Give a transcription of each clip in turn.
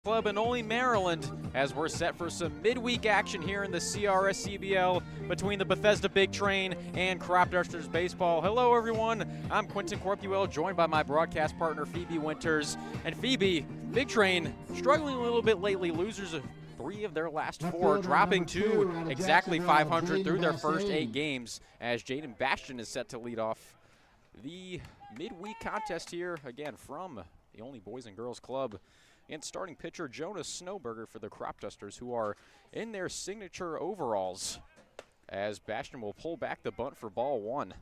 Club in only Maryland, as we're set for some midweek action here in the CRS-CBL between the Bethesda Big Train and Cropdusters baseball. Hello everyone, I'm Quentin Corpuel, joined by my broadcast partner Phoebe Winters. And Phoebe, Big Train struggling a little bit lately, losers of 3 of their last 4, dropping to exactly 500 through their first 8 games, as Jaden Bastian is set to lead off the midweek contest here, again from the only boys and girls club. And starting pitcher Jonas Snowberger for the Cropdusters, who are in their signature overalls, as Bastian will pull back the bunt for ball 1.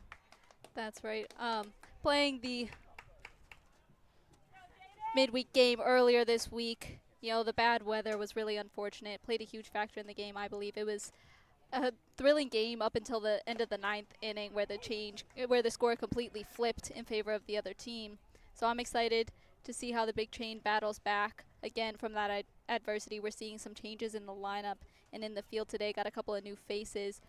That's right. Playing the midweek game earlier this week, you know, the bad weather was really unfortunate. It played a huge factor in the game, I believe. It was a thrilling game up until the end of the 9th inning, where the score completely flipped in favor of the other team. So I'm excited to see how the Big Train battles back again from that adversity. We're seeing some changes in the lineup and in the field today. Got a couple of new faces,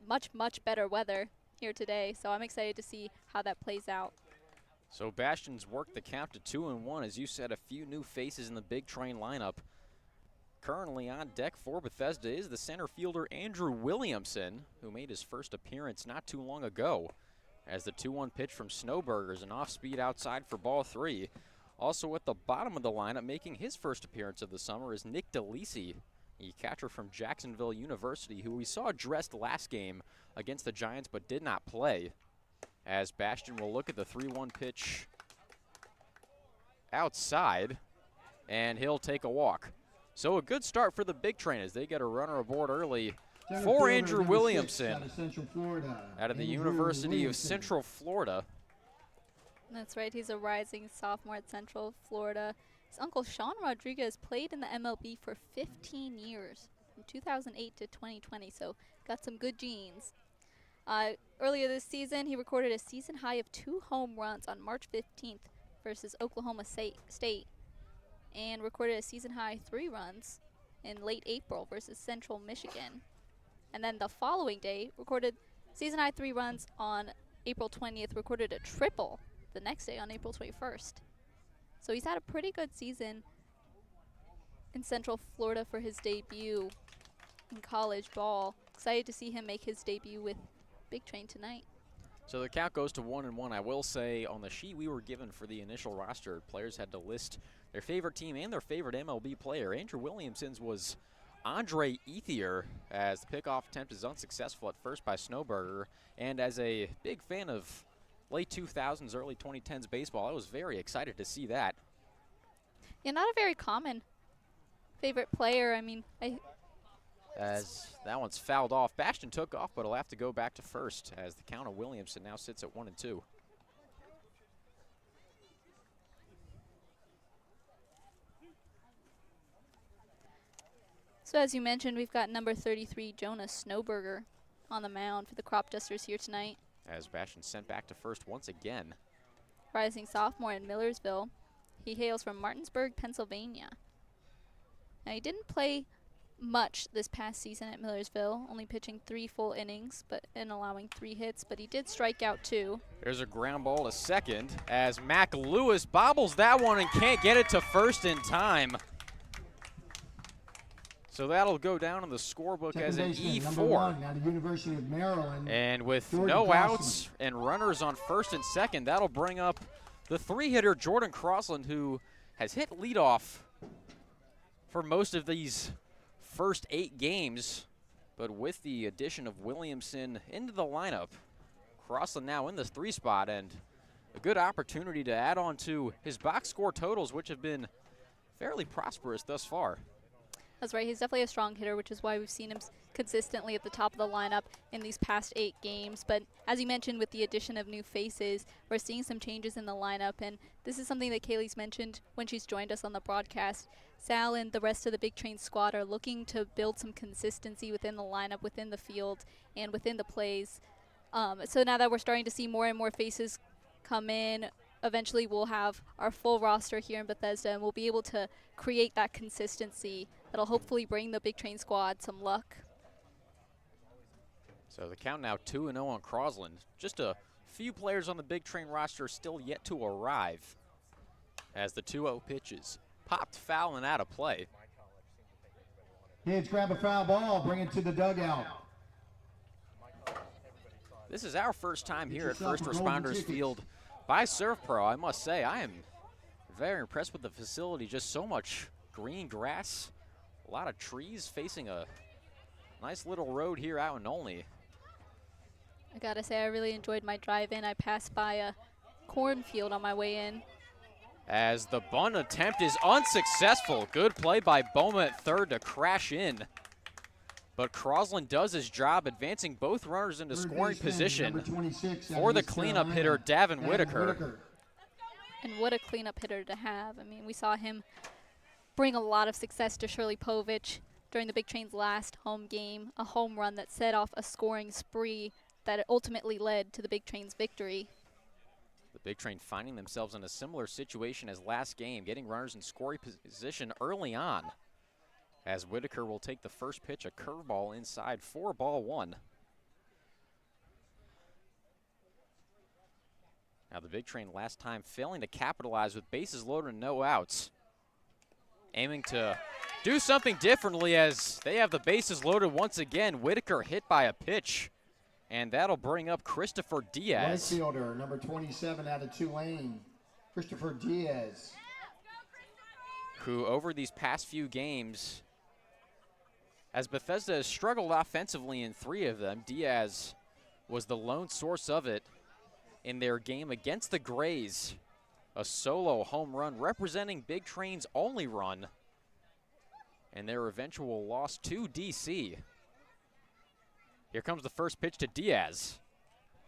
much better weather here today. So I'm excited to see how that plays out. So Bastian's worked the count to 2-1. As you said, a few new faces in the Big Train lineup. Currently on deck for Bethesda is the center fielder Andrew Williamson, who made his first appearance not too long ago, as the 2-1 pitch from Snowberger is an off-speed outside for ball 3. Also at the bottom of the lineup, making his first appearance of the summer, is Nick DeLisi, the catcher from Jacksonville University, who we saw dressed last game against the Giants but did not play. As Bastian will look at the 3-1 pitch outside, and he'll take a walk. So a good start for the Big Train as they get a runner aboard early for Andrew Williamson out of the University of Central Florida. That's right. He's a rising sophomore at Central Florida. His uncle Sean Rodriguez played in the MLB for 15 years, from 2008 to 2020, so got some good genes. Earlier this season, he recorded a season high of 2 home runs on March 15th versus Oklahoma State, and recorded a season high 3 runs in late April versus Central Michigan. And then the following day, recorded season high 3 runs on April 20th, recorded a triple the next day on April 21st. So he's had a pretty good season in Central Florida for his debut in college ball. Excited to see him make his debut with Big Train tonight. So the count goes to 1-1. I will say on the sheet we were given for the initial roster, players had to list their favorite team and their favorite MLB player. Andrew Williamson's was Andre Ethier, as the pickoff attempt is unsuccessful at first by Snowberger. And as a big fan of late 2000s, early 2010s baseball, I was very excited to see that. Yeah, not a very common favorite player. I mean, as that one's fouled off. Bastian took off, but he'll have to go back to first, as the count of Williamson now sits at 1-2. So as you mentioned, we've got number 33, Jonas Snowberger, on the mound for the Cropdusters here tonight. As Bastian sent back to first once again. Rising sophomore in Millersville. He hails from Martinsburg, Pennsylvania. Now, he didn't play much this past season at Millersville, only pitching 3 full innings and allowing 3 hits, but he did strike out 2. There's a ground ball to second as Mac Lewis bobbles that one and can't get it to first in time. So that'll go down in the scorebook as an E4. Out of University of Maryland. And with no outs and runners on first and second, that'll bring up the 3-hitter Jordan Crossland, who has hit leadoff for most of these first 8 games. But with the addition of Williamson into the lineup, Crossland now in the 3 spot, and a good opportunity to add on to his box score totals, which have been fairly prosperous thus far. That's right. He's definitely a strong hitter, which is why we've seen him consistently at the top of the lineup in these past 8 games. But as you mentioned, with the addition of new faces, we're seeing some changes in the lineup. And this is something that Kaylee's mentioned when she's joined us on the broadcast. Sal and the rest of the Big Train squad are looking to build some consistency within the lineup, within the field, and within the plays. So now that we're starting to see more and more faces come in, eventually we'll have our full roster here in Bethesda, and we'll be able to create that consistency that'll hopefully bring the Big Train squad some luck. So the count now 2-0 on Crossland. Just a few players on the Big Train roster still yet to arrive as the 2-0 pitches. popped foul and out of play. Kids grab a foul ball, bring it to the dugout. This is our first time here at yourself First a golden Responders ticket. Field by Surf Pro. I must say, I am very impressed with the facility. Just so much green grass, a lot of trees facing a nice little road here out in Olney. I gotta say, I really enjoyed my drive in. I passed by a cornfield on my way in. As the bunt attempt is unsuccessful. Good play by Boma at third to crash in. But Crosland does his job, advancing both runners into Third scoring baseman, position number 26 out for of the East cleanup Carolina, hitter, Davin Whitaker. And what a cleanup hitter to have. I mean, we saw him bring a lot of success to Shirley Povich during the Big Train's last home game, a home run that set off a scoring spree that ultimately led to the Big Train's victory. The Big Train finding themselves in a similar situation as last game, getting runners in scoring position early on. As Whitaker will take the first pitch, a curveball inside for ball one. Now the Big Train last time failing to capitalize with bases loaded and no outs. Aiming to do something differently as they have the bases loaded once again. Whitaker hit by a pitch, and that'll bring up Christopher Right Diaz. fielder, number 27 out of Tulane, Christopher Diaz. Who over these past few games, as Bethesda has struggled offensively in 3 of them, Diaz was the lone source of it in their game against the Grays. A solo home run representing Big Train's only run and their eventual loss to DC. Here comes the first pitch to Diaz.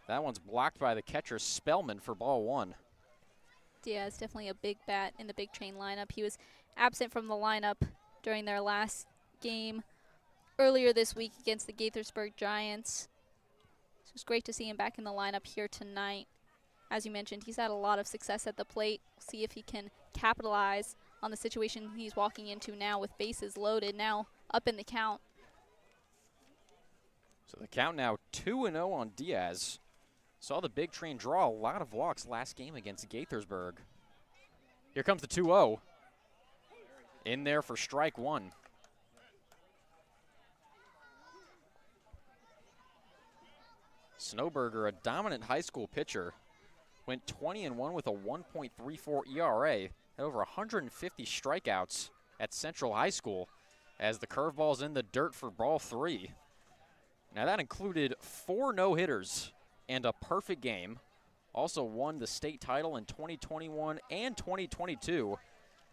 That one's blocked by the catcher Spellman for ball one. Diaz definitely a big bat in the Big Train lineup. He was absent from the lineup during their last game earlier this week against the Gaithersburg Giants. So it's great to see him back in the lineup here tonight. As you mentioned, he's had a lot of success at the plate. We'll see if he can capitalize on the situation he's walking into now with bases loaded, now up in the count. So the count now 2-0 on Diaz. Saw the Big Train draw a lot of walks last game against Gaithersburg. Here comes the 2-0. In there for strike one. Snowberger, a dominant high school pitcher, went 20-1 with a 1.34 ERA, had over 150 strikeouts at Central High School as the curveball's in the dirt for ball 3. Now that included 4 no-hitters and a perfect game. Also won the state title in 2021 and 2022.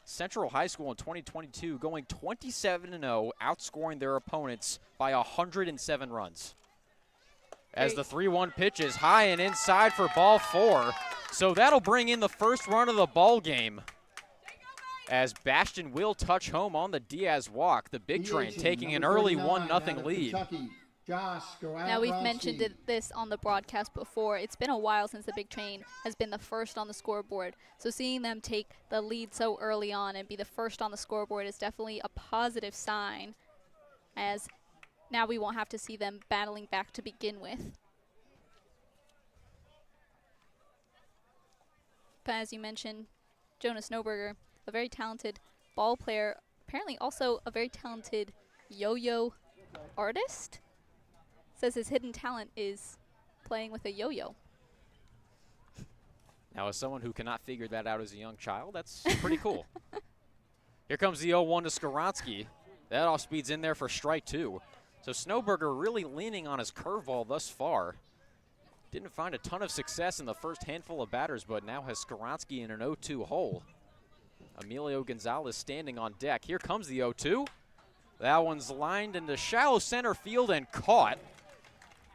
Central High School in 2022 going 27-0, outscoring their opponents by 107 runs. As the 3-1 pitch is high and inside for ball 4. So that'll bring in the first run of the ball game. As Bastion will touch home on the Diaz walk. The Big Train taking an early 1-0 lead. Now we've mentioned this on the broadcast before. It's been a while since the Big Train has been the first on the scoreboard. So seeing them take the lead so early on and be the first on the scoreboard is definitely a positive sign, as now we won't have to see them battling back to begin with. But as you mentioned, Jonas Snowberger, a very talented ball player, apparently also a very talented yo-yo artist. Says his hidden talent is playing with a yo-yo. Now, as someone who cannot figure that out as a young child, that's pretty cool. Here comes the 0-1 to Skoronsky. That off speeds in there for strike 2. So Snowberger really leaning on his curveball thus far. Didn't find a ton of success in the first handful of batters, but now has Skoronsky in an 0-2 hole. Emilio Gonzalez standing on deck. Here comes the 0-2. That one's lined into shallow center field and caught.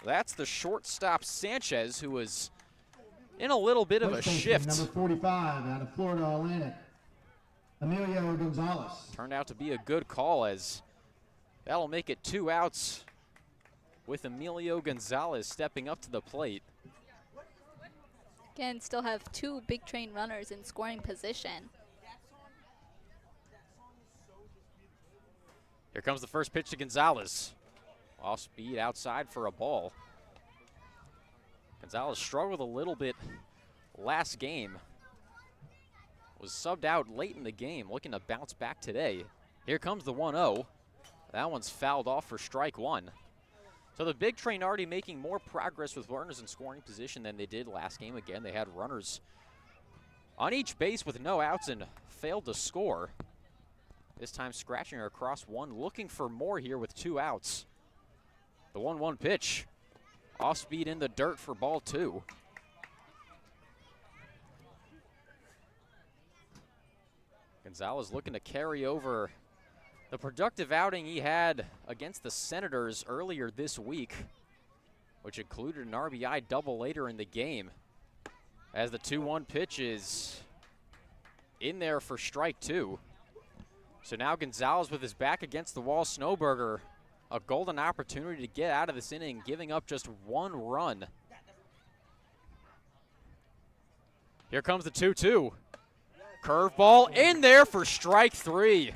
That's the shortstop Sanchez, who was in a little bit of a shift. Number 45 out of Florida Atlantic, Emilio Gonzalez. Turned out to be a good call, as that'll make it 2 outs with Emilio Gonzalez stepping up to the plate. Again, still have 2 Big Train runners in scoring position. Here comes the first pitch to Gonzalez. Off speed outside for a ball. Gonzalez struggled a little bit last game. was subbed out late in the game, looking to bounce back today. Here comes the 1-0. That one's fouled off for strike one. So the Big Train already making more progress with runners in scoring position than they did last game. Again, they had runners on each base with no outs and failed to score. This time scratching across one, looking for more here with 2 outs. The 1-1 pitch. Off speed in the dirt for ball 2. Gonzalez looking to carry over the productive outing he had against the Senators earlier this week, which included an RBI double later in the game. As the 2-1 pitch is in there for strike 2. So now Gonzalez with his back against the wall. Snowberger, a golden opportunity to get out of this inning, giving up just 1 run. Here comes the 2-2. Curveball in there for strike 3.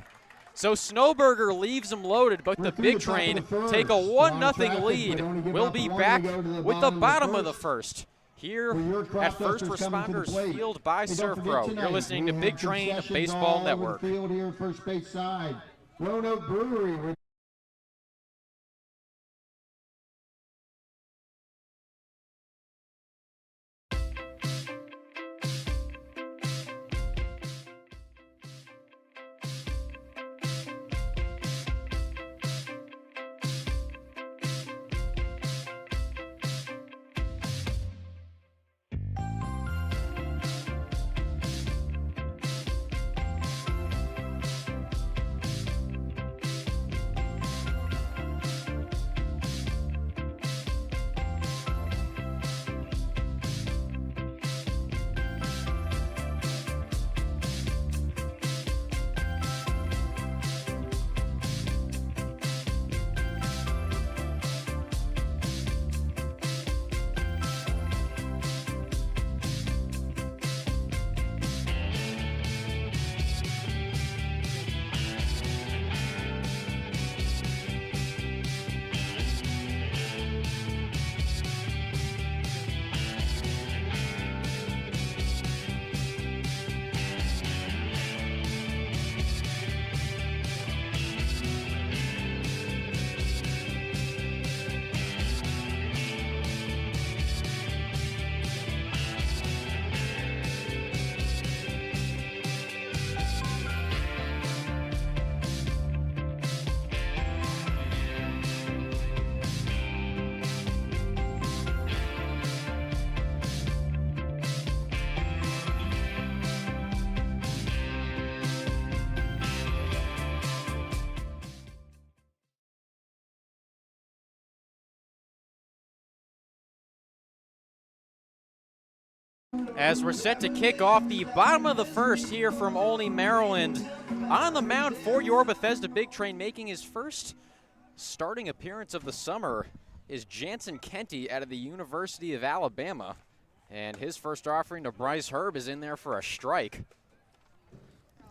So Snowberger leaves him loaded, but the Big Train take a 1-0 lead. We'll be back with the bottom of the first here at First Responders Field by Surf Pro. You're listening to Big Train Baseball Network. Field here, first base side. Roanoke Brewery. As we're set to kick off the bottom of the first here from Olney, Maryland. On the mound for your Bethesda Big Train, making his first starting appearance of the summer, is Jansen Kenty out of the University of Alabama. And his first offering to Bryce Herb is in there for a strike.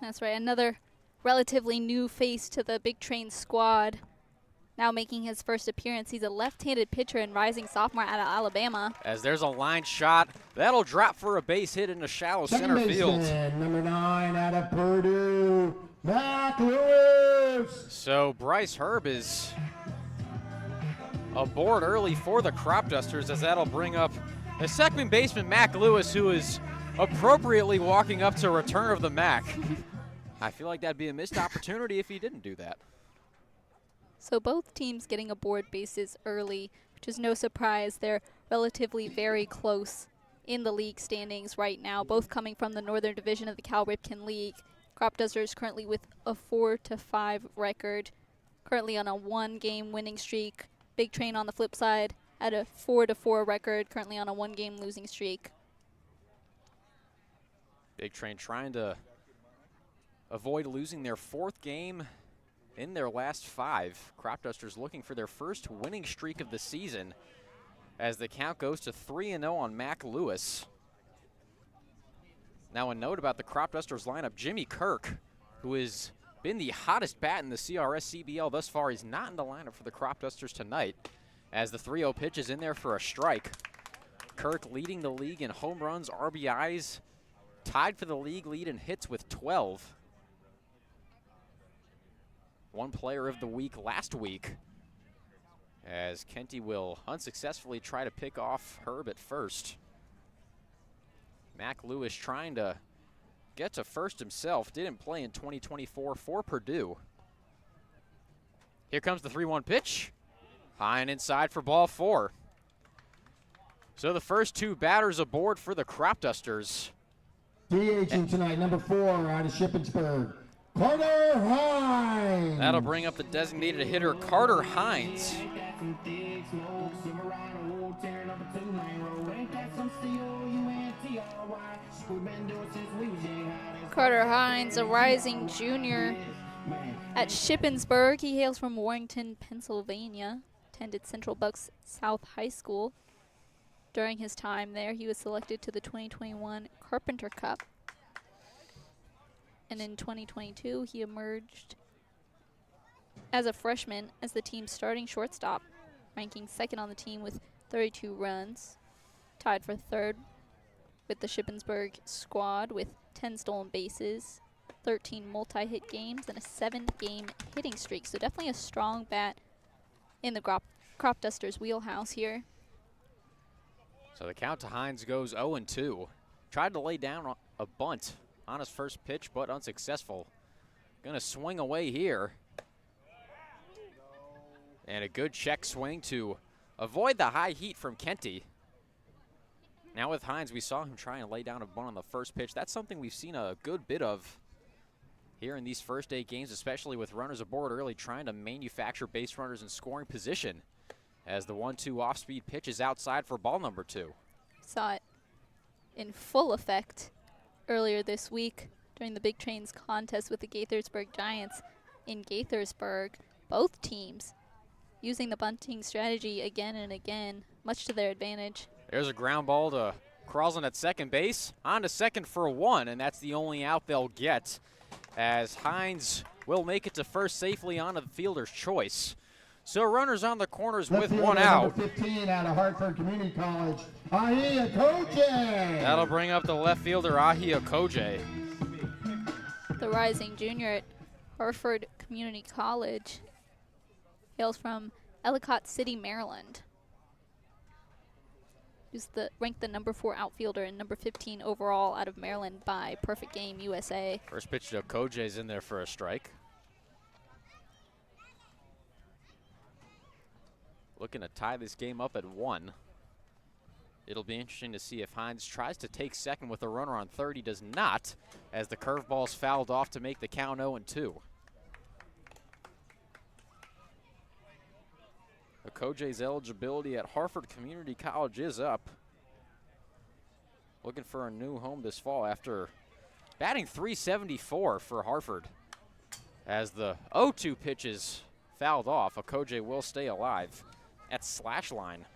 That's right, another relatively new face to the Big Train squad. Now making his first appearance, he's a left-handed pitcher and rising sophomore out of Alabama. As there's a line shot, that'll drop for a base hit into shallow center field. Number 9 out of Purdue, Mac Lewis. So Bryce Herb is aboard early for the Cropdusters, as that'll bring up the second baseman, Mac Lewis, who is appropriately walking up to return of the Mac. I feel like that'd be a missed opportunity if he didn't do that. So both teams getting aboard bases early, which is no surprise. They're relatively very close in the league standings right now, both coming from the Northern Division of the Cal Ripken League. Cropdusters currently with a 4-5 record, currently on a 1-game winning streak. Big Train on the flip side at a 4-4 record, currently on a 1-game losing streak. Big Train trying to avoid losing their 4th game in their last 5. Cropdusters looking for their first winning streak of the season, as the count goes to 3-0 on Mac Lewis. Now a note about the Cropdusters lineup, Jimmy Kirk, who has been the hottest bat in the CRS CBL thus far, is not in the lineup for the Cropdusters tonight, as the 3-0 pitch is in there for a strike. Kirk leading the league in home runs, RBIs, tied for the league lead in hits with 12. One player of the week last week, as Kenty will unsuccessfully try to pick off Herb at first. Mac Lewis trying to get to first himself. Didn't play in 2024 for Purdue. Here comes the 3-1 pitch. High and inside for ball 4. So the first 2 batters aboard for the Cropdusters. DHing tonight, number 4 out of Shippensburg, Carter Hines. That'll bring up the designated hitter, Carter Hines. Carter Hines, a rising junior at Shippensburg. He hails from Warrington, Pennsylvania. Attended Central Bucks South High School. During his time there, he was selected to the 2021 Carpenter Cup. And in 2022, he emerged as a freshman as the team's starting shortstop, ranking 2nd on the team with 32 runs, tied for 3rd with the Shippensburg squad with 10 stolen bases, 13 multi-hit games, and a 7-game hitting streak. So definitely a strong bat in the Cropdusters wheelhouse here. So the count to Hines goes 0-2. Tried to lay down a bunt on his first pitch, but unsuccessful. Gonna swing away here. And a good check swing to avoid the high heat from Kenty. Now with Hines, we saw him try and lay down a bunt on the first pitch. That's something we've seen a good bit of here in these first 8 games, especially with runners aboard early, trying to manufacture base runners in scoring position. As the 1-2 off-speed pitch is outside for ball number 2. Saw it in full effect earlier this week during the Big Train's contest with the Gaithersburg Giants in Gaithersburg. Both teams using the bunting strategy again and again, much to their advantage. There's a ground ball to Carlson at second base. On to second for 1, and that's the only out they'll get, as Hines will make it to first safely on the fielder's choice. So runners on the corners with 1 out. Number 15 out of Hartford Community College, Ahia Koje. That'll bring up the left fielder, Ahia Koje. The rising junior at Hartford Community College hails from Ellicott City, Maryland. He's ranked the number 4 outfielder and number 15 overall out of Maryland by Perfect Game USA. First pitch to Koje's in there for a strike. Looking to tie this game up at 1. It'll be interesting to see if Hines tries to take second with a runner on third. He does not, as the curveball's fouled off to make the count 0-2. Koje's eligibility at Hartford Community College is up. Looking for a new home this fall after batting .374 for Hartford. As the 0-2 pitch is fouled off, Koje will stay alive. At slash line,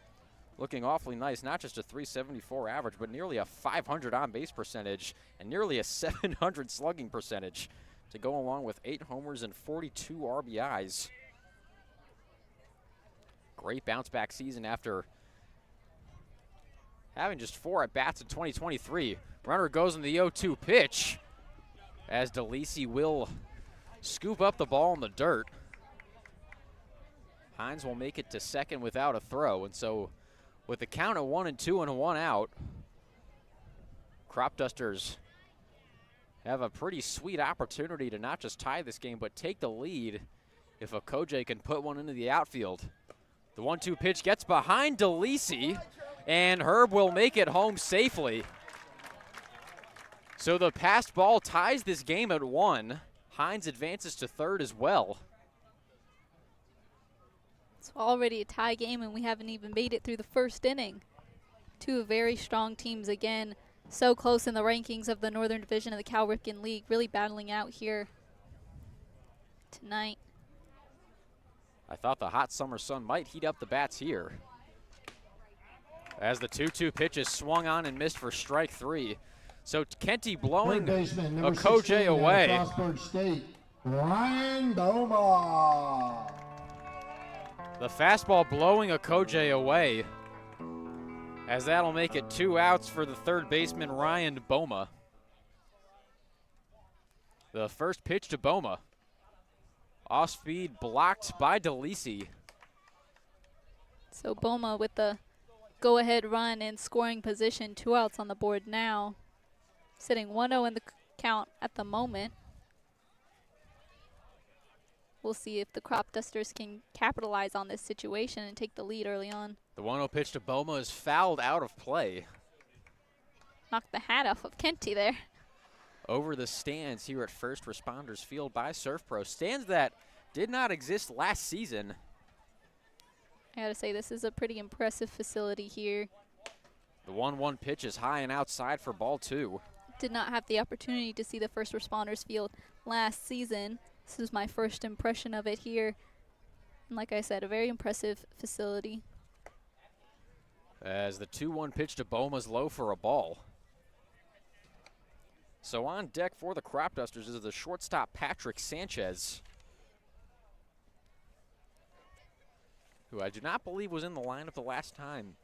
looking awfully nice. Not just a .374 average, but nearly a .500 on-base percentage and nearly a .700 slugging percentage to go along with 8 homers and 42 RBIs. Great bounce-back season after having just 4 at-bats in 2023. Runner goes in the 0-2 pitch, as DeLisi will scoop up the ball in the dirt. Hines will make it to second without a throw, and so with the count at 1-2 and 1 out, Cropdusters have a pretty sweet opportunity to not just tie this game, but take the lead if Koje can put one into the outfield. The 1-2 pitch gets behind DeLisi, and Herb will make it home safely. So the passed ball ties this game at 1. Hines advances to third as well. It's already a tie game, and we haven't even made it through the first inning. 2 very strong teams again, so close in the rankings of the Northern Division of the Cal Ripken League, really battling out here tonight. I thought the hot summer sun might heat up the bats here, as the 2-2 pitch is swung on and missed for strike 3. So Kenty blowing Koje away. Frostburg State, Ryan Boma. The fastball blowing Koje away, as that'll make it 2 outs for the third baseman, Ryan Boma. The first pitch to Boma. Off speed blocked by DeLisi. So Boma with the go-ahead run in scoring position, 2 outs on the board now. Sitting 1-0 in the count at the moment. We'll see if the Cropdusters can capitalize on this situation and take the lead early on. The 1-0 pitch to Boma is fouled out of play. Knocked the hat off of Kenty there. Over the stands here at First Responders Field by Surf Pro. Stands that did not exist last season. I gotta say, this is a pretty impressive facility here. The 1-1 pitch is high and outside for ball 2. Did not have the opportunity to see the First Responders Field last season. This is my first impression of it here. And like I said, a very impressive facility. As the 2-1 pitch to Boma's low for a ball. So on deck for the Cropdusters is the shortstop Patrick Sanchez, who I do not believe was in the lineup the last time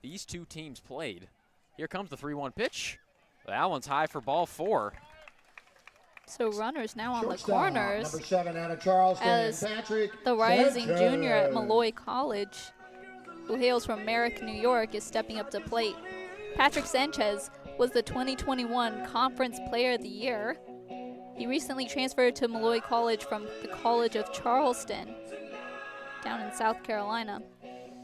these two teams played. Here comes the 3-1 pitch. That one's high for ball 4. So runners now on the Shortstop, corners. number 7 out of Charleston, As Patrick the rising Sanchez. junior at Malloy College, who hails from Merrick, New York, is stepping up to plate. Patrick Sanchez was the 2021 Conference Player of the Year. He recently transferred to Malloy College from the College of Charleston down in South Carolina.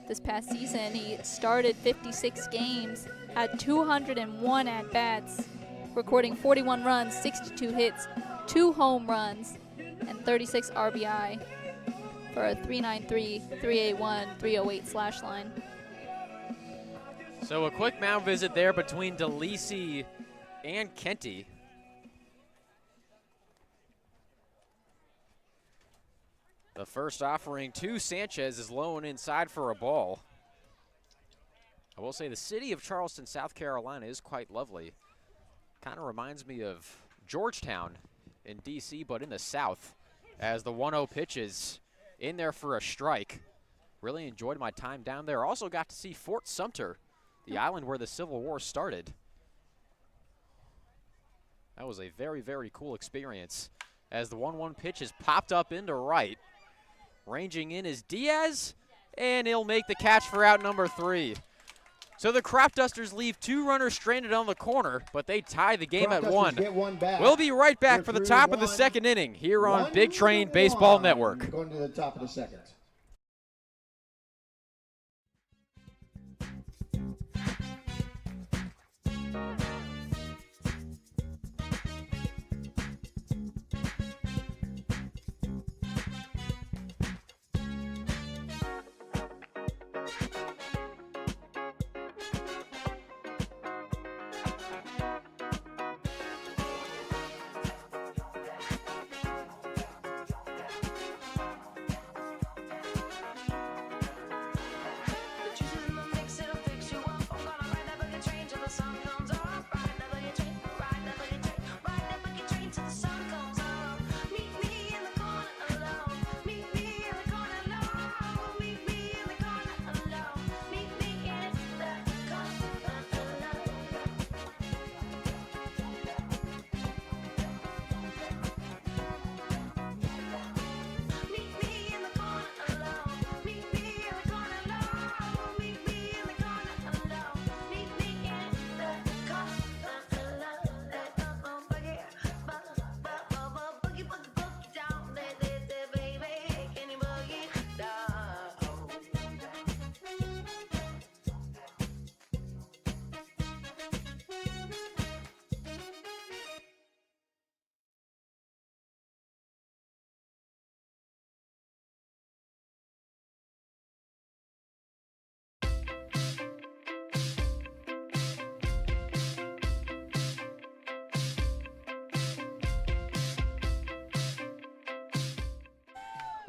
This past season, he started 56 games, had 201 at-bats, recording 41 runs, 62 hits, 2 home runs, and 36 RBI for a 393, 381, 308 slash line. So a quick mound visit there between DeLisi and Kenty. The first offering to Sanchez is low and inside for a ball. I will say the city of Charleston, South Carolina is quite lovely. Kind of reminds me of Georgetown in D.C., but in the South, as the 1-0 pitch is in there for a strike. Really enjoyed my time down there. Also got to see Fort Sumter, the island where the Civil War started. That was a very, very cool experience. As the 1-1 pitch is popped up into right. Ranging in is Diaz, and he'll make the catch for out number 3. So the Cropdusters leave 2 runners stranded on the corner, but they tie the game at 1. Get one back. We'll be right back for the top of the 1, second inning here on Big Train Baseball 1. Network. Going to the top of the second.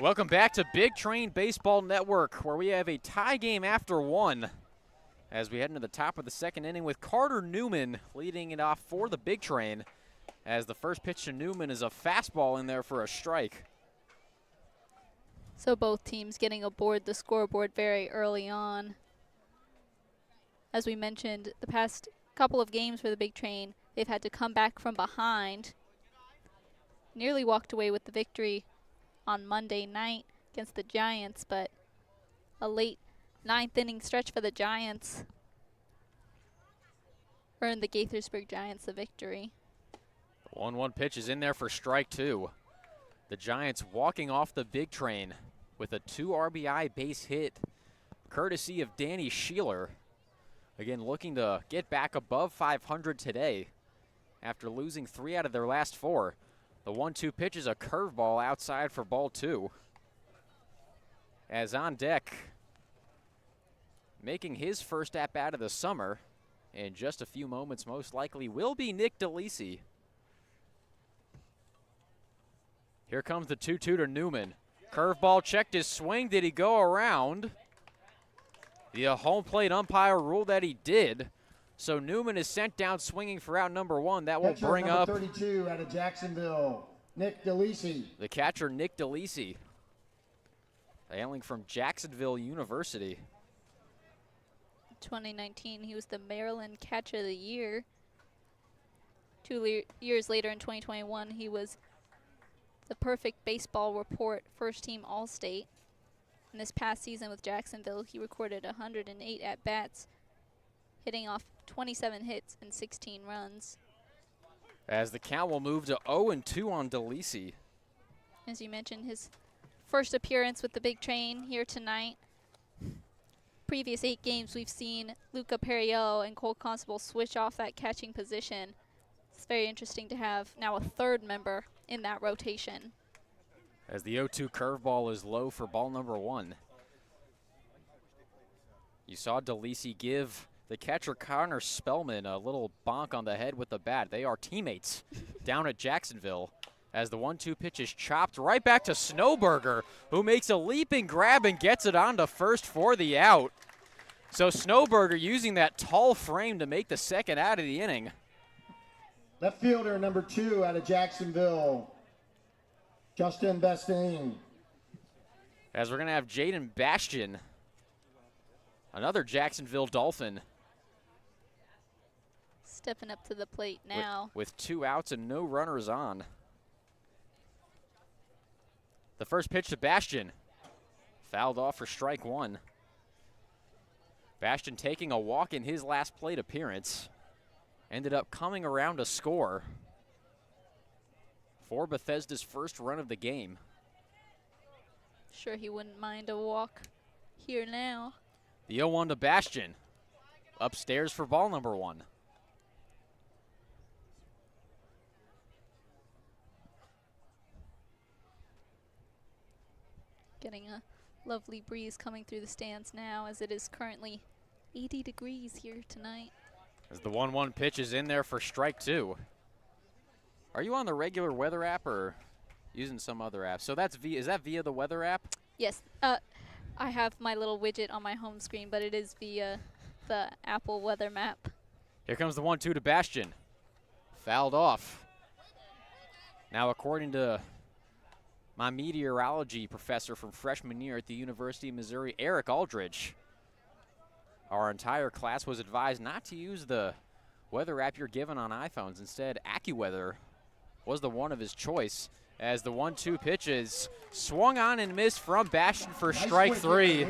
Welcome back to Big Train Baseball Network, where we have a tie game after 1 as we head into the top of the second inning with Carter Newman leading it off for the Big Train, as the first pitch to Newman is a fastball in there for a strike. So both teams getting aboard the scoreboard very early on. As we mentioned, the past couple of games for the Big Train, they've had to come back from behind nearly walked away with the victory on Monday night against the Giants, but a late 9th inning stretch for the Giants earned the Gaithersburg Giants the victory. 1-1 pitch is in there for strike 2. The Giants walking off the big train with a 2 RBI base hit, courtesy of Danny Sheeler. Again, looking to get back above 500 today after losing 3 out of their last 4. The 1-2 pitch is a curveball outside for ball 2. As on deck, making his first at-bat of the summer in just a few moments, most likely, will be Nick DeLisi. Here comes the 2-2 to Newman. Curveball checked his swing. Did he go around? The home plate umpire ruled that he did. So Newman is sent down swinging for out number 1. That will bring up 32 out of Jacksonville, Nick DeLisi. The catcher, Nick DeLisi, hailing from Jacksonville University. 2019, he was the Maryland Catcher of the Year. 2 years later in 2021, he was the Perfect Baseball Report First Team All-State. In this past season with Jacksonville, he recorded 108 at-bats, hitting off 27 hits and 16 runs. As the count will move to 0-2 on DeLisi. As you mentioned, his first appearance with the Big Train here tonight. Previous 8 games, we've seen Luca Perriello and Cole Constable switch off that catching position. It's very interesting to have now a 3rd member in that rotation. As the 0-2 curveball is low for ball number 1. You saw DeLisi give the catcher Connor Spellman a little bonk on the head with the bat. They are teammates down at Jacksonville. As the 1-2 pitch is chopped right back to Snowberger, who makes a leaping grab and gets it on to first for the out. So Snowberger using that tall frame to make the second out of the inning. Left fielder number 2 out of Jacksonville, Justin Bestain. As we're going to have Jaden Bastian, another Jacksonville Dolphin, stepping up to the plate now. With 2 outs and no runners on. The first pitch to Bastian, fouled off for strike 1. Bastian taking a walk in his last plate appearance. Ended up coming around to score for Bethesda's first run of the game. Sure he wouldn't mind a walk here now. The 0-1 to Bastian. Upstairs for ball number 1. Getting a lovely breeze coming through the stands now, as it is currently 80 degrees here tonight. As the 1-1 pitch is in there for strike 2. Are you on the regular weather app or using some other app? So that's is that via the weather app? Yes, I have my little widget on my home screen, but it is via the Apple weather map. Here comes the 1-2 to Bastian. Fouled off. Now, according to my meteorology professor from freshman year at the University of Missouri, Eric Aldridge, our entire class was advised not to use the weather app you're given on iPhones. Instead, AccuWeather was the one of his choice, as the 1-2 pitch is swung on and missed from Bastian for strike 3.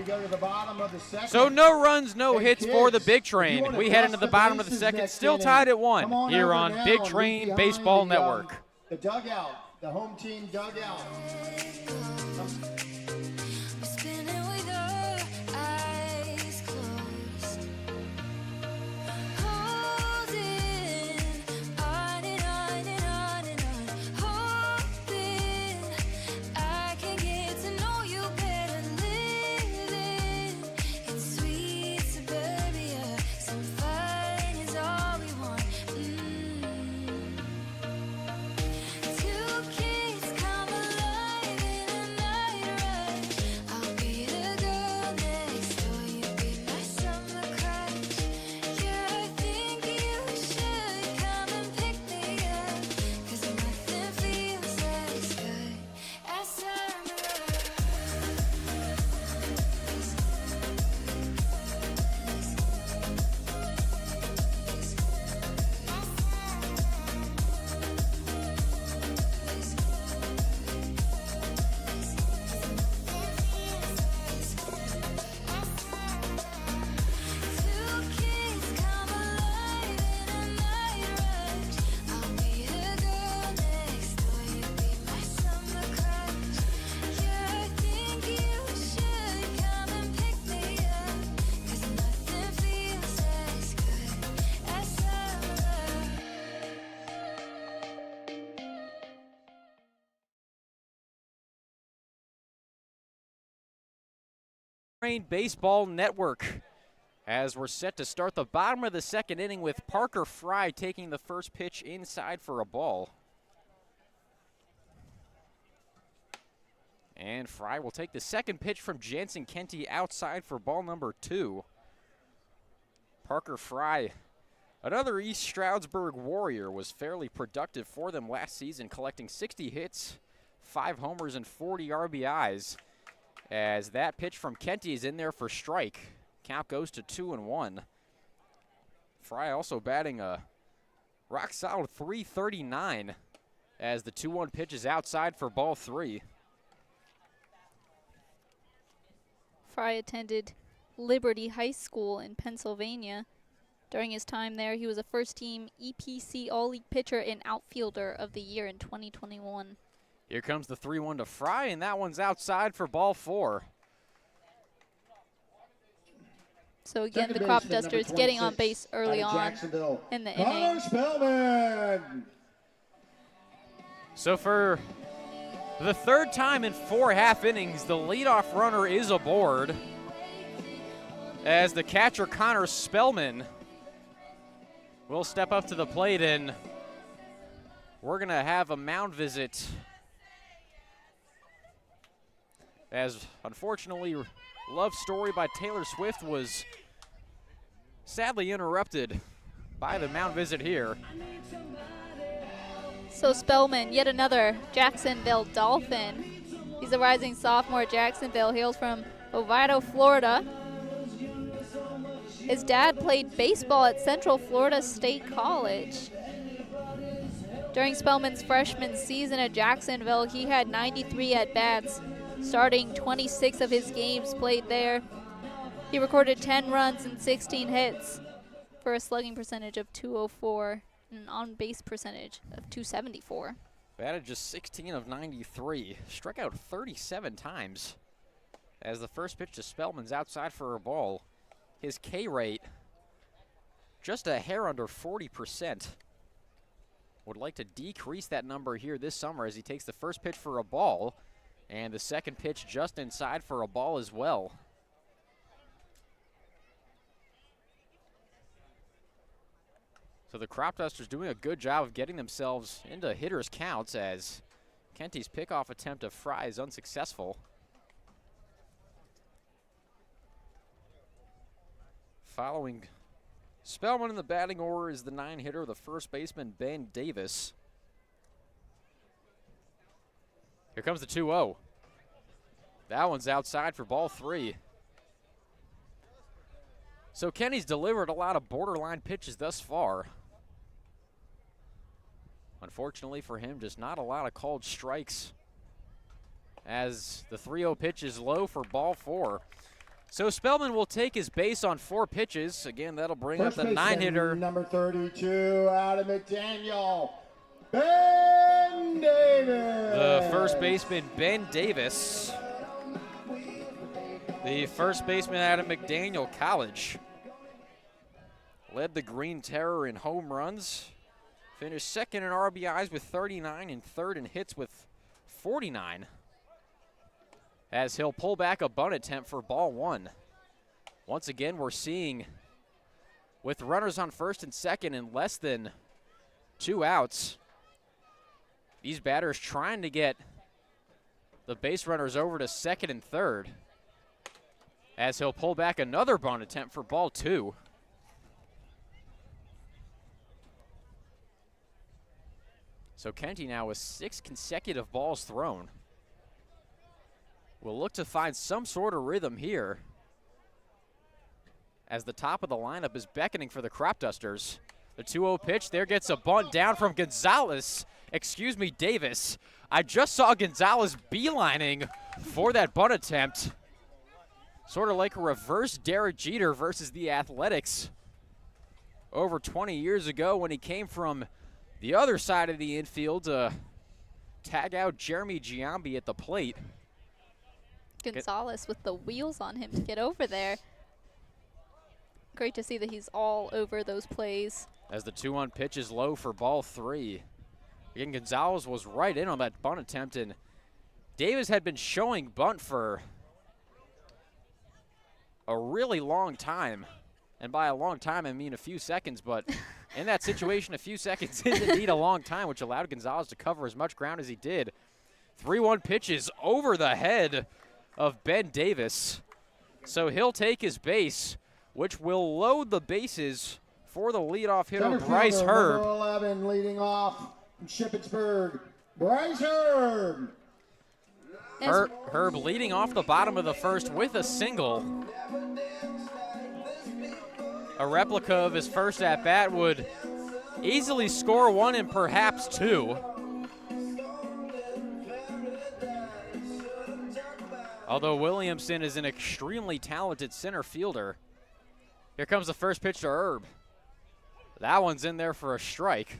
So no runs, no hits for the Big Train. We head into the bottom of the second, still tied at 1 here on Big Train Baseball Network. The dugout, the home team dugout. Train Baseball Network, as we're set to start the bottom of the second inning with Parker Fry taking the first pitch inside for a ball. And Fry will take the second pitch from Jansen Kenty outside for ball number 2. Parker Fry, another East Stroudsburg Warrior, was fairly productive for them last season, collecting 60 hits, 5 homers, and 40 RBIs. As that pitch from Kenty is in there for strike. Count goes to 2-1. Fry also batting a rock solid .339 as the 2-1 pitch is outside for ball 3. Fry attended Liberty High School in Pennsylvania. During his time there, he was a first-team EPC All-League pitcher and outfielder of the year in 2021. Here comes the 3-1 to Fry, and that one's outside for ball 4. So again, the Cropdusters getting on base early on in the inning. Spellman. So for the third time in 4 half innings, the leadoff runner is aboard as the catcher Connor Spellman will step up to the plate, and we're going to have a mound visit as, unfortunately, Love Story by Taylor Swift was sadly interrupted by the mound visit here. So Spellman, yet another Jacksonville Dolphin. He's a rising sophomore at Jacksonville, hails from Oviedo, Florida. His dad played baseball at Central Florida State College. During Spellman's freshman season at Jacksonville, he had 93 at-bats, starting 26 of his games played there. He recorded 10 runs and 16 hits for a slugging percentage of .204 and an on-base percentage of .274. Batted just 16 of 93, struck out 37 times as the first pitch to Spellman's outside for a ball. His K rate just a hair under 40%. Would like to decrease that number here this summer as he takes the first pitch for a ball and the second pitch just inside for a ball as well. So the Cropdusters doing a good job of getting themselves into hitters' counts as Kenty's pickoff attempt of Fry is unsuccessful. Following Spellman in the batting order is the 9-hitter, the first baseman, Ben Davis. Here comes the 2-0. That one's outside for ball 3. So Kenty's delivered a lot of borderline pitches thus far. Unfortunately for him, just not a lot of called strikes as the 3-0 pitch is low for ball 4. So Spellman will take his base on 4 pitches. Again, that'll bring up the 9-hitter. Number 32, Adam McDaniel. Ben Davis. The first baseman, Ben Davis. The first baseman out of McDaniel College. Led the Green Terror in home runs. Finished second in RBIs with 39 and third in hits with 49. As he'll pull back a bunt attempt for ball 1. Once again, we're seeing, with runners on first and second and less than 2 outs, these batters trying to get the base runners over to second and third. As he'll pull back another bunt attempt for ball 2. So Kenty now with 6 consecutive balls thrown. Will look to find some sort of rhythm here as the top of the lineup is beckoning for the Cropdusters. The 2-0 pitch, there gets a bunt down from Davis. I just saw Gonzalez beelining for that bunt attempt. Sort of like a reverse Derek Jeter versus the Athletics over 20 years ago when he came from the other side of the infield to tag out Jeremy Giambi at the plate. Gonzalez with the wheels on him to get over there. Great to see that he's all over those plays. As the 2-1 pitch is low for ball 3. Again, Gonzalez was right in on that bunt attempt, and Davis had been showing bunt for a really long time. And by a long time, I mean a few seconds, but in that situation, a few seconds is indeed a long time, which allowed Gonzalez to cover as much ground as he did. 3-1 pitches over the head of Ben Davis. So he'll take his base, which will load the bases for the leadoff hitter, Bryce Herb. Number 11 leading off from Shippensburg, Bryce Herb. Herb leading off the bottom of the first with a single. A replica of his first at-bat would easily score one and perhaps two. Although Williamson is an extremely talented center fielder. Here comes the first pitch to Herb. That one's in there for a strike.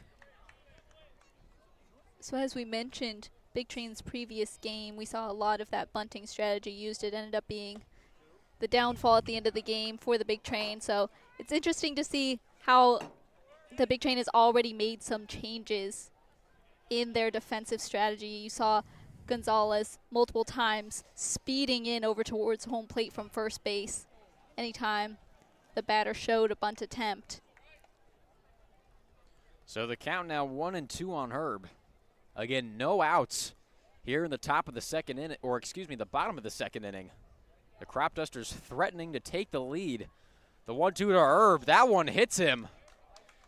So as we mentioned, Big Train's previous game, we saw a lot of that bunting strategy used. It ended up being the downfall at the end of the game for the Big Train. So it's interesting to see how the Big Train has already made some changes in their defensive strategy. You saw Gonzalez multiple times speeding in over towards home plate from first base anytime the batter showed a bunt attempt. So the count now 1-2 on Herb. Again, no outs here in the top of the second inning, or excuse me, the bottom of the second inning. The Cropdusters threatening to take the lead. The 1-2 to Herb, that one hits him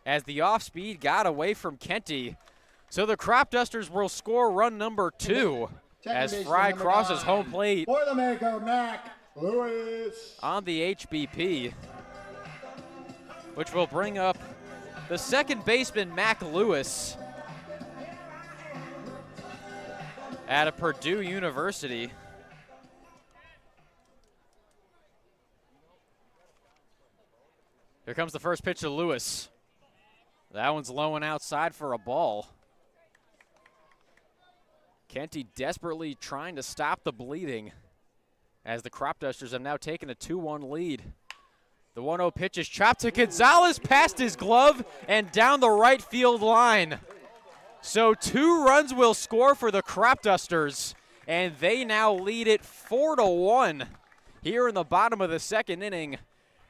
as the off-speed got away from Kenty. So the Cropdusters will score run number 2 as Fry crosses home plate Boilermaker Mac Lewis on the HBP, which will bring up the second baseman, Mac Lewis, out of Purdue University. Here comes the first pitch to Lewis. That one's low and outside for a ball. Kenty desperately trying to stop the bleeding as the Cropdusters have now taken a 2-1 lead. The 1-0 pitch is chopped to Gonzalez past his glove and down the right field line. So 2 runs will score for the Cropdusters, and they now lead it 4-1 here in the bottom of the second inning.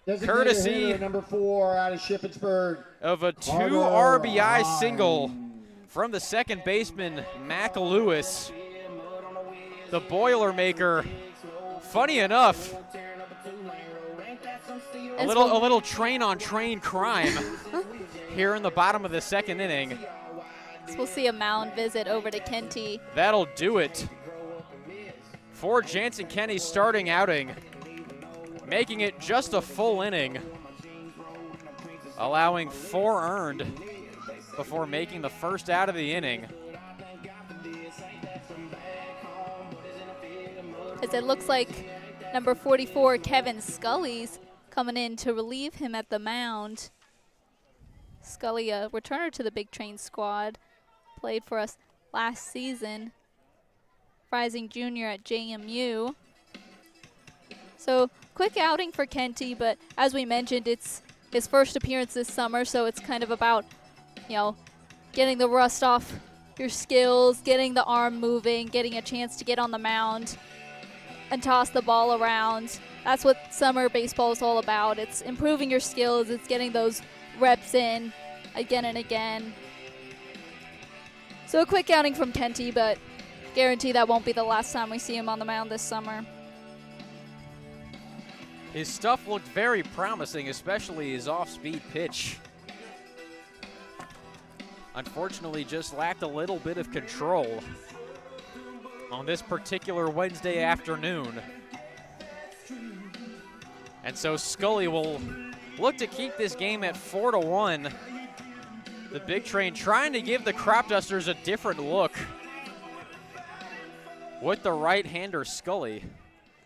Courtesy number 4 out of Shippensburg of a 2 RBI single from the second baseman, Mac Lewis. The Boilermaker, funny enough, a little train-on-train crime here in the bottom of the second inning. So we'll see a mound visit over to Kenty. That'll do it for Jansen Kenny's starting outing, making it just a full inning, allowing 4 earned before making the first out of the inning. As it looks like number 44, Kevin Scully's coming in to relieve him at the mound. Scully, a returner to the Big Train squad, played for us last season, rising junior at JMU. So quick outing for Kenty, but as we mentioned, it's his first appearance this summer, so it's kind of about, you know, getting the rust off your skills, getting the arm moving, getting a chance to get on the mound and toss the ball around. That's what summer baseball is all about. It's improving your skills. It's getting those reps in again and again. So a quick outing from Kenty, but guarantee that won't be the last time we see him on the mound this summer. His stuff looked very promising, especially his off-speed pitch. Unfortunately, just lacked a little bit of control on this particular Wednesday afternoon. And so Scully will look to keep this game at 4-1. The Big Train trying to give the Cropdusters a different look with the right-hander Scully.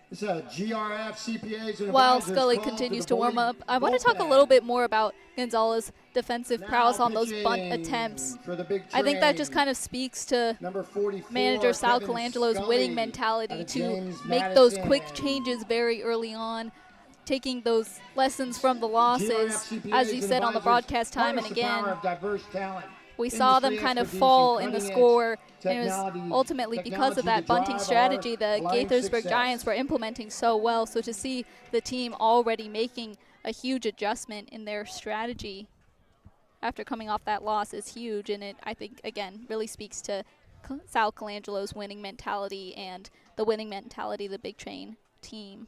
It's a GRF CPAs and while Scully continues to warm up, I want to talk a little bit more about Gonzalez's defensive prowess on those bunt attempts. I think that just kind of speaks to manager Sal Colangelo's winning mentality to make those quick changes very early on, taking those lessons from the losses, as you said on the broadcast time and again. We saw them kind of fall in the score, and it was ultimately because of that bunting strategy the Gaithersburg Giants were implementing so well. So to see the team already making a huge adjustment in their strategy after coming off that loss is huge, and it, I think, again, really speaks to Sal Colangelo's winning mentality and the winning mentality of the Big Train team.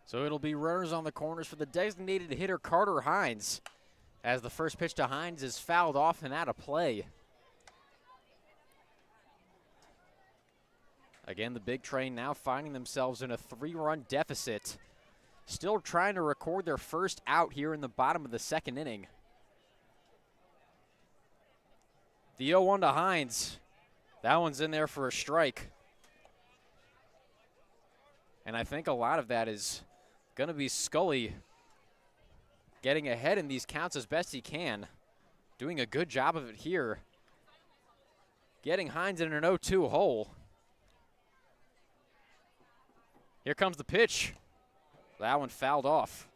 So it'll be runners on the corners for the designated hitter Carter Hines, as the first pitch to Hines is fouled off and out of play. Again, the Big Train now finding themselves in a 3-run deficit. Still trying to record their first out here in the bottom of the second inning. The 0-1 to Hines. That one's in there for a strike. And I think a lot of that is going to be Scully getting ahead in these counts as best he can. Doing a good job of it here. Getting Hines in an 0-2 hole. Here comes the pitch. That one fouled off.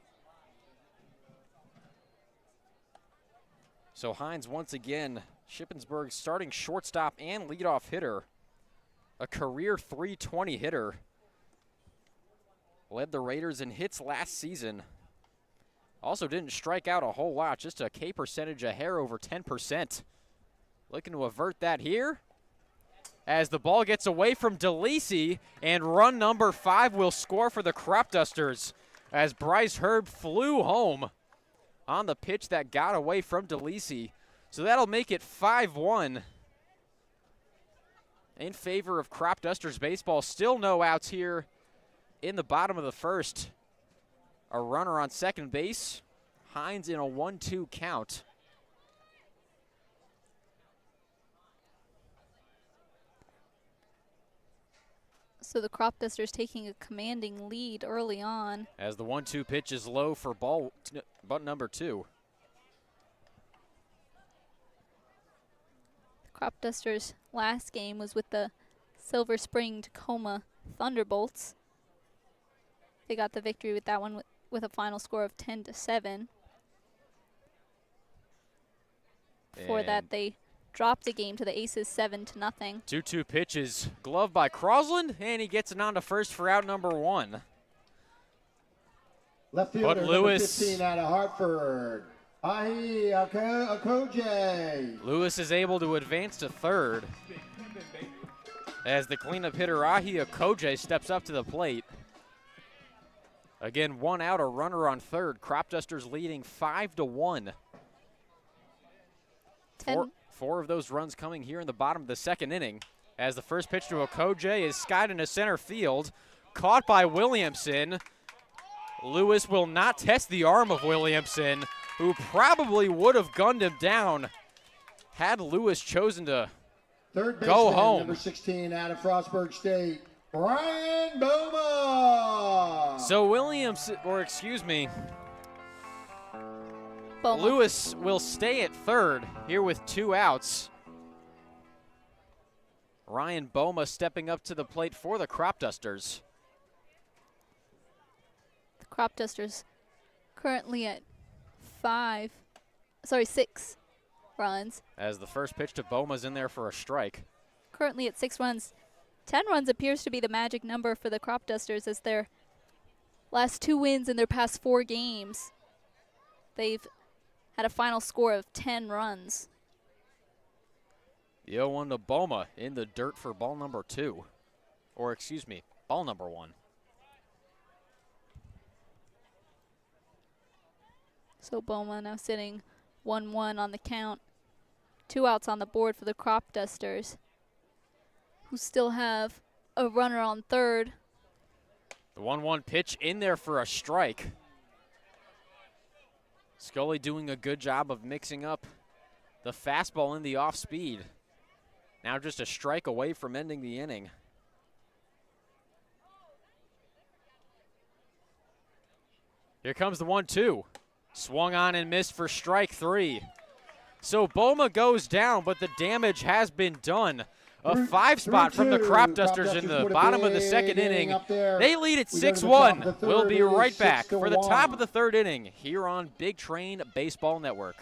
So Hines once again, Shippensburg's starting shortstop and leadoff hitter. A career .320 hitter. Led the Raiders in hits last season. Also didn't strike out a whole lot, just a K percentage a hair over 10%. Looking to avert that here. As the ball gets away from DeLisi, and run number 5 will score for the Cropdusters as Bryce Herb flew home on the pitch that got away from DeLisi. So that'll make it 5-1 in favor of Cropdusters baseball. Still no outs here in the bottom of the first. A runner on second base. Hines in a 1-2 count. So the Cropdusters taking a commanding lead early on. As the 1-2 pitch is low for butt number 2. The Cropdusters' last game was with the Silver Spring Tacoma Thunderbolts. They got the victory with that one with a final score of 10-7. Before that, they dropped the game to the Aces 7-0. 2-2 pitches, gloved by Crosland, and he gets it on to first for out number 1. Left fielder, number Lewis, 15 out of Hartford, Ahi Okoje. Lewis is able to advance to third as the cleanup hitter Ahi Okoje steps up to the plate. Again, 1 out, a runner on third. Cropdusters leading 5-1. Four of those runs coming here in the bottom of the second inning, as the first pitch to Okoje is skied into center field, caught by Williamson. Lewis will not test the arm of Williamson, who probably would have gunned him down had Lewis chosen to go home. Number 16 out of Frostburg State, Ryan Boma. So Williamson, or excuse me, Boma. Lewis will stay at third here with 2 outs. Ryan Boma stepping up to the plate for the Cropdusters. The Cropdusters currently at 6 runs. As the first pitch to Boma's in there for a strike. Currently at 6 runs. 10 runs appears to be the magic number for the Cropdusters, as their last 2 wins in their past 4 games, they've had a final score of 10 runs. The 0-1 to Boma in the dirt for ball number 2. Or excuse me, ball number 1. So Boma now sitting 1-1 on the count. 2 outs on the board for the Cropdusters, who still have a runner on third. The 1-1 pitch in there for a strike. Scully doing a good job of mixing up the fastball and the off speed. Now just a strike away from ending the inning. Here comes the 1-2. Swung on and missed for strike 3. So Boma goes down, but the damage has been done. A 5 spot from the Cropdusters in the bottom of the second inning. They lead at 6-1. We'll be right back for the top of the third inning here on Big Train Baseball Network.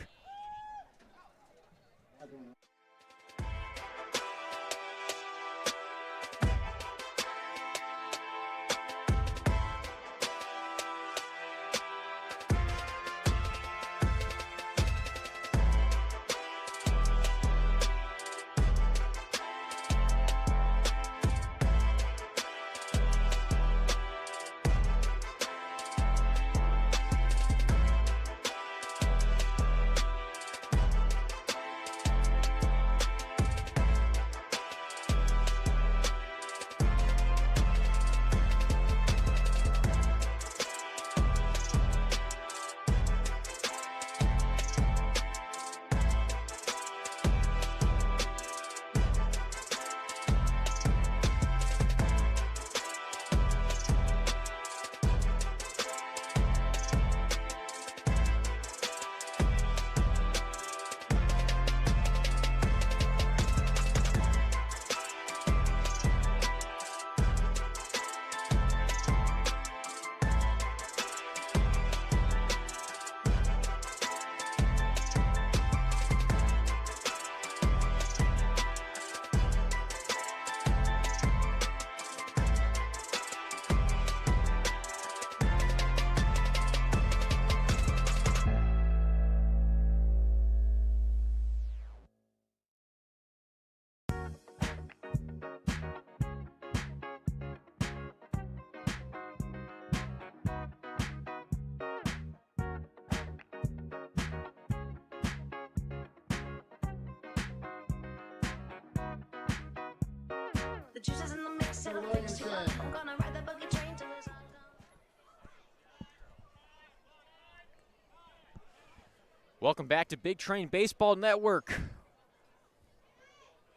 Welcome back to Big Train Baseball Network,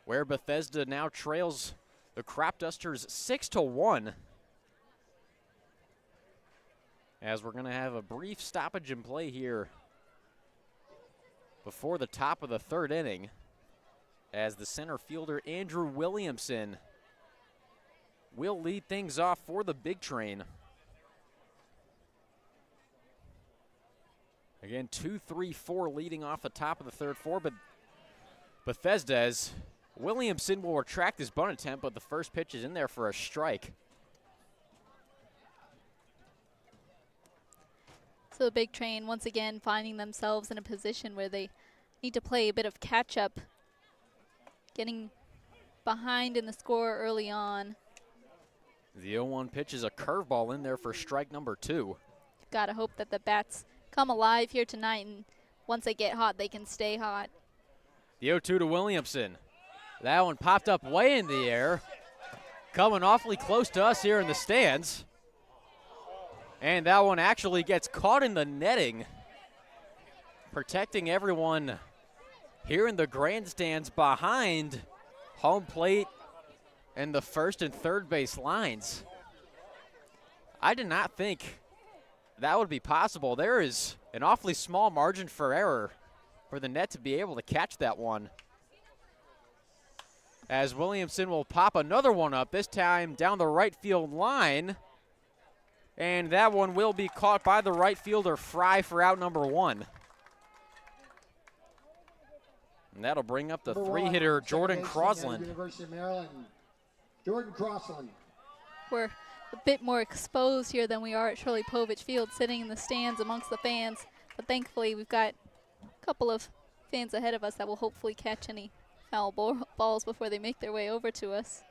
where Bethesda now trails the Cropdusters 6-1. As we're going to have a brief stoppage in play here before the top of the third inning, as the center fielder Andrew Williamson will lead things off for the Big Train. Again, 2-3-4 leading off the top of the third four, but Bethesda, as Williamson will retract his bunt attempt, but the first pitch is in there for a strike. So the Big Train once again finding themselves in a position where they need to play a bit of catch-up, getting behind in the score early on. The 0-1 pitch is a curveball in there for strike number 2. Gotta hope that the bats come alive here tonight, and once they get hot, they can stay hot. The 0-2 to Williamson. That one popped up way in the air, coming awfully close to us here in the stands. And that one actually gets caught in the netting, protecting everyone here in the grandstands behind home plate and the first and third base lines. I did not think that would be possible. There is an awfully small margin for error for the net to be able to catch that one. As Williamson will pop another one up, this time down the right field line. And that one will be caught by the right fielder Fry for out number 1. And that'll bring up the three-hitter Jordan Crosland. University of Maryland, Jordan Crosland. We're a bit more exposed here than we are at Shirley Povich Field, sitting in the stands amongst the fans. But thankfully, we've got a couple of fans ahead of us that will hopefully catch any foul balls before they make their way over to us.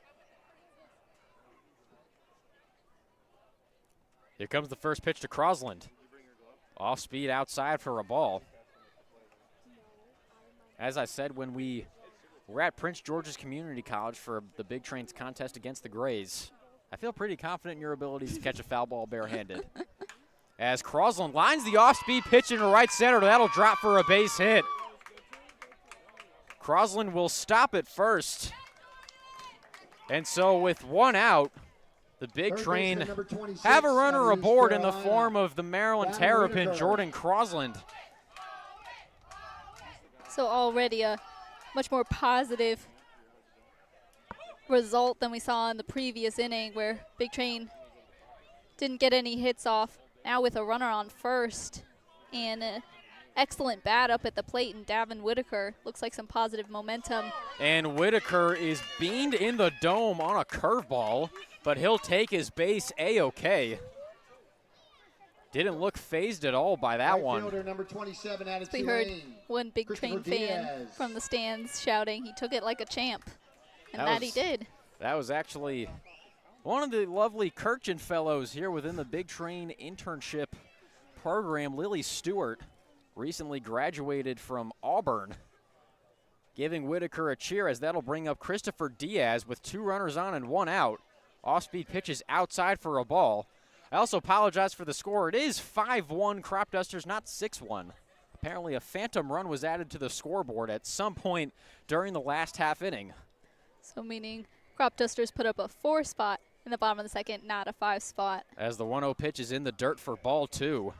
Here comes the first pitch to Crosland. Off speed outside for a ball. As I said, when we were at Prince George's Community College for the Big Train's contest against the Grays, I feel pretty confident in your abilities to catch a foul ball barehanded. As Crosland lines the off-speed pitch into right center, that'll drop for a base hit. Crosland will stop at first. And so with one out, the Big Train have a runner aboard in the form of the Maryland Terrapin, Jordan Crosland. So already a much more positive result than we saw in the previous inning, where Big Train didn't get any hits off. Now with a runner on first and an excellent bat up at the plate, and Davin Whitaker looks like some positive momentum. And Whitaker is beamed in the dome on a curveball, but he'll take his base A-okay. Didn't look phased at all by that one. Number 27 out of we heard one Big Train fan from the stands shouting he took it like a champ, and that he did. That was actually one of the lovely Kirchen fellows here within the Big Train internship program. Lily Stewart recently graduated from Auburn, giving Whitaker a cheer, as that'll bring up Christopher Diaz with 2 runners on and 1 out. Off-speed pitches outside for a ball. I also apologize for the score. It is 5-1 Cropdusters, not 6-1. Apparently a phantom run was added to the scoreboard at some point during the last half inning. So meaning Cropdusters put up a 4 spot in the bottom of the second, not a 5 spot. As the 1-0 pitch is in the dirt for ball 2.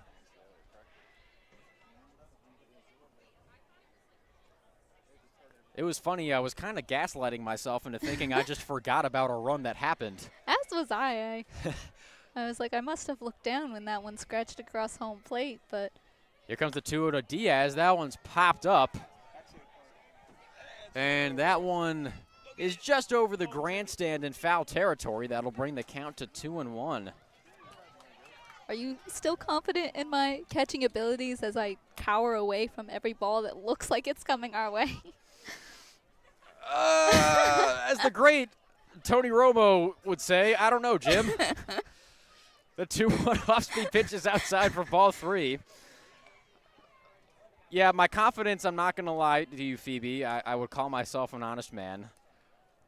It was funny, I was kind of gaslighting myself into thinking I just forgot about a run that happened. As was I. I was like, I must have looked down when that one scratched across home plate, but. Here comes the 2-0 to Diaz. That one's popped up. And that one is just over the grandstand in foul territory. That'll bring the count to 2-1. Are you still confident in my catching abilities as I cower away from every ball that looks like it's coming our way? As the great Tony Romo would say, I don't know, Jim. The 2-1 off-speed pitch is outside for ball 3. Yeah, my confidence, I'm not going to lie to you, Phoebe. I would call myself an honest man.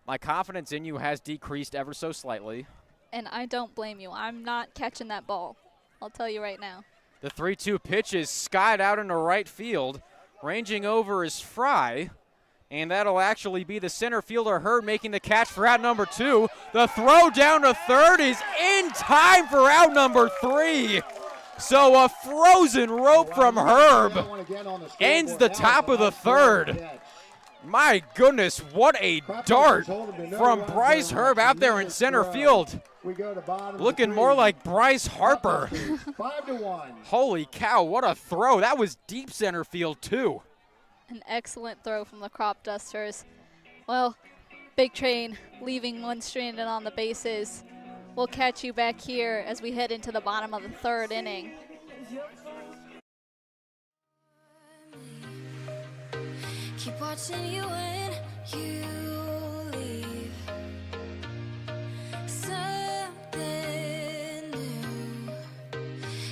my confidence in you has decreased ever so slightly. And I don't blame you. I'm not catching that ball. I'll tell you right now. The 3-2 pitch is skied out into right field. Ranging over is Fry. And that'll actually be the center fielder, Herb, making the catch for out number 2. The throw down to third is in time for out number 3. So a frozen rope from Herb ends the top of the third. My goodness, what a dart from Bryce Herb out there in center field. Looking more like Bryce Harper. 5-1. Holy cow, what a throw. That was deep center field too. An excellent throw from the Cropdusters. Well, Big Train leaving one stranded on the bases. We'll catch you back here as we head into the bottom of the third inning. Keep watching you when you leave. Something new.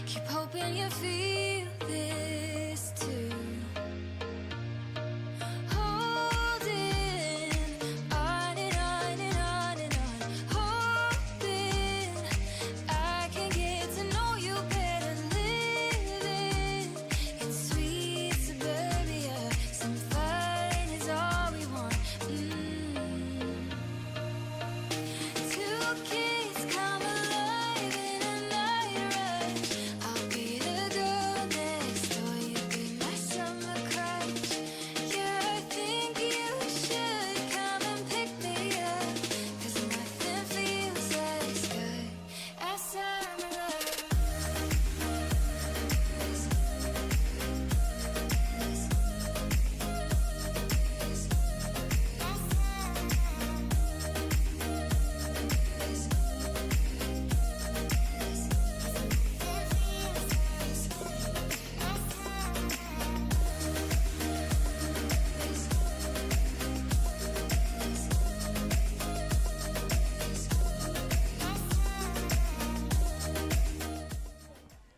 Keep hoping you feel this too. Holding on and on and on and on. Hoping I can get to know you better. Living in sweet suburbia. Some fun is all we want. Two kids come alive in a night rush. I'll be the girl next door. You be my summer crush. Yeah, I think you should come and pick me up. 'Cause nothing feels as good as summer love.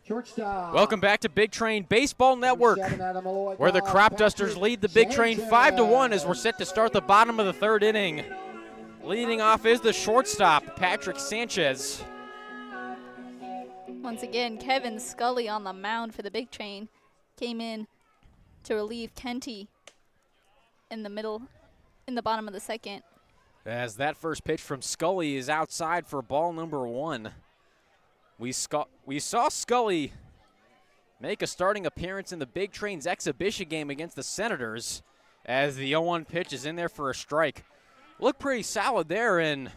Shortstop. Welcome back to Big Train Baseball Network, where the Cropdusters lead the Big Train 5-1 as we're set to start the bottom of the third inning. Leading off is the shortstop, Patrick Sanchez. Once again, Kevin Scully on the mound for the Big Train came in to relieve Kenty in the bottom of the second. As that first pitch from Scully is outside for ball number 1. We saw Scully make a starting appearance in the Big Train's exhibition game against the Senators, as the 0-1 pitch is in there for a strike. Looked pretty solid there, and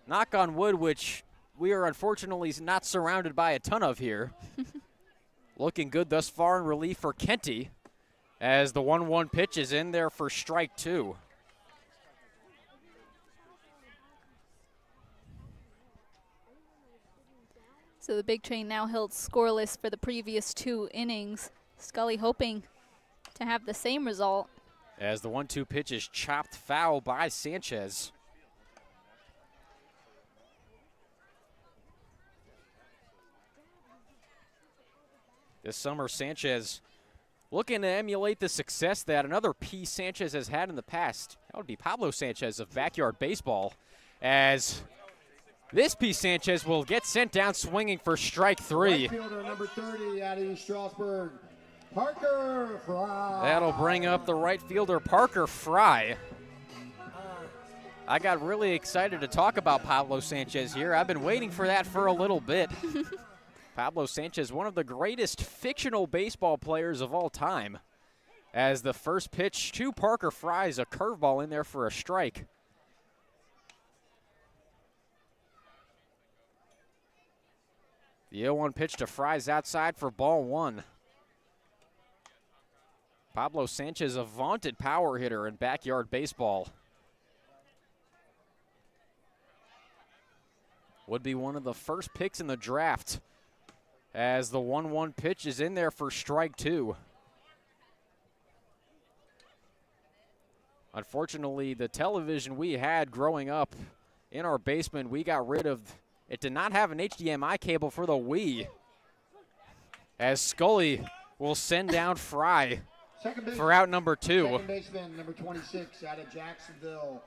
knock on wood, which we are unfortunately not surrounded by a ton of here. Looking good thus far in relief for Kenty, as the 1-1 pitch is in there for strike 2. So the Big Train now held scoreless for the previous 2 innings. Scully hoping to have the same result. As the 1-2 pitch is chopped foul by Sanchez. This summer, Sanchez looking to emulate the success that another P. Sanchez has had in the past. That would be Pablo Sanchez of Backyard Baseball, as this P. Sanchez will get sent down swinging for strike 3. Right fielder number 30 out of East Strasburg, Parker Fry. That'll bring up the right fielder, Parker Fry. I got really excited to talk about Pablo Sanchez here. I've been waiting for that for a little bit. Pablo Sanchez, one of the greatest fictional baseball players of all time. As the first pitch to Parker Fry is a curveball in there for a strike. The 0-1 pitch to Fry's outside for ball 1. Pablo Sanchez, a vaunted power hitter in Backyard Baseball. Would be one of the first picks in the draft, as the 1-1 pitch is in there for strike 2. Unfortunately, the television we had growing up in our basement, we got rid of. It did not have an HDMI cable for the Wii, as Scully will send down Fry for out number 2. Second baseman number 26 out of Jacksonville,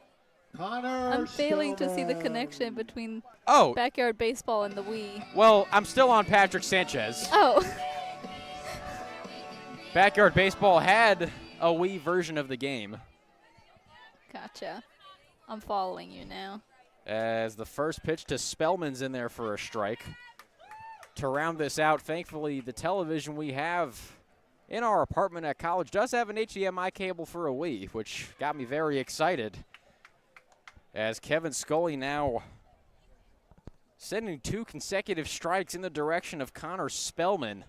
Connor I'm failing to see the Spellman. connection between Oh, backyard baseball and the Wii. well, I'm still on Patrick Sanchez. Oh, Backyard Baseball had a Wii version of the game. gotcha. I'm following you now. As the first pitch to Spellman's in there for a strike. To round this out, thankfully, the television we have in our apartment at college does have an HDMI cable for a Wii, which got me very excited. As Kevin Scully now sending 2 consecutive strikes in the direction of Connor Spellman.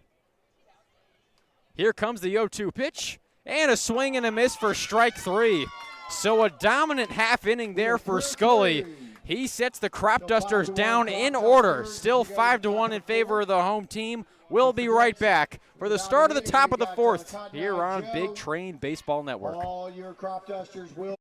Here comes the 0-2 pitch, and a swing and a miss for strike 3. So a dominant half inning there for Scully. He sets the Cropdusters down in order. Still 5-1 in favor of the home team. We'll be right back for the start of the top of the 4th here on Big Train Baseball Network. All your Cropdusters will.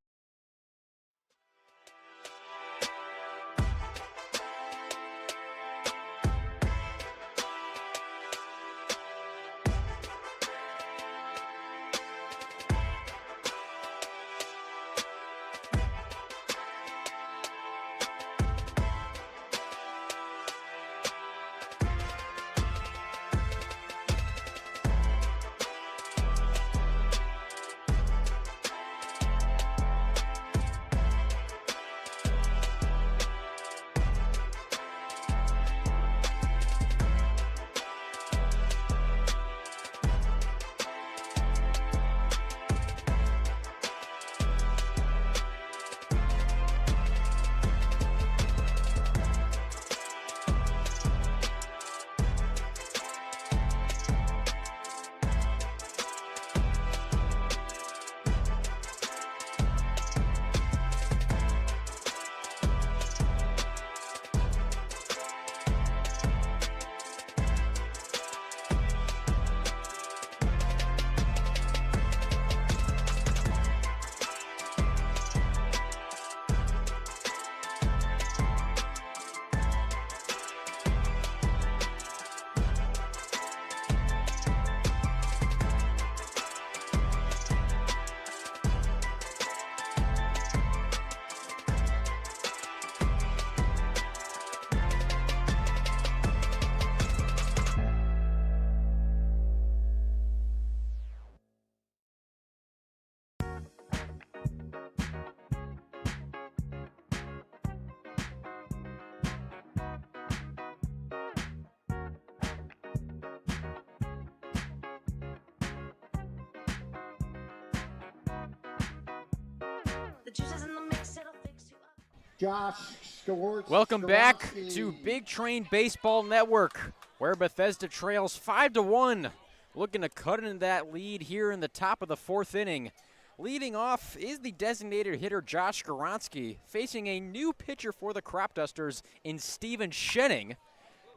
Josh Skorts. Welcome back to Big Train Baseball Network, where Bethesda trails 5-1. Looking to cut into that lead here in the top of the 4th inning. Leading off is the designated hitter Josh Skoronsky, facing a new pitcher for the Cropdusters in Steven Schenning,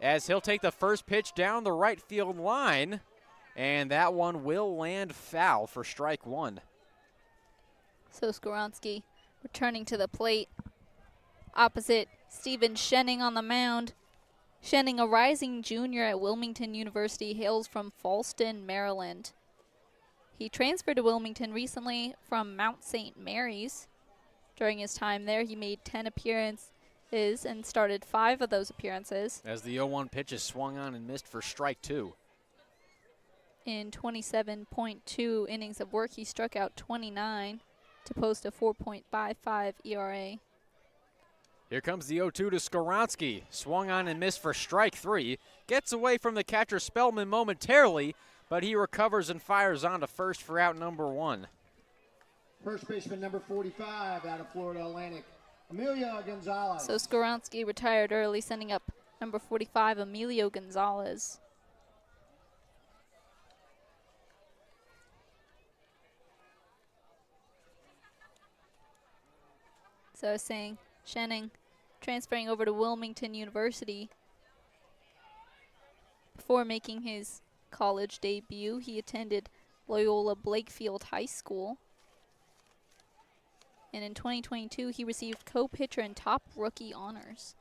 as he'll take the first pitch down the right field line, and that one will land foul for strike 1. So Skoronsky returning to the plate. Opposite Steven Schenning on the mound. Schenning, a rising junior at Wilmington University, hails from Fallston, Maryland. He transferred to Wilmington recently from Mount St. Mary's. During his time there, he made 10 appearances and started 5 of those appearances. As the 0-1 pitch is swung on and missed for strike 2. In 27.2 innings of work, he struck out 29 to post a 4.55 ERA. Here comes the 0-2 to Skoronsky. Swung on and missed for strike 3. Gets away from the catcher Spellman momentarily, but he recovers and fires on to first for out number 1. First baseman number 45 out of Florida Atlantic, Emilio Gonzalez. So Skoronsky retired early, sending up number 45, Emilio Gonzalez. So I was saying, Schenning transferring over to Wilmington University. Before making his college debut, he attended Loyola Blakefield High School. And in 2022, he received co-pitcher and top rookie honors.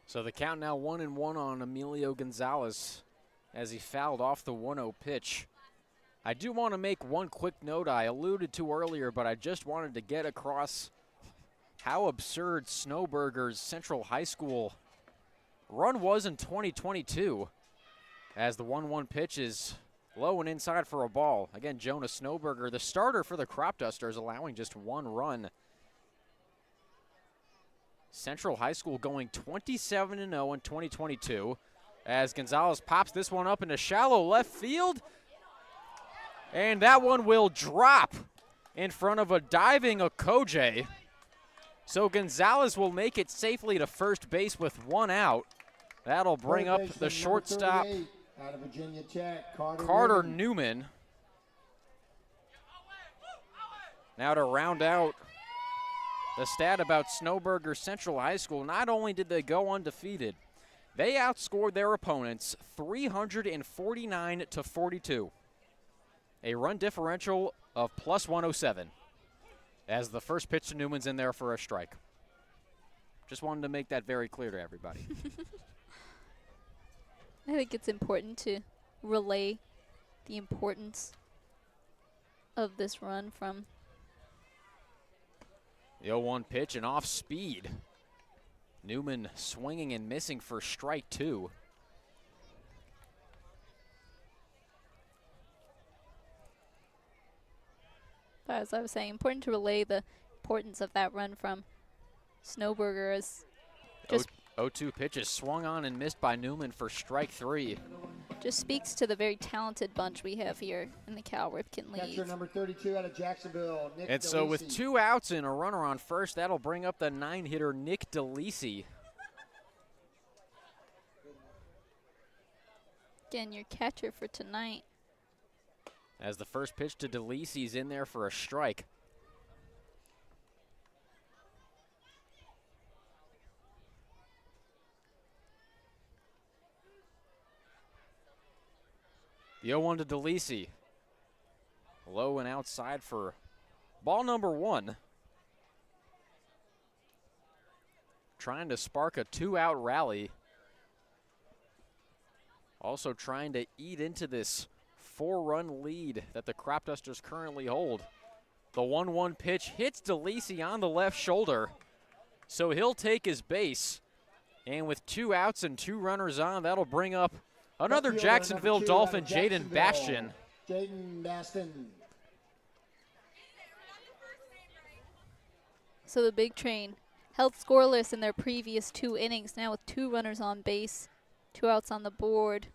So the count now 1-1 on Emilio Gonzalez as he fouled off the 1-0 pitch. I do want to make one quick note I alluded to earlier, but I just wanted to get across how absurd Snowburger's Central High School run was in 2022, as the 1-1 pitch is low and inside for a ball. Again, Jonah Snowburger, the starter for the Cropdusters, allowing just one run. Central High School going 27-0 in 2022, as Gonzalez pops this one up into shallow left field. And that one will drop in front of a diving Okoje. So Gonzalez will make it safely to first base with one out. That'll bring up the shortstop, out of Virginia Tech, Carter Newman. Now to round out the stat about Snowburger Central High School, not only did they go undefeated, they outscored their opponents 349-42. A run differential of plus 107, as the first pitch to Newman's in there for a strike. Just wanted to make that very clear to everybody. I think it's important to relay the importance of this run from The 0-1 pitch and off speed. Newman swinging and missing for strike two. As I was saying, important to relay the importance of that run from Snowburger as just 0-2 pitch is swung on and missed by Newman for strike three. just speaks to the very talented bunch we have here in the Cal Ripken Catcher League. number 32 out of Jacksonville, Nick And so with DeLisi. 2 outs and a runner on first, that'll bring up the 9-hitter Nick DeLisi. Again, your catcher for tonight. As the first pitch to DeLisi's in there for a strike. The 0-1 to DeLisi. Low and outside for ball number 1. Trying to spark a 2-out rally. Also trying to eat into this 4-run lead that the Cropdusters currently hold. The 1-1 pitch hits DeLisi on the left shoulder, so he'll take his base. And with 2 outs and 2 runners on, that'll bring up another Left fielder, Jacksonville number 2 out of Dolphin, Jaden Jacksonville, Bastian. Jaden Baston. So the Big Train held scoreless in their previous 2 innings, now with 2 runners on base, 2 outs on the board.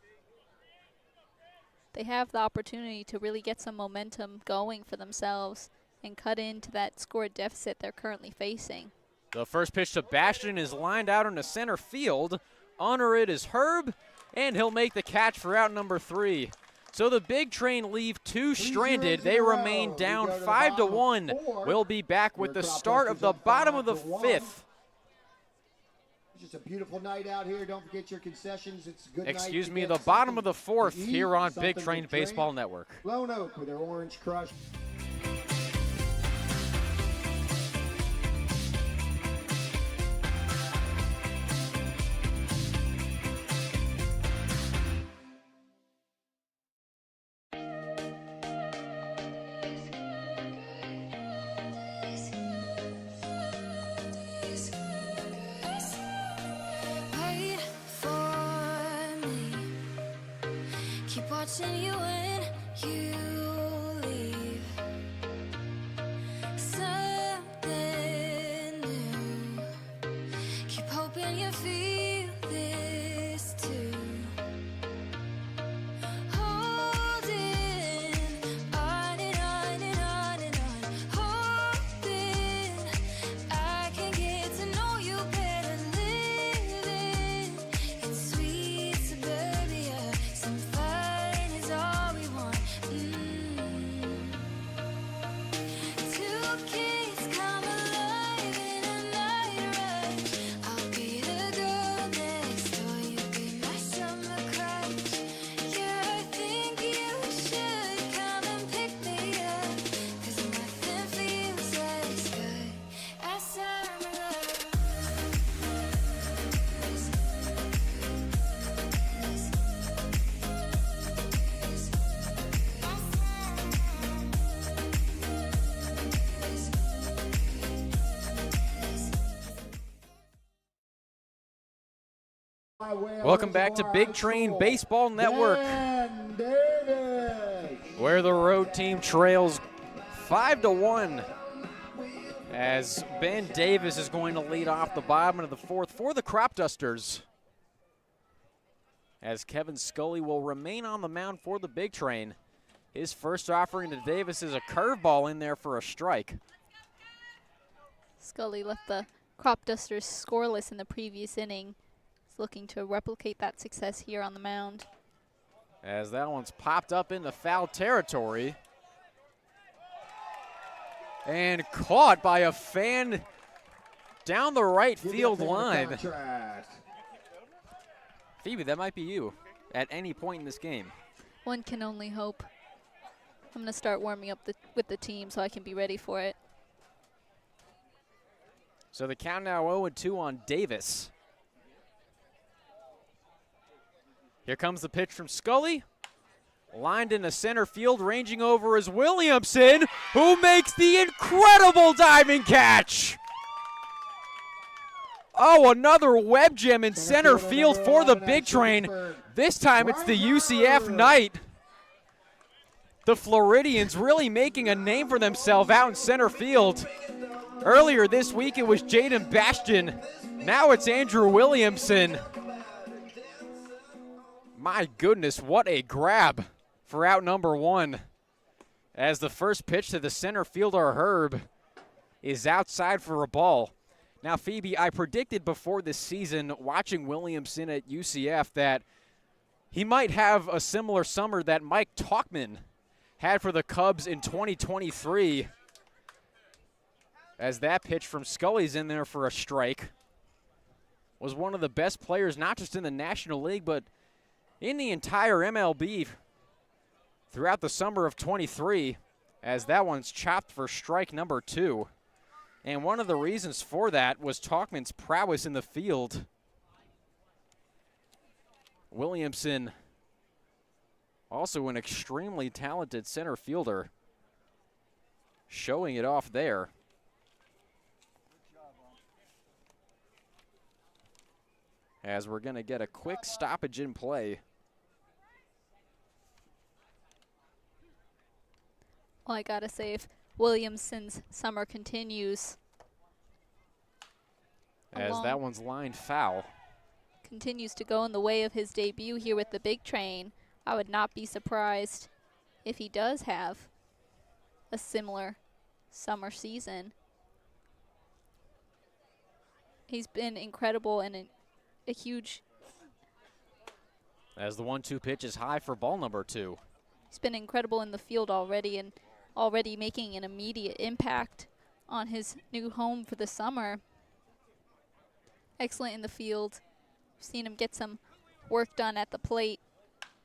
They have the opportunity to really get some momentum going for themselves and cut into that score deficit they're currently facing. The first pitch to Bastian is lined out into center field. Under it is Herb, and he'll make the catch for out number 3. So the Big Train leave 2 stranded. They remain down 5-1. We'll be back with the start of the bottom of the 5th. It's just a beautiful night out here. Don't forget your concessions. It's a good night. Excuse to me, get the bottom something of the 4th to eat, here on something Big Train to drink. Baseball Network. Lone Oak with their Orange Crush. Wait for me. Keep watching you when you leave. Something new. Keep hoping you feel this too. Holding on and on and on and on. Hoping I can get to know you better. Living in sweet suburbia. Some fun is all we want. Welcome back to Big Train Baseball Network, where the road team trails 5-1 as Ben Davis is going to lead off the bottom of the fourth for the Cropdusters, as Kevin Scully will remain on the mound for the Big Train. His first offering to Davis is a curveball in there for a strike. Scully left the Cropdusters scoreless in the previous inning. He's looking to replicate that success here on the mound. As that one's popped up into foul territory. And caught by a fan down the right field line. Phoebe, that might be you at any point in this game. One can only hope. I'm going to start warming up with the team so I can be ready for it. So the count now 0-2 on Davis. Here comes the pitch from Scully. Lined into center field, ranging over is Williamson, who makes the incredible diving catch. Oh, another web gem in center field for the Big Train. This time it's the UCF Knight. The Floridians really making a name for themselves out in center field. Earlier this week it was Jaden Bastian. Now it's Andrew Williamson. My goodness, what a grab for out number one. As the first pitch to the center fielder, Herb, is outside for a ball. Now, Phoebe, I predicted before this season, watching Williamson at UCF, that he might have a similar summer that Mike Talkman had for the Cubs in 2023. As that pitch from Scully's in there for a strike. Was one of the best players, not just in the National League, but in the entire MLB throughout the summer of 23, as that one's chopped for strike number 2. And one of the reasons for that was Talkman's prowess in the field. Williamson, also an extremely talented center fielder, showing it off there. As we're going to get a quick stoppage in play. Well, I gotta say, if Williamson's summer continues, as that one's lined foul. Continues to go in the way of his debut here with the Big Train, I would not be surprised if he does have a similar summer season. He's been incredible and a huge... As the 1-2 pitch is high for ball number 2. He's been incredible in the field already, and already making an immediate impact on his new home for the summer. Excellent in the field. We've seen him get some work done at the plate.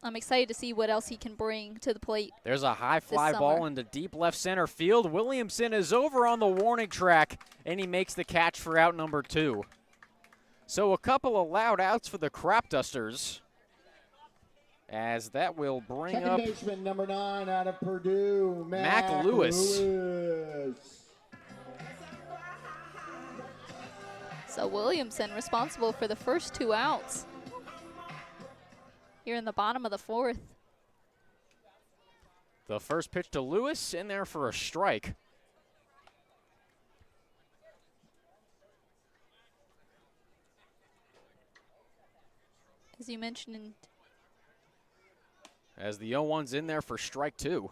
I'm excited to see what else he can bring to the plate. There's a high fly ball into deep left center field. Williamson is over on the warning track, and he makes the catch for out number 2. So a couple of loud outs for the Cropdusters, as that will bring Second up baseman number 9 out of Purdue, Mac Lewis. So Williamson responsible for the first 2 outs here in the bottom of the 4th. The first pitch to Lewis in there for a strike. As you mentioned, as the 0-1's in there for strike 2.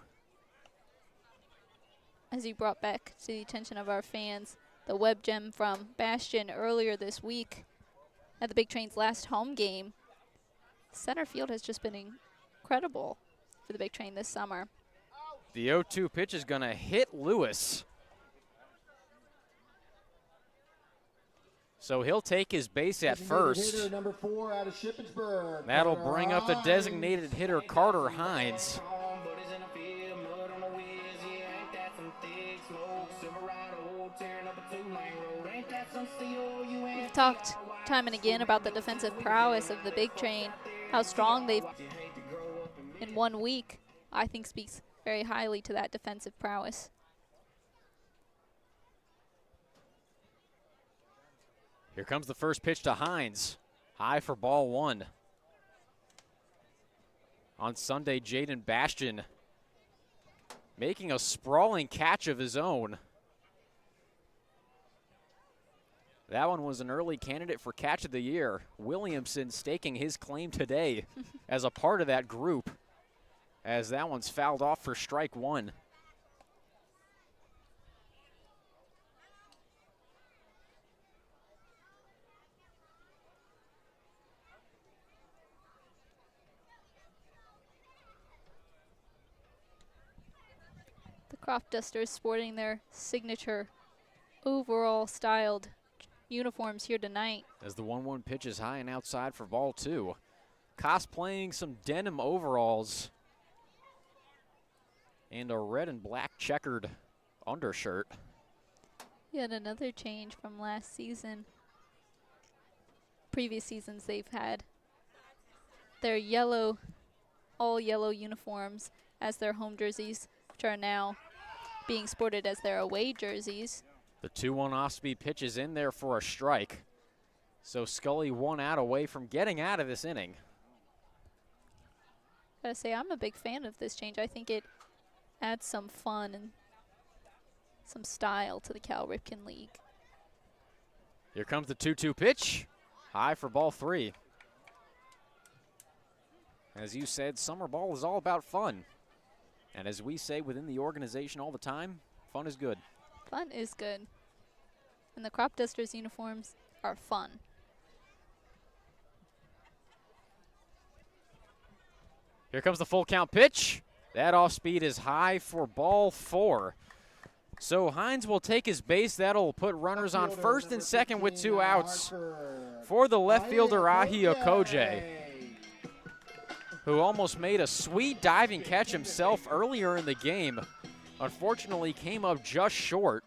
As you brought back to the attention of our fans, the web gem from Bastian earlier this week at the Big Train's last home game. Center field has just been incredible for the Big Train this summer. The 0-2 pitch is going to hit Lewis. So he'll take his base at first. Hitter number 4 out of Shippensburg. That'll bring up the designated hitter, Carter Hines. We've talked time and again about the defensive prowess of the Big Train, how strong they've in 1 week, I think speaks very highly to that defensive prowess. Here comes the first pitch to Hines. High for ball 1. On Sunday, Jaden Bastian making a sprawling catch of his own. That one was an early candidate for catch of the year. Williamson staking his claim today as a part of that group, as that one's fouled off for strike 1. The Cropdusters sporting their signature overall styled uniforms here tonight. As the 1-1 pitch is high and outside for ball 2. Cosplaying some denim overalls and a red and black checkered undershirt. Yet another change from last season. Previous seasons they've had their yellow, all yellow uniforms as their home jerseys, which are now being sported as their away jerseys. The 2-1 off-speed pitch is in there for a strike. So Scully 1 out away from getting out of this inning. Gotta say, I'm a big fan of this change. I think it adds some fun and some style to the Cal Ripken League. Here comes the 2-2 pitch. High for ball 3. As you said, summer ball is all about fun. And as we say within the organization all the time, fun is good. Fun is good. And the Cropdusters uniforms are fun. Here comes the full count pitch. That off speed is high for ball 4. So Hines will take his base. That'll put runners on first and second with 2 outs for the left fielder Ahi Okoje, who almost made a sweet diving catch himself earlier in the game. Unfortunately, came up just short.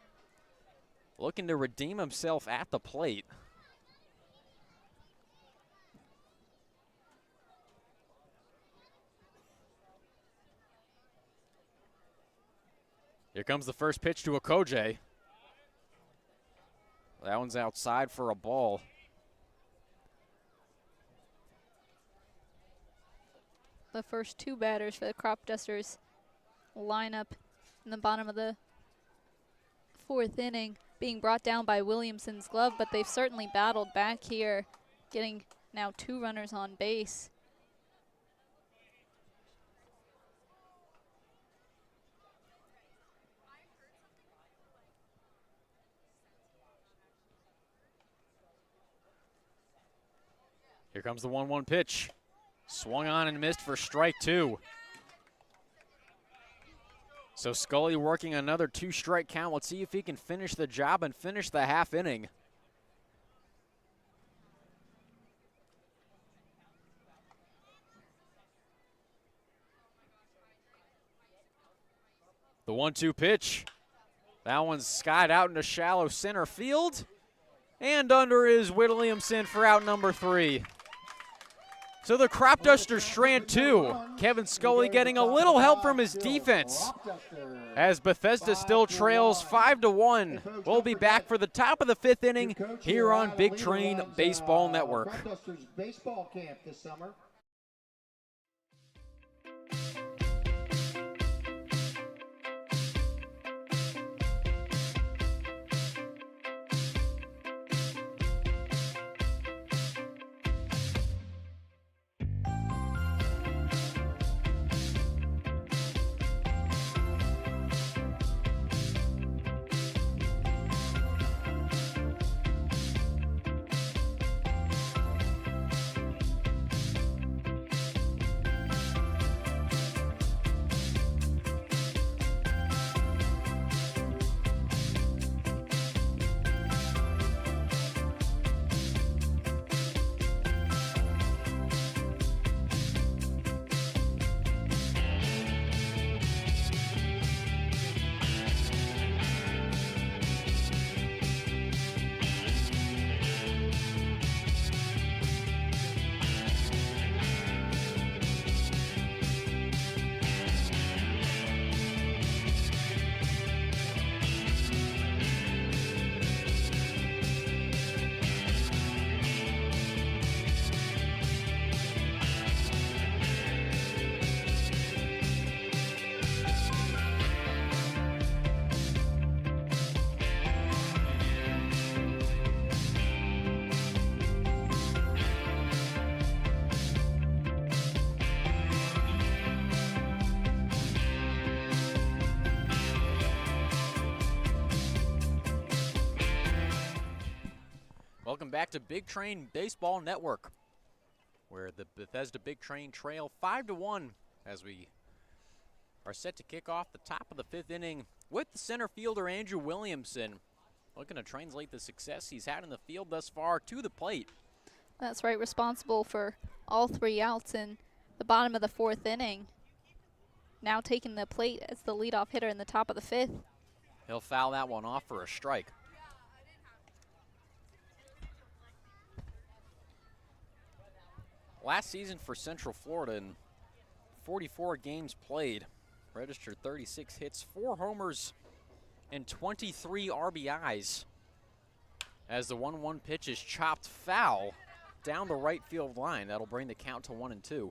Looking to redeem himself at the plate. Here comes the first pitch to Okoje. That one's outside for a ball. The first 2 batters for the Cropdusters line up in the bottom of the 4th inning, being brought down by Williamson's glove, but they've certainly battled back here, getting now 2 runners on base. Here comes the 1-1 pitch. Swung on and missed for strike 2. So Scully working another 2-strike count. Let's see if he can finish the job and finish the half inning. The 1-2 pitch. That one's skied out into shallow center field. And under is Williamson for out number 3. So the Cropdusters strand 2. Kevin Scully getting a little help from his defense as Bethesda still trails 5-1. We'll be back for the top of the 5th inning here on Big Train Baseball Network. Cropdusters baseball camp this summer. Welcome back to Big Train Baseball Network, where the Bethesda Big Train trail 5-1 as we are set to kick off the top of the 5th inning with the center fielder Andrew Williamson, looking to translate the success he's had in the field thus far to the plate. That's right, responsible for all 3 outs in the bottom of the 4th inning. Now taking the plate as the leadoff hitter in the top of the 5th. He'll foul that one off for a strike. Last season for Central Florida, in 44 games played, registered 36 hits, 4 homers, and 23 RBIs. As the 1-1 pitch is chopped foul down the right field line. That'll bring the count to 1-2.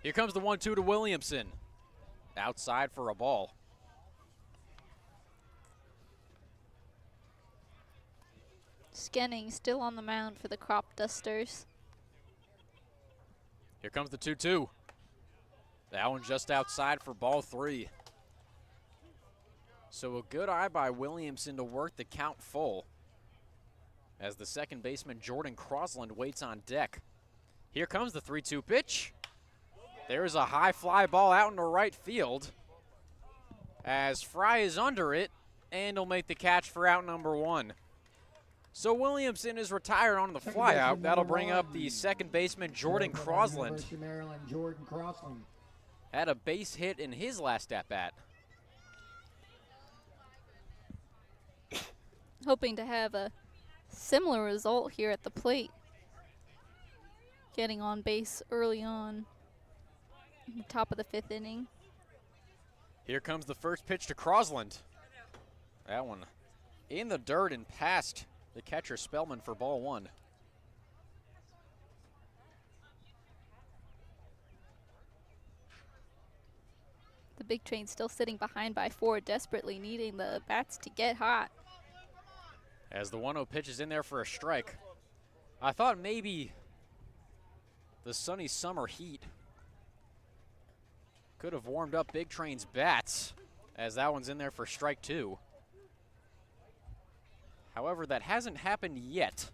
Here comes the 1-2 to Williamson. Outside for a ball. Skenning still on the mound for the Cropdusters. Here comes the 2-2. That one just outside for ball 3. So a good eye by Williamson to work the count full as the second baseman Jordan Crosland waits on deck. Here comes the 3-2 pitch. There's a high fly ball out into right field as Fry is under it, and he'll make the catch for out number 1. So Williamson is retired on the fly out. That'll bring up the second baseman Jordan Crosland. Jordan Crosland Had a base hit in his last at-bat. Hoping to have a similar result here at the plate. Getting on base early on in the top of the 5th inning. Here comes the first pitch to Crosland. That one in the dirt and past the catcher Spellman for ball 1. The Big Train still sitting behind by 4, desperately needing the bats to get hot. As the 1-0 pitch is in there for a strike. I thought maybe the sunny summer heat could have warmed up Big Train's bats, as that one's in there for strike 2. However, that hasn't happened yet.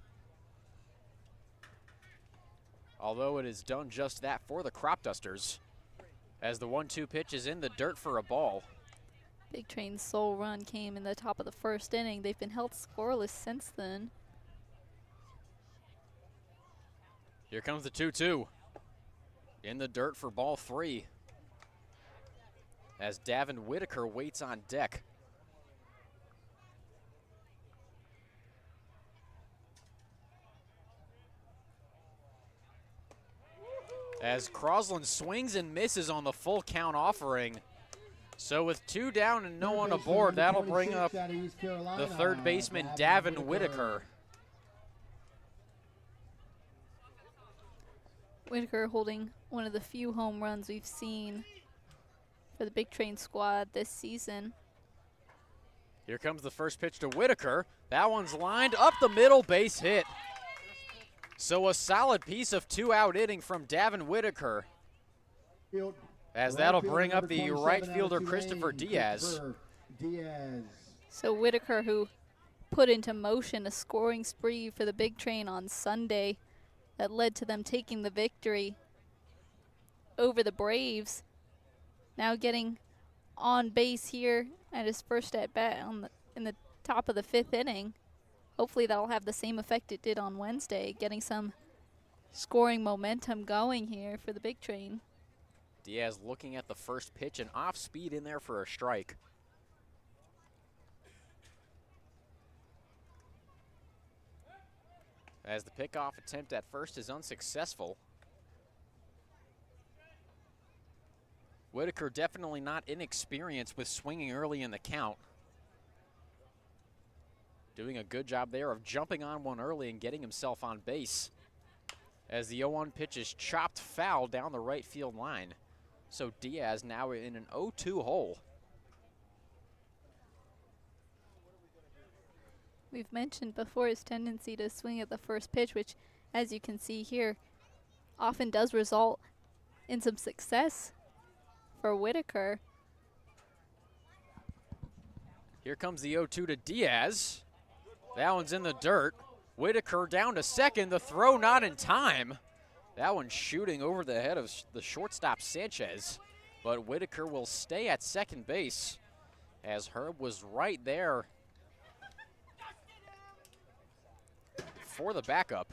Although it has done just that for the Cropdusters, as the 1-2 pitch is in the dirt for a ball. Big Train's sole run came in the top of the 1st inning. They've been held scoreless since then. Here comes the 2-2. In the dirt for ball 3. As Davin Whitaker waits on deck. As Crosland swings and misses on the full count offering. So with 2 down and no one aboard, that'll bring up the third baseman, Davin Whitaker. Whitaker holding one of the few home runs we've seen for the Big Train squad this season. Here comes the first pitch to Whitaker. That one's lined up the middle, base hit. So a solid piece of 2-out inning from Davin Whitaker, as that'll bring up the right fielder Christopher Diaz. So Whitaker, who put into motion a scoring spree for the Big Train on Sunday that led to them taking the victory over the Braves, now getting on base here at his first at-bat in the top of the 5th inning. Hopefully that'll have the same effect it did on Wednesday, getting some scoring momentum going here for the Big Train. Diaz looking at the first pitch and off speed in there for a strike. As the pickoff attempt at first is unsuccessful. Whitaker definitely not inexperienced with swinging early in the count. Doing a good job there of jumping on one early and getting himself on base. As the 0-1 pitch is chopped foul down the right field line. So Diaz now in an 0-2 hole. We've mentioned before his tendency to swing at the first pitch, which as you can see here, often does result in some success for Whitaker. Here comes the 0-2 to Diaz. That one's in the dirt. Whitaker down to second. The throw not in time. That one's shooting over the head of the shortstop Sanchez. But Whitaker will stay at second base as Herb was right there for the backup.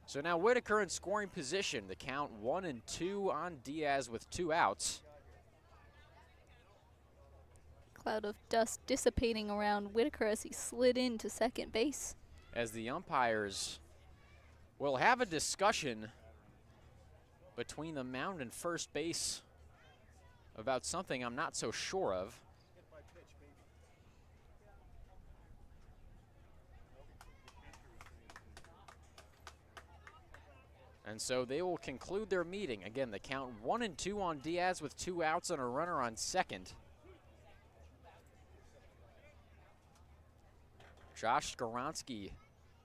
So now Whitaker in scoring position. The count 1-2 on Diaz with 2 outs. Cloud of dust dissipating around Whitaker as he slid into second base. As the umpires will have a discussion between the mound and first base about something I'm not so sure of. And so they will conclude their meeting. Again, the count 1-2 on Diaz with 2 outs and a runner on second. Josh Skoronsky,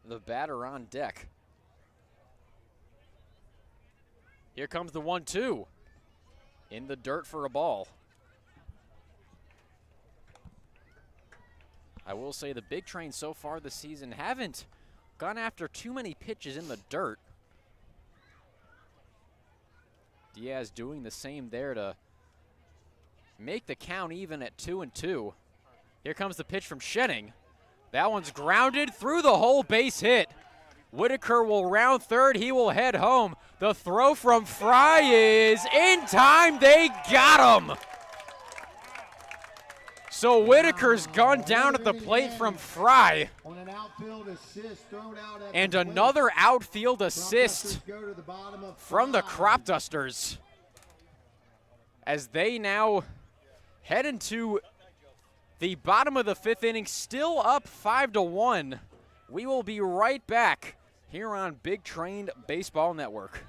the batter on deck. Here comes the 1-2. In the dirt for a ball. I will say the Big Train so far this season haven't gone after too many pitches in the dirt. Diaz doing the same there to make the count even at 2-2. Here comes the pitch from Schenning. That one's grounded through the hole, base hit. Whitaker will round third, he will head home. The throw from Fry is in time, they got him. So Whitaker's gone down at the plate from Fry. On an outfield assist thrown out at And the plate. another outfield assist Cropdusters go to the bottom of from the 5. Cropdusters as they now head into the bottom of the 5th inning, still up 5-1. We will be right back here on Big Train Baseball Network.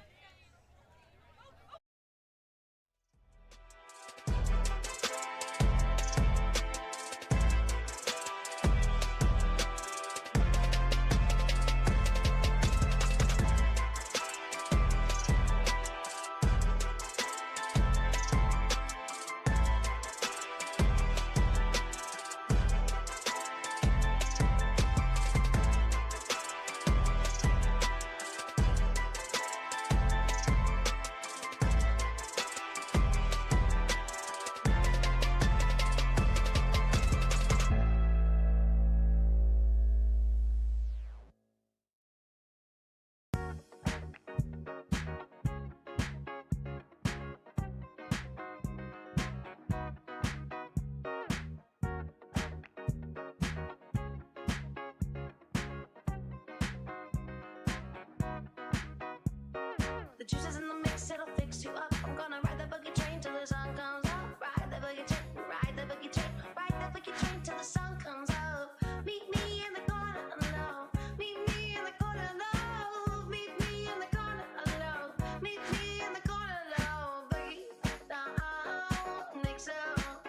The juices in the mix, it'll fix you up. I'm gonna ride the boogie train till the sun comes up. Ride the boogie train, ride the boogie train, ride the boogie train till the sun comes up. Meet me in the corner, no. Meet me in the corner, no. Meet me in the corner, no. Meet me in the corner, no. Boogie down, mix up.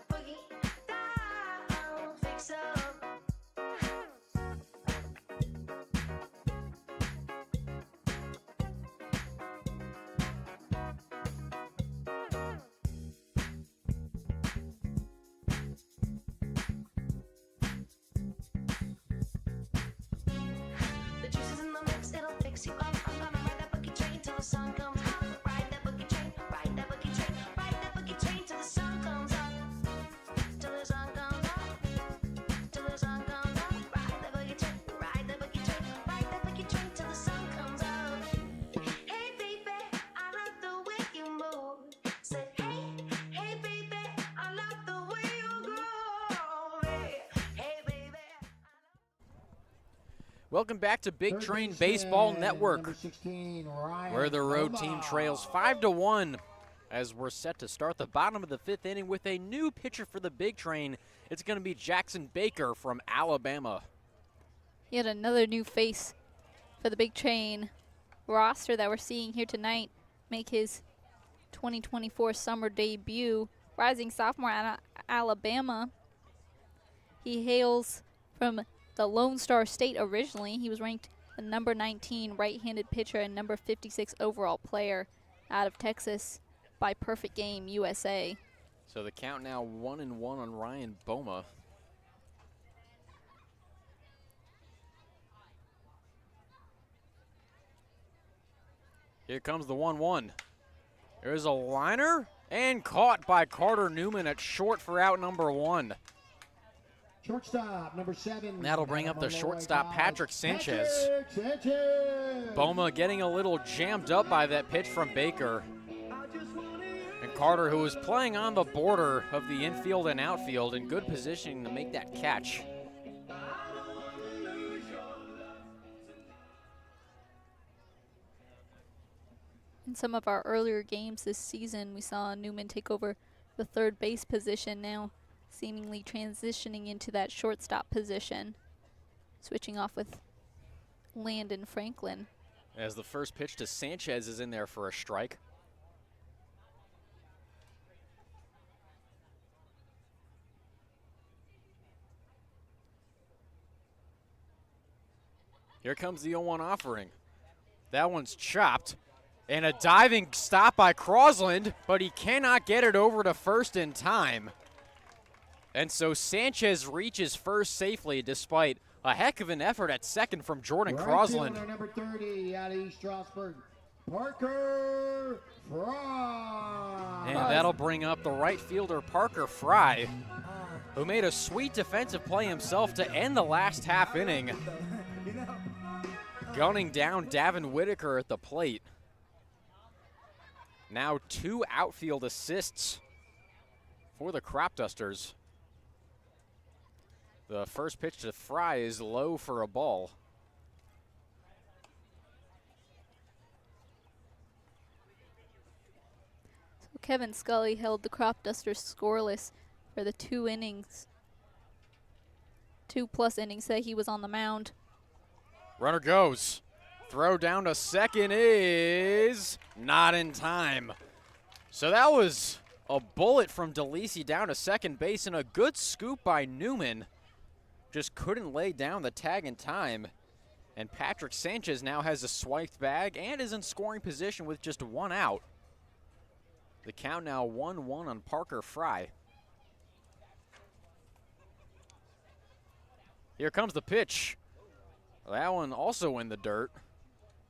Boogie down, fix up. The juices in the mix, it'll fix you up. I'm gonna ride that boogie train till the sun comes up. Ride that boogie train, ride that boogie train, ride that boogie train till the sun comes up. Till the sun comes up. Till the sun comes up. Ride that boogie train, ride that boogie train, ride that boogie train till the sun comes up. Hey baby, I love the way you move. Say hey baby, I love the way you groove. Hey baby. Welcome back to Big Third Train baseman, Baseball Network, number 16, Ryan where the road Roma. team trails 5-1 as we're set to start the bottom of the 5th inning with a new pitcher for the Big Train. It's going to be Jackson Baker from Alabama. Yet another new face for the Big Train roster that we're seeing here tonight make his 2024 summer debut. Rising sophomore out of Alabama. He hails from the Lone Star State originally. He was ranked the number 19 right-handed pitcher and number 56 overall player out of Texas by Perfect Game USA. So the count now 1-1 on Ryan Boma. Here comes the 1-1. There's a liner and caught by Carter Newman at short for out number 1. Shortstop, number 7. That'll bring up the shortstop, Patrick Sanchez. Patrick Sanchez. Boma getting a little jammed up by that pitch from Baker. And Carter, who was playing on the border of the infield and outfield, in good positioning to make that catch. In some of our earlier games this season, we saw Newman take over the third base position, now seemingly transitioning into that shortstop position, switching off with Landon Franklin. As the first pitch to Sanchez is in there for a strike. Here comes the 0-1 offering. That one's chopped. And a diving stop by Crosland, but he cannot get it over to first in time. And so Sanchez reaches first safely despite a heck of an effort at second from Jordan Crosland. Right fielder, number 30 out of East Strasburg, Parker Fry. And that'll bring up the right fielder, Parker Fry, who made a sweet defensive play himself to end the last half inning, gunning down Davin Whitaker at the plate. Now 2 outfield assists for the Cropdusters. The first pitch to Fry is low for a ball. So Kevin Scully held the Cropdusters scoreless for the 2 innings, 2+ innings that he was on the mound. Runner goes. Throw down to second is not in time. So that was a bullet from DeLisi down to second base and a good scoop by Newman. Just couldn't lay down the tag in time. And Patrick Sanchez now has a swiped bag and is in scoring position with just 1 out. The count now 1-1 on Parker Fry. Here comes the pitch. That one also in the dirt,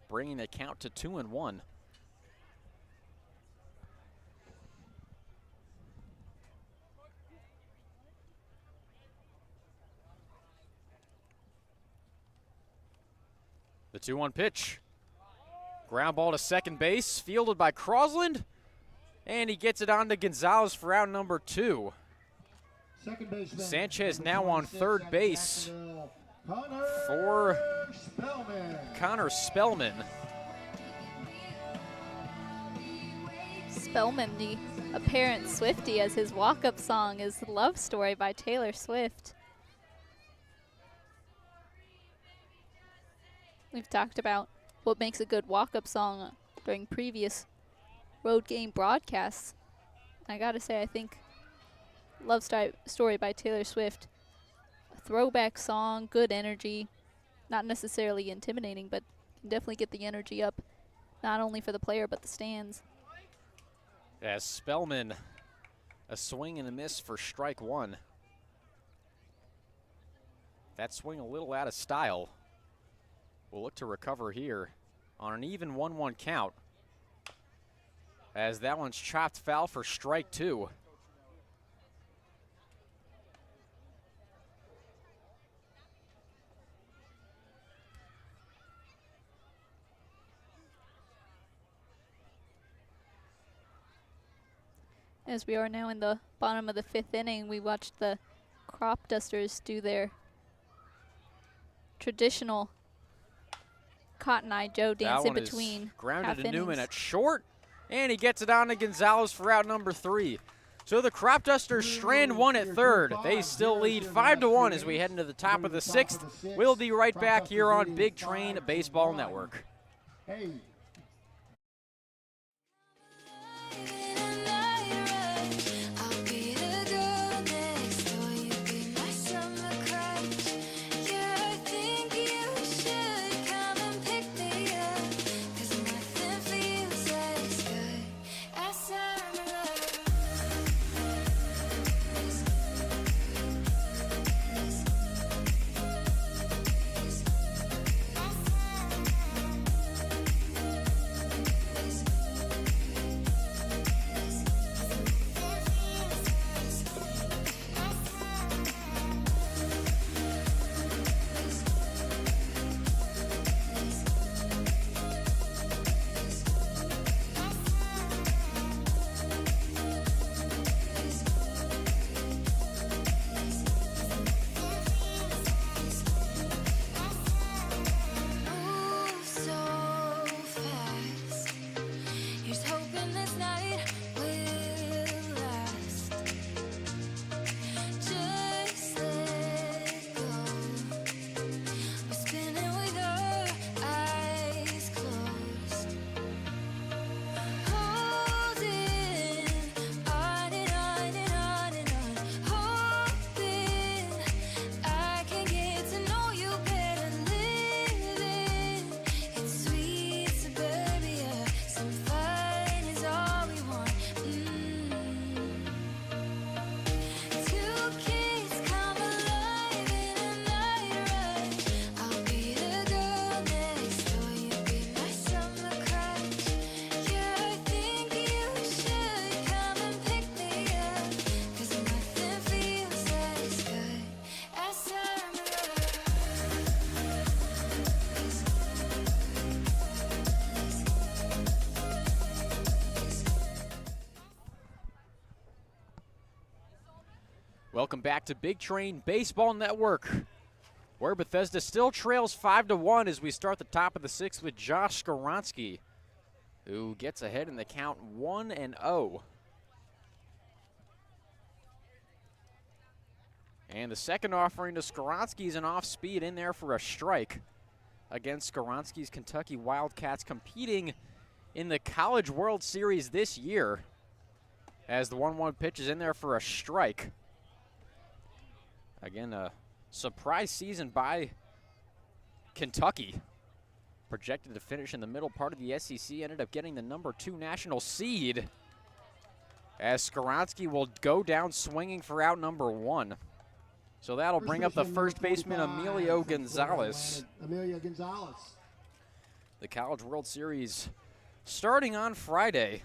bringing the count to 2-1. The 2-1 pitch. Ground ball to second base, fielded by Crosland, and he gets it on to Gonzalez for out number 2. Second baseman, Sanchez number now on 26 third out of base Jacksonville, for Connor Spellman. Spellman. Spellman, the apparent Swiftie, as his walk-up song is Love Story by Taylor Swift. We've talked about what makes a good walk-up song during previous road game broadcasts. I gotta say, I think Love Story by Taylor Swift, a throwback song, good energy, not necessarily intimidating, but can definitely get the energy up, not only for the player, but the stands. As Spellman, a swing and a miss for strike 1. That swing a little out of style. We'll look to recover here on an even 1-1 count, as that one's chopped foul for strike 2. As we are now in the bottom of the 5th inning, we watched the Cropdusters do their traditional Cotton Eye Joe dance in between grounded to half Newman innings. at short, and he gets it on to Gonzalez for out number 3. So the Cropdusters strand 1 at third. They still lead 5-1 as we head into the top of the 6th. We'll be right back here on Big Train Baseball Network. Hey. I'll be the girl next door. You be my summer crush. Yeah, I think you should come Welcome back to Big Train Baseball Network, where Bethesda still trails 5-1 as we start the top of the sixth with Josh Skoronsky, who gets ahead in the count 1-0. And the second offering to Skoronsky is an off speed in there for a strike against Skoronsky's Kentucky Wildcats, competing in the College World Series this year, as the 1-1 pitch is in there for a strike. Again, a surprise season by Kentucky. Projected to finish in the middle part of the SEC, ended up getting the #2 national seed, as Skoronsky will go down swinging for out number 1. So that'll bring up the first baseman, Emilio Gonzalez. Emilio Gonzalez. The College World Series starting on Friday.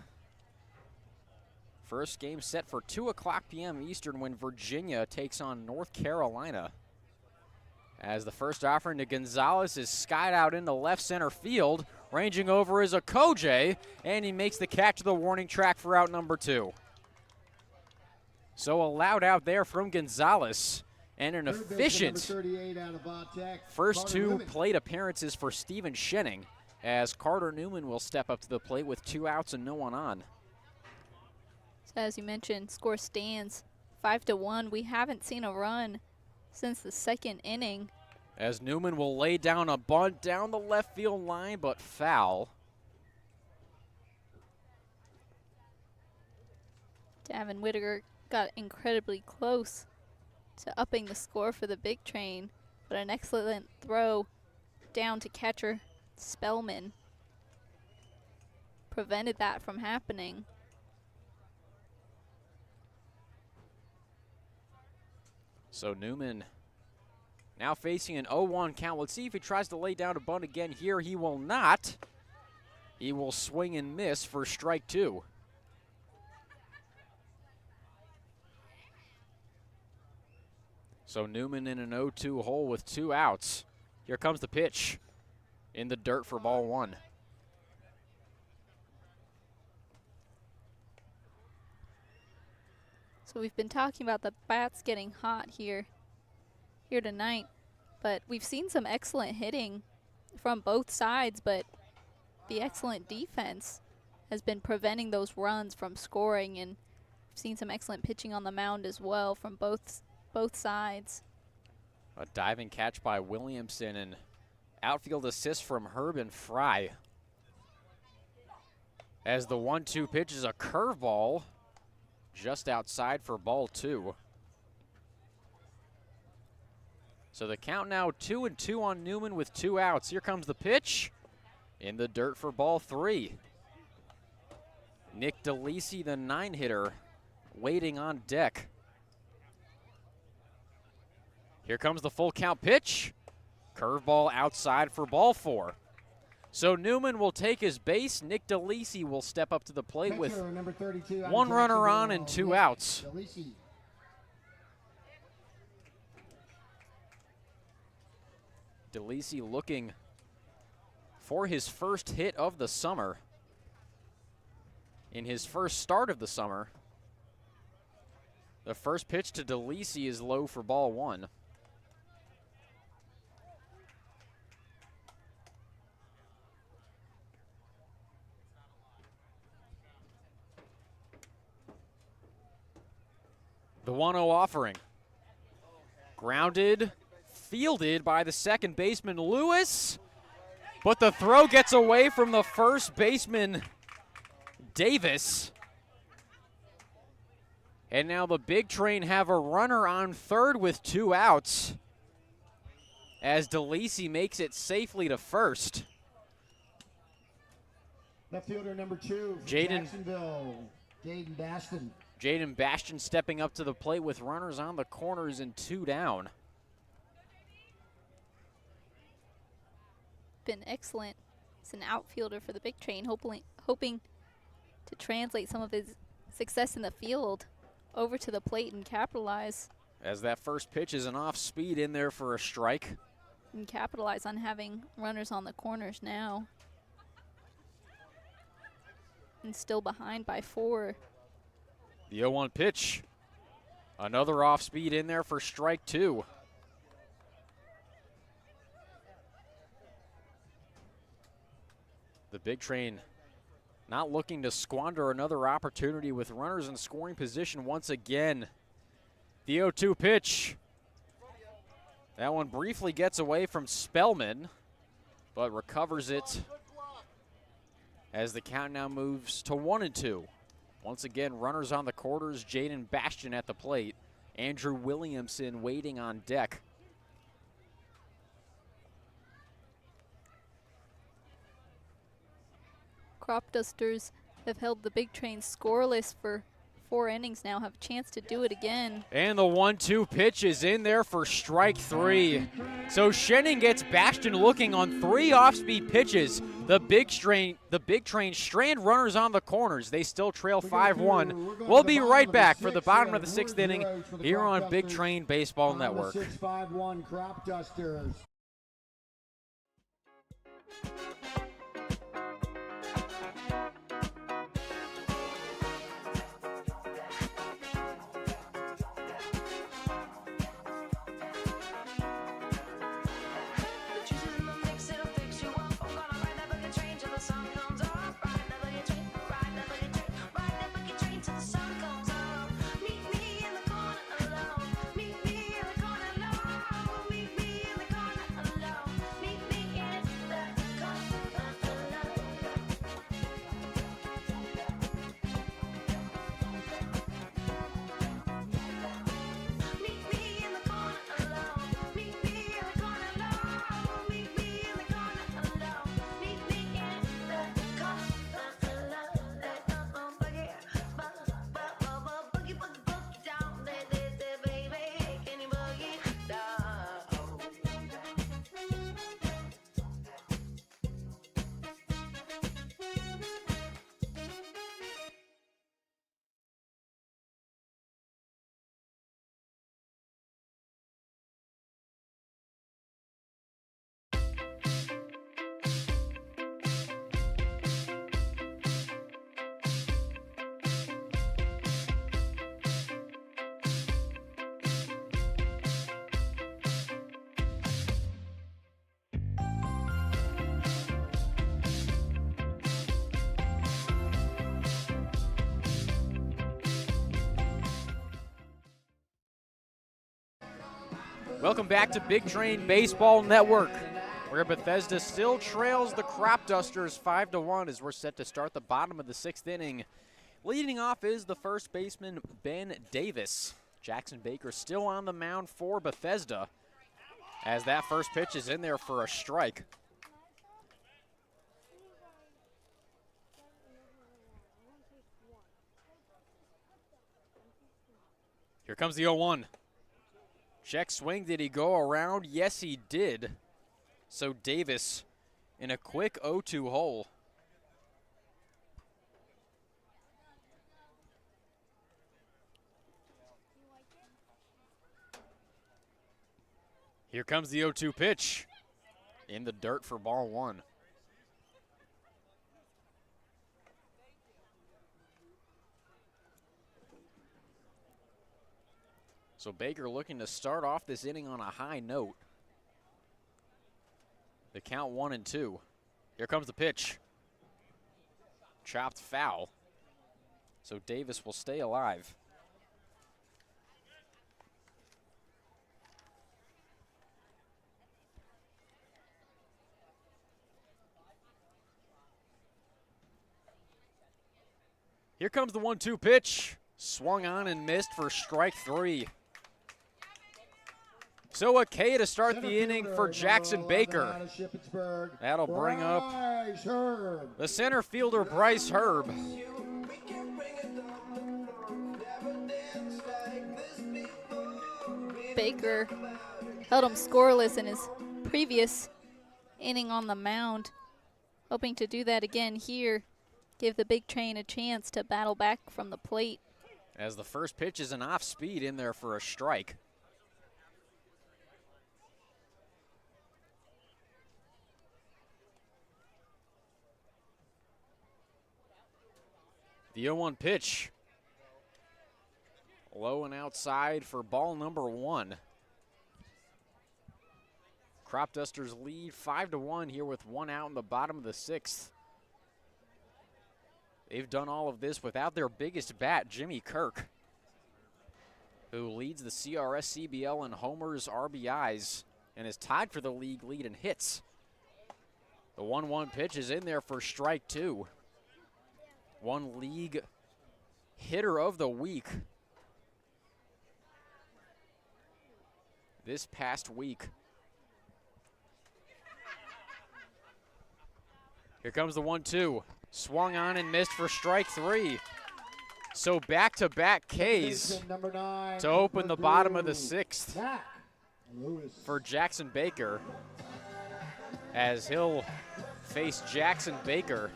First game set for 2 o'clock p.m. Eastern when Virginia takes on North Carolina. As the first offering to Gonzalez is skied out into left center field. Ranging over is Okoje, and he makes the catch of the warning track for out number 2. So a loud out there from Gonzalez, and an efficient first 2 plate appearances for Steven Schenning, as Carter Newman will step up to the plate with 2 outs and no one on. As you mentioned, score stands 5-1. We haven't seen a run since the second inning. As Newman will lay down a bunt down the left field line, but foul. Davin Whittaker got incredibly close to upping the score for the Big Train, but an excellent throw down to catcher Spellman prevented that from happening. So Newman now facing an 0-1 count. Let's see if he tries to lay down a bunt again here. He will not. He will swing and miss for strike 2. So Newman in an 0-2 hole with 2 outs. Here comes the pitch in the dirt for ball 1. So we've been talking about the bats getting hot here tonight, but we've seen some excellent hitting from both sides, but the excellent defense has been preventing those runs from scoring, and we've seen some excellent pitching on the mound as well from both sides. A diving catch by Williamson and outfield assist from Herb and Fry. As the 1-2 pitch is a curveball just outside for ball 2. So the count now 2-2 on Newman with 2 outs. Here comes the pitch in the dirt for ball 3. Nick DeLisi, the 9-hitter, waiting on deck. Here comes the full count pitch. Curveball outside for ball 4. So Newman will take his base. Nick DeLisi will step up to the plate with 1 runner on and 2 outs. DeLisi looking for his first hit of the summer. In his first start of the summer. The first pitch to DeLisi is low for ball 1. The 1-0 offering. Grounded, fielded by the second baseman, Lewis. But the throw gets away from the first baseman, Davis. And now the Big Train have a runner on third with 2 outs, as DeLisi makes it safely to first. Left fielder number 2 for Jaden Jacksonville, Jaden Baston. Jaden Bastion stepping up to the plate with runners on the corners and 2 down. Been excellent. He's an outfielder for the Big Train, hoping to translate some of his success in the field over to the plate and capitalize. As that first pitch is an off speed in there for a strike. And capitalize on having runners on the corners now. And still behind by 4. The 0-1 pitch Another off speed in there for strike 2. The Big Train not looking to squander another opportunity with runners in scoring position once again. The 0-2 pitch. That one briefly gets away from Spellman, but recovers it as the count now moves to 1-2. Once again, runners on the quarters, Jaden Bastian at the plate. Andrew Williamson waiting on deck. Cropdusters have held the Big Train scoreless for 4 innings now, have a chance to do it again. And the 1-2 pitch is in there for strike 3. So Shenning gets Bastian looking on 3 off-speed pitches. The Big Train strand runners on the corners. They still trail 5-1. We'll be right back for the bottom of the 6th inning here on Big Train Baseball Network. 6-5-1 Cropdusters. The juice is in the mix, it'll fix you up. I'm gonna ride that bucket train till the sun comes up. Ride that bucket train, ride that bucket train, ride that bucket train till the sun comes up. Meet me in the corner alone. Meet me in the corner alone. Meet me in the corner alone. Meet me in the corner alone. Meet me in the corner alone. Meet me in the corner alone. Meet me in the corner alone. Meet me in the corner alone. Boogie, boogie, boogie down. Baby, can you boogie down? Welcome back to Big Train Baseball Network, where Bethesda still trails the Cropdusters 5-1 as we're set to start the bottom of the 6th inning. Leading off is the first baseman, Ben Davis. Jackson Baker still on the mound for Bethesda as that first pitch is in there for a strike. Here comes the 0-1. Check swing, did he go around? Yes, he did. So Davis in a quick 0-2 hole. Here comes the 0-2 pitch. In the dirt for ball 1. So Baker looking to start off this inning on a high note. The count 1-2. Here comes the pitch. Chopped foul. So Davis will stay alive. Here comes the 1-2 pitch. Swung on and missed for strike 3. So a K to start the inning for Jackson Baker. That'll bring up the center fielder, Bryce Herb. Baker held him scoreless in his previous inning on the mound. Hoping to do that again here. Give the Big Train a chance to battle back from the plate. As the first pitch is an off speed in there for a strike. The 0-1 pitch. Low and outside for ball number 1. Cropdusters lead 5-1 here with 1 out in the bottom of the 6th. They've done all of this without their biggest bat, Jimmy Kirk, who leads the CRS CBL in homers, RBIs, and is tied for the league lead in hits. The 1-1 pitch is in there for strike 2. One league hitter of the week this past week. Here comes the 1-2. Swung on and missed for strike 3. So back-to-back Ks Number 9, to open the bottom of the blue, 6th Zach Lewis. for Jackson Baker, as he'll face Jackson Baker.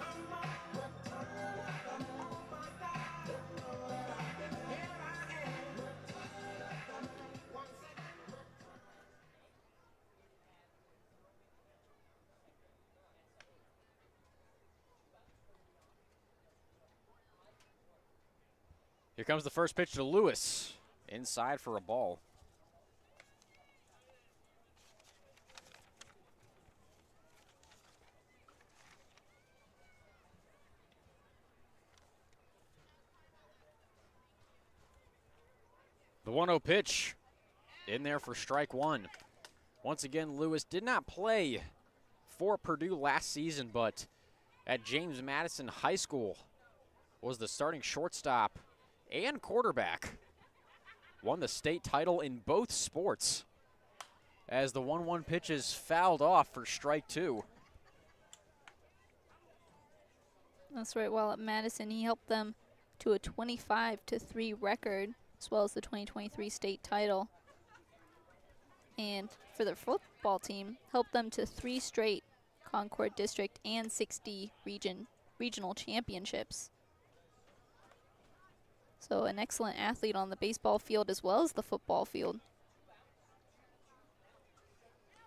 Here comes the first pitch to Lewis, inside for a ball. The 1-0 pitch in there for strike 1. Once again, Lewis did not play for Purdue last season, but at James Madison High School was the starting shortstop and quarterback. Won the state title in both sports, as the 1-1 pitch is fouled off for strike 2. That's right. While at Madison, he helped them to a 25-3 record, as well as the 2023 state title. And for their football team, helped them to 3 straight Concord District and 60 regional championships. So an excellent athlete on the baseball field as well as the football field.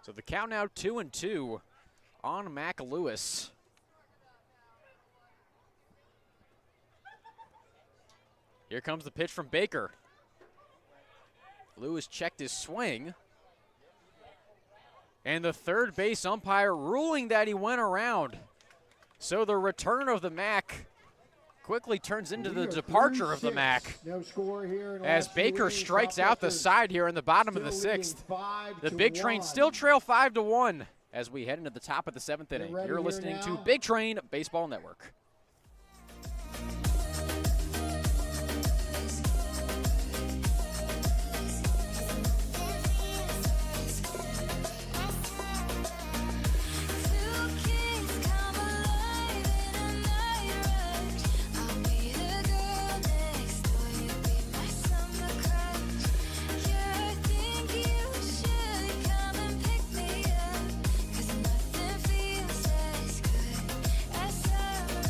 So the count now 2-2 on Mac Lewis. Here comes the pitch from Baker. Lewis checked his swing. And the third base umpire ruling that he went around. So the return of the Mac quickly turns into the departure of the Mac, No score here in as last few Baker innings. strikes out the Cropdusters side here in the bottom of the still leading 6th. The 5-1. Big Train still trail 5-1 as we head into the top of the 7th inning. ready You're here listening to now. Big Train Baseball Network. Two kids come alive in a night rush. I'll be the girl next door. You'll be my summer crush. Yeah, I think you should come and pick me up. 'Cause nothing feels as good as summer.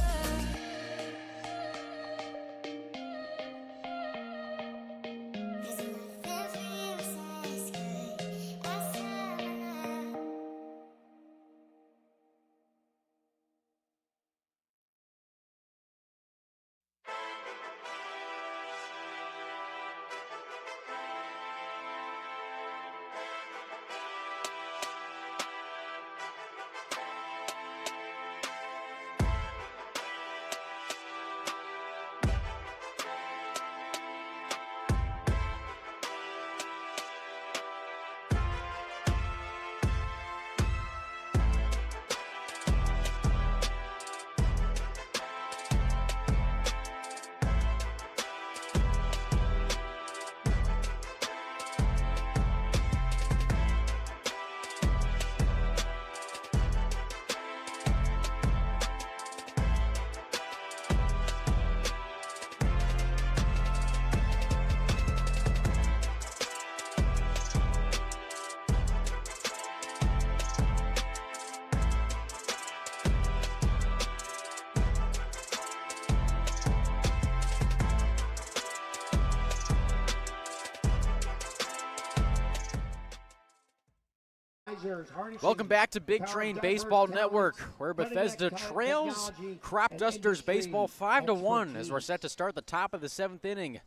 Welcome back to Big Train Baseball Network, where Bethesda trails Cropdusters baseball 5-1 as we're set to start the top of the 7th inning.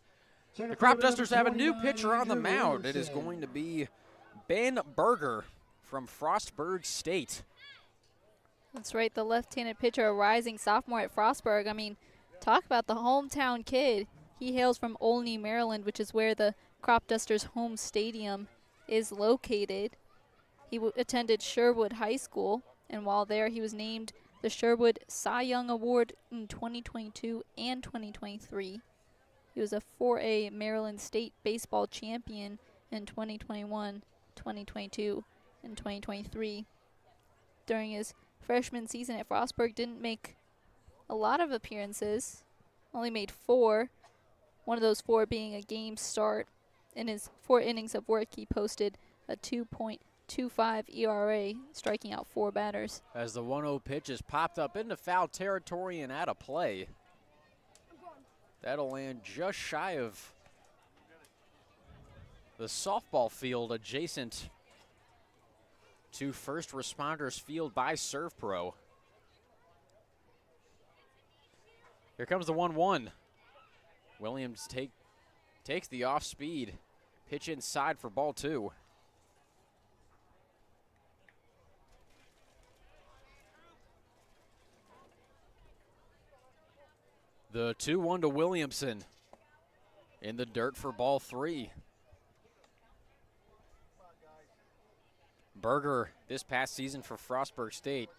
The Cropdusters have a new pitcher on the mound. It is going to be Ben Berger from Frostburg State. That's right, the left-handed pitcher, a rising sophomore at Frostburg. I mean, talk about the hometown kid. He hails from Olney, Maryland, which is where the Cropdusters' home stadium is located. He attended Sherwood High School, and while there, he was named the Sherwood Cy Young Award in 2022 and 2023. He was a 4A Maryland State baseball champion in 2021, 2022, and 2023. During his freshman season at Frostburg, didn't make a lot of appearances, only made 4, one of those 4 being a game start. In his 4 innings of work, he posted a 2.25 ERA, striking out 4 batters. As the 1-0 pitch is popped up into foul territory and out of play. That'll land just shy of the softball field adjacent to First Responders Field by ServPro. Here comes the 1-1. Williams takes the off speed. Pitch inside for ball 2. The 2-1 to Williamson. In the dirt for ball 3. Berger this past season for Frostburg State,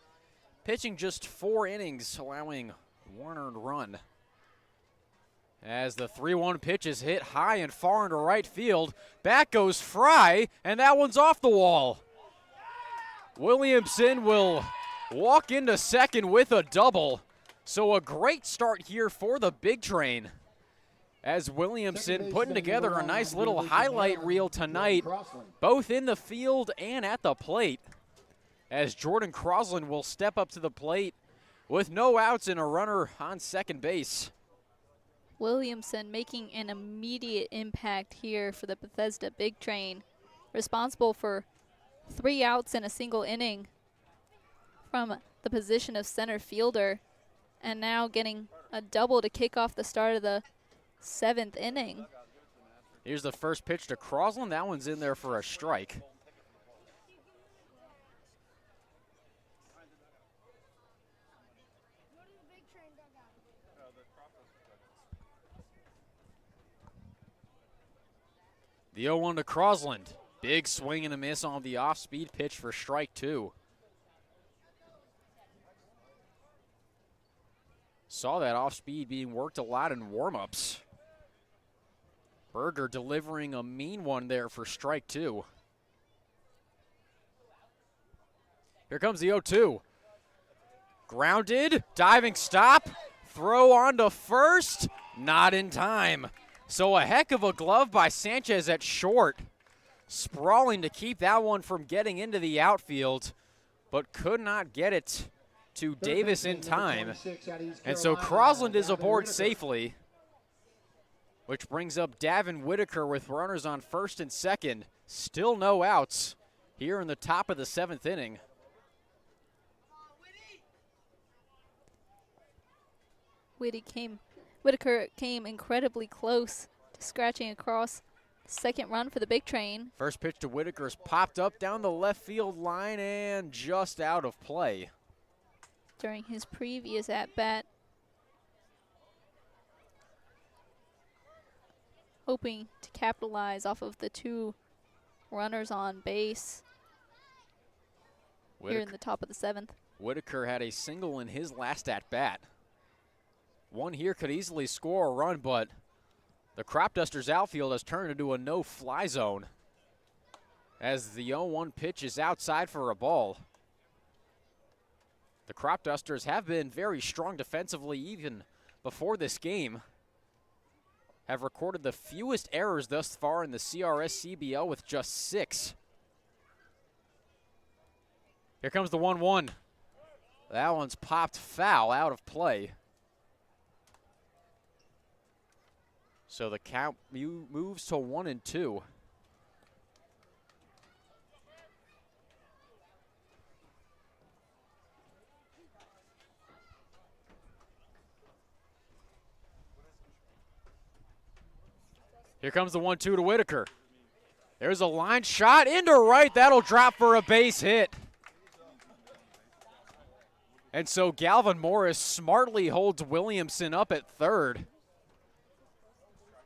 pitching just 4 innings, allowing 1 earned run. As the 3-1 pitch is hit high and far into right field, back goes Fry, and that one's off the wall. Williamson will walk into second with a double. So a great start here for the Big Train, as Williamson putting together a nice little highlight reel tonight, both in the field and at the plate, as Jordan Crosland will step up to the plate with no outs and a runner on second base. Williamson making an immediate impact here for the Bethesda Big Train, responsible for 3 outs in a single inning from the position of center fielder, and now getting a double to kick off the start of the 7th inning. Here's the first pitch to Crosland. That one's in there for a strike. The 0-1 to Crosland. Big swing and a miss on the off-speed pitch for strike 2. Saw that off-speed being worked a lot in warm-ups. Berger delivering a mean one there for strike 2. Here comes the 0-2. Grounded, diving stop, throw on to first, not in time. So a heck of a glove by Sanchez at short. Sprawling to keep that one from getting into the outfield, but could not get it to Davis in time. And so Crosland is aboard safely, which brings up Davin Whitaker with runners on first and second. Still no outs here in the top of the 7th inning. Whitaker came incredibly close to scratching across the second run for the Big Train. First pitch to Whitaker is popped up down the left field line and just out of play. During his previous at-bat, hoping to capitalize off of the 2 runners on base here in the top of the 7th. Whitaker had a single in his last at-bat. One here could easily score a run, but the Cropdusters outfield has turned into a no-fly zone as the 0-1 pitch is outside for a ball. The Cropdusters have been very strong defensively even before this game. Have recorded the fewest errors thus far in the CRS CBL with just 6. Here comes the 1-1. That one's popped foul out of play. So the count moves to 1-2. Here comes the 1-2 to Whitaker. There's a line shot into right. That'll drop for a base hit. And so Galvin Morris smartly holds Williamson up at third,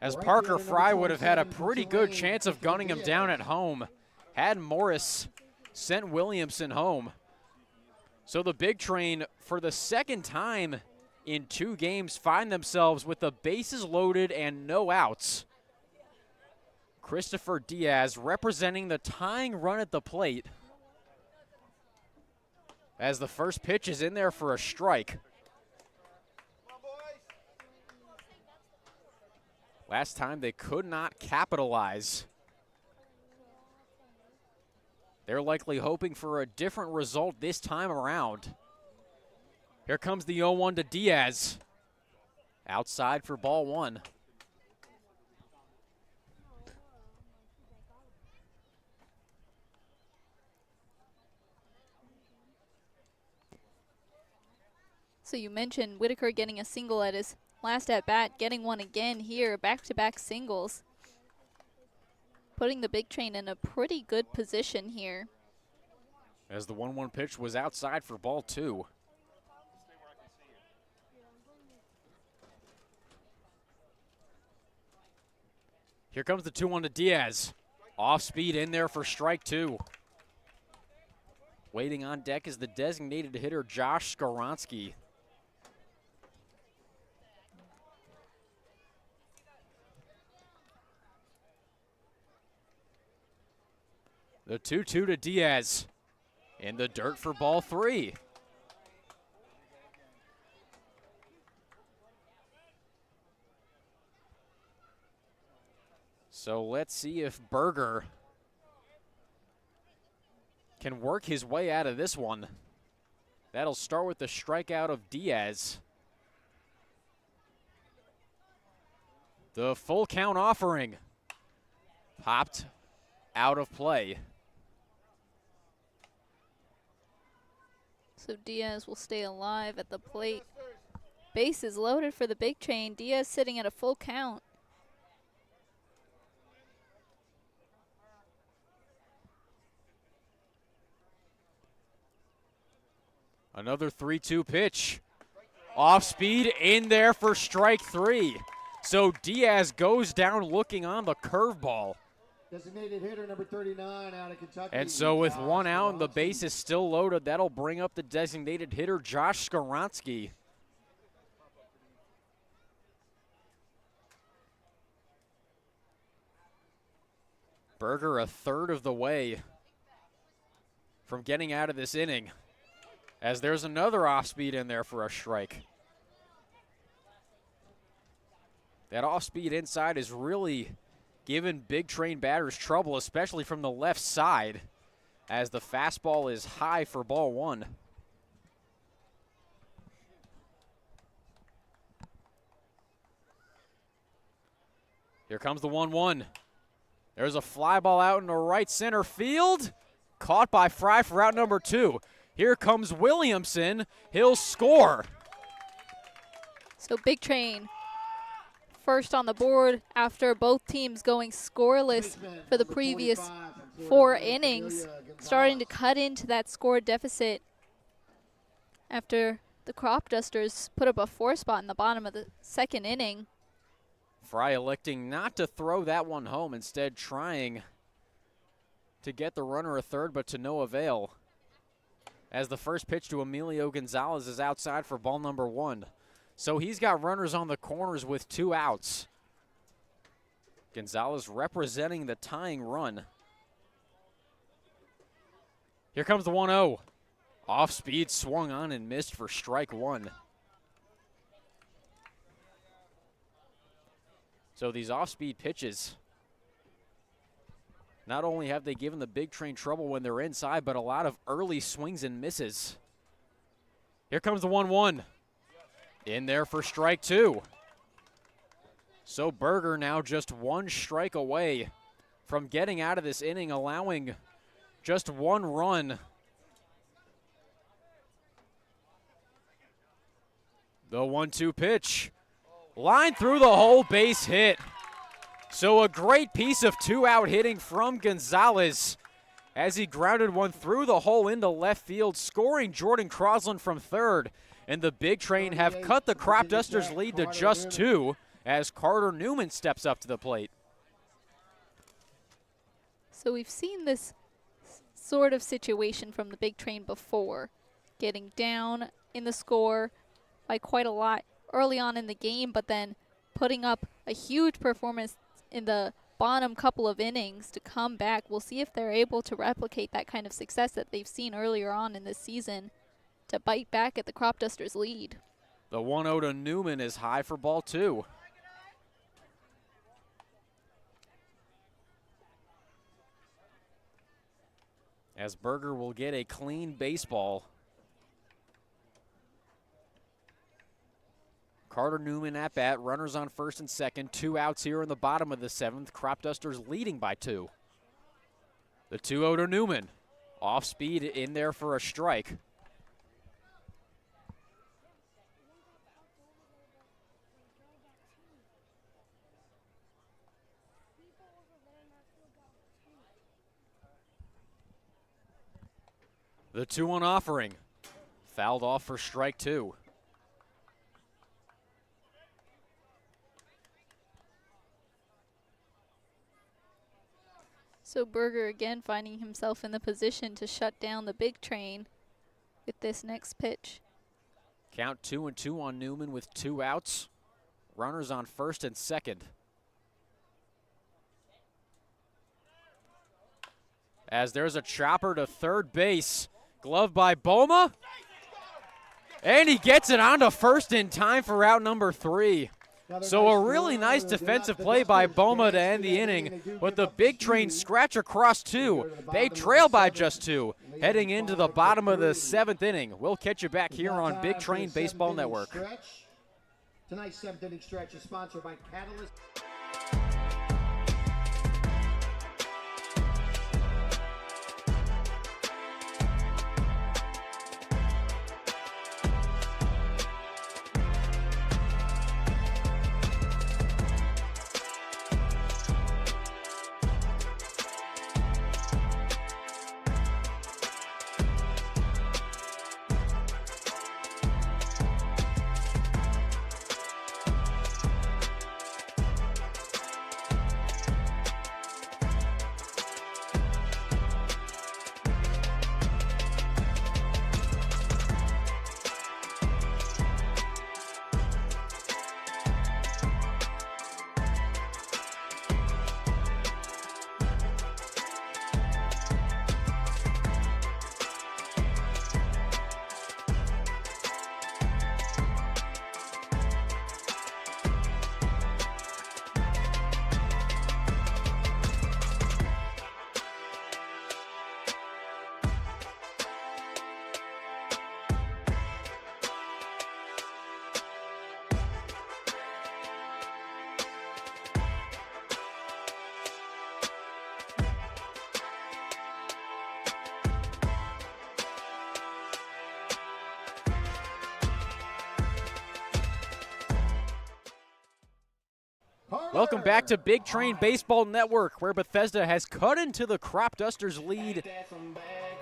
as Parker Fry would have had a pretty good chance of gunning him down at home had Morris sent Williamson home. So the Big Train, for the second time in 2 games, find themselves with the bases loaded and no outs. Christopher Diaz representing the tying run at the plate, as the first pitch is in there for a strike. Last time they could not capitalize. They're likely hoping for a different result this time around. Here comes the 0-1 to Diaz. Outside for ball 1. So you mentioned Whitaker getting a single at his last at-bat, getting one again here, back-to-back singles. Putting the Big Train in a pretty good position here. As the 1-1 pitch was outside for ball 2. Here comes the 2-1 to Diaz. Off speed in there for strike 2. Waiting on deck is the designated hitter Josh Skaronski. The 2-2 to Diaz. In the dirt for ball 3. So let's see if Berger can work his way out of this one. That'll start with the strikeout of Diaz. The full count offering. Popped out of play. So Diaz will stay alive at the plate. Bases loaded for the Big Train. Diaz sitting at a full count. Another 3-2 pitch. Off speed in there for strike 3. So Diaz goes down looking on the curveball. Designated hitter number 39 out of Kentucky. And so with 1 out and the base is still loaded, that'll bring up the designated hitter Josh Skaronski. Berger a third of the way from getting out of this inning, as there's another off speed in there for a strike. That off speed inside is really giving Big Train batters trouble, especially from the left side, as the fastball is high for ball 1. Here comes the 1-1. There's a fly ball out into right center field. Caught by Fry for out number 2. Here comes Williamson. He'll score. So Big Train first on the board after both teams going scoreless for the previous 4 innings, starting to cut into that score deficit after the Cropdusters put up a 4 spot in the bottom of the 2nd inning. Fry electing not to throw that one home, instead trying to get the runner a third, but to no avail, as the first pitch to Emilio Gonzalez is outside for ball number 1. So he's got runners on the corners with 2 outs. Gonzalez representing the tying run. Here comes the 1-0. Off speed, swung on and missed for strike 1. So these off-speed pitches, not only have they given the Big Train trouble when they're inside, but a lot of early swings and misses. Here comes the 1-1. In there for strike 2. So Berger now just 1 strike away from getting out of this inning, allowing just 1 run. The 1-2 pitch. Line through the hole, base hit. So a great piece of two-out hitting from Gonzalez as he grounded one through the hole into left field, scoring Jordan Crosland from third. And the Big Train have cut the Cropdusters lead to just 2 as Carter Newman steps up to the plate. So we've seen this sort of situation from the Big Train before, getting down in the score by quite a lot early on in the game, but then putting up a huge performance in the bottom couple of innings to come back. We'll see if they're able to replicate that kind of success that they've seen earlier on in this season to bite back at the Cropdusters' lead. The 1-0 to Newman is high for ball 2. As Berger will get a clean baseball. Carter Newman at bat, runners on first and second, 2 outs here in the bottom of the 7th. Cropdusters leading by 2. The 2-0 to Newman. Off speed in there for a strike. The 2-1 offering. Fouled off for strike 2. So Berger again finding himself in the position to shut down the Big Train with this next pitch. Count 2-2 on Newman with 2 outs. Runners on first and second. As there's a chopper to third base. Glove by Boma. And he gets it onto first in time for out number 3. So a really nice defensive play by Boma to end the inning, but the Big Train scratch across 2. They trail by just 2, heading into the bottom of the 7th inning. We'll catch you back here on Big Train Baseball Network. Tonight's 7th inning stretch is sponsored by Catalyst. Welcome back to Big Train Baseball Network, where Bethesda has cut into the Cropdusters lead.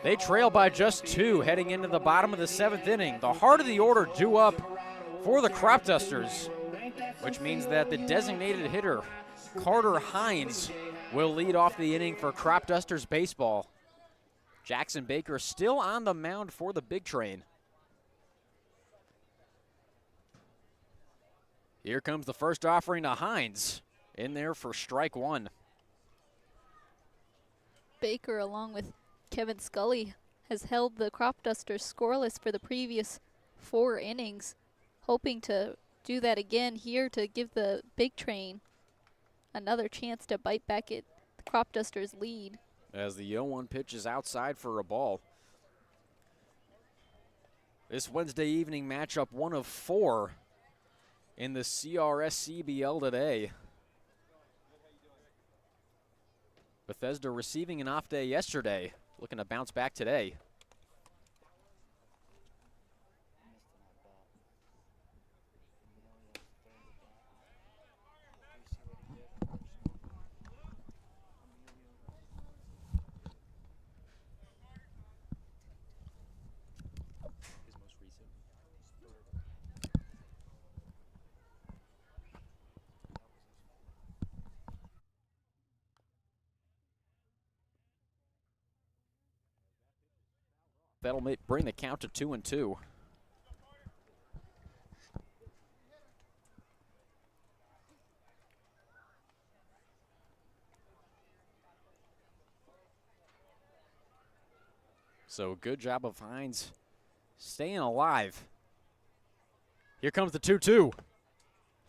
They trail by just 2 heading into the bottom of the 7th inning. The heart of the order due up for the Cropdusters, which means that the designated hitter, Carter Hines, will lead off the inning for Cropdusters baseball. Jackson Baker still on the mound for the Big Train. Here comes the first offering to Hines, in there for strike 1. Baker, along with Kevin Scully, has held the Cropdusters scoreless for the previous 4 innings, hoping to do that again here to give the Big Train another chance to bite back at the Cropdusters' lead. As the 0-1 pitch is outside for a ball. This Wednesday evening matchup, 1 of 4 in the CRS CBL today. Bethesda receiving an off day yesterday, looking to bounce back today. That'll bring the count to 2-2. So good job of Hines staying alive. Here comes the 2-2.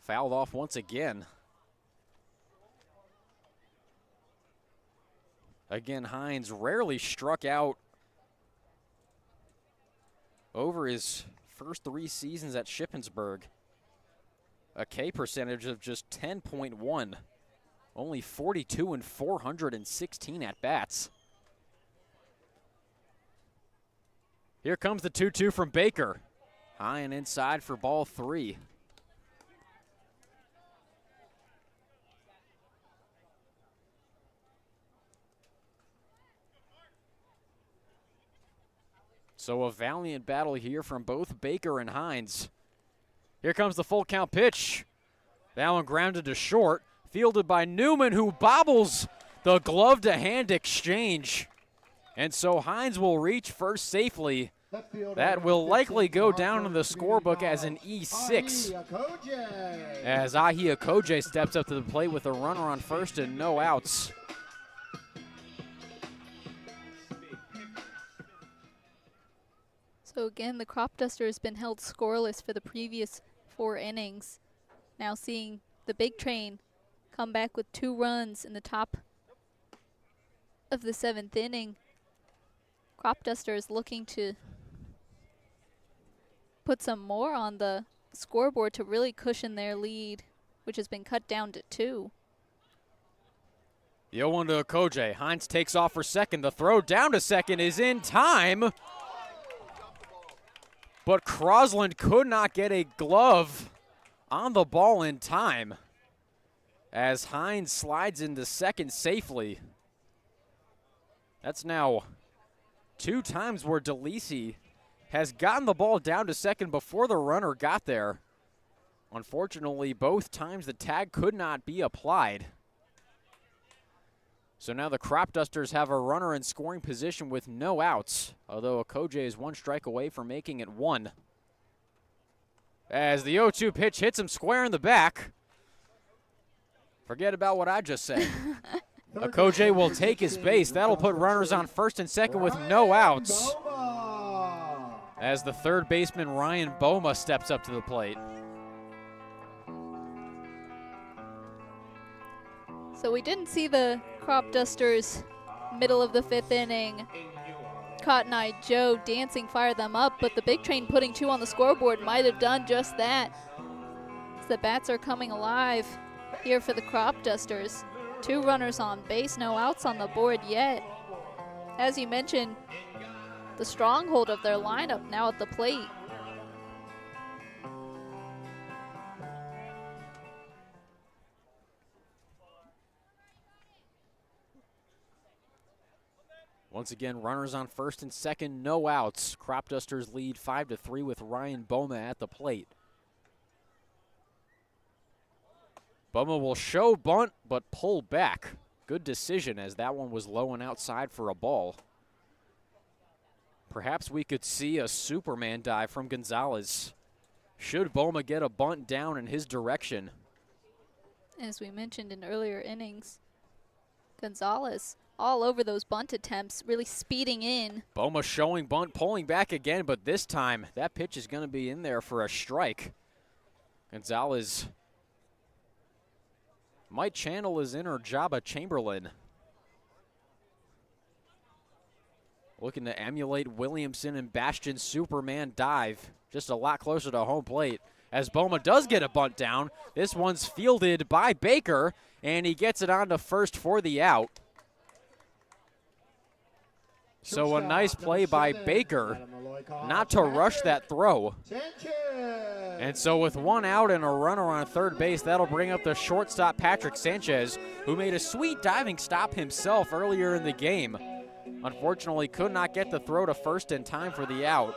Fouled off once again. Again, Hines rarely struck out over his first 3 seasons at Shippensburg. A K percentage of just 10.1. Only 42 and 416 at bats. Here comes the 2-2 from Baker. High and inside for ball 3. So a valiant battle here from both Baker and Hines. Here comes the full count pitch. That one grounded to short. Fielded by Newman, who bobbles the glove to hand exchange. And so Hines will reach first safely. That will likely go down in the scorebook as an E6. As Ahi Akoje steps up to the plate with a runner on first and no outs. So again, the Cropdusters has been held scoreless for the previous 4 innings. Now seeing the Big Train come back with 2 runs in the top of the 7th inning. Cropdusters looking to put some more on the scoreboard to really cushion their lead, which has been cut down to 2. The 0-1 to Akoje. Hines takes off for second. The throw down to second is in time. But Crosland could not get a glove on the ball in time as Hines slides into second safely. That's now 2 times where DeLisi has gotten the ball down to second before the runner got there. Unfortunately, both times the tag could not be applied. So now the Cropdusters have a runner in scoring position with no outs, although Akoje is 1 strike away from making it 1. As the 0-2 pitch hits him square in the back. Forget about what I just said. Akoje will take his base. That'll put runners on first and second with no outs. As the third baseman, Ryan Boma, steps up to the plate. So we didn't see the Cropdusters middle of the 5th inning. Cotton Eye Joe dancing fire them up, but the Big Train putting 2 on the scoreboard might have done just that. As the bats are coming alive here for the Cropdusters. 2 runners on base, no outs on the board yet. As you mentioned, the stronghold of their lineup now at the plate. Once again, runners on first and second, no outs. Cropdusters lead 5-3 with Ryan Boma at the plate. Boma will show bunt, but pull back. Good decision, as that one was low and outside for a ball. Perhaps we could see a Superman dive from Gonzalez. Should Boma get a bunt down in his direction? As we mentioned in earlier innings, Gonzalez all over those bunt attempts, really speeding in. Boma showing bunt, pulling back again, but this time that pitch is going to be in there for a strike. Gonzalez might channel his inner Jabba Chamberlain. Looking to emulate Williamson and Bastion's Superman dive. Just a lot closer to home plate. As Boma does get a bunt down, this one's fielded by Baker, and he gets it on to first for the out. So a nice play by Baker not to rush that throw. And so with 1 out and a runner on third base, that'll bring up the shortstop Patrick Sanchez, who made a sweet diving stop himself earlier in the game. Unfortunately, could not get the throw to first in time for the out.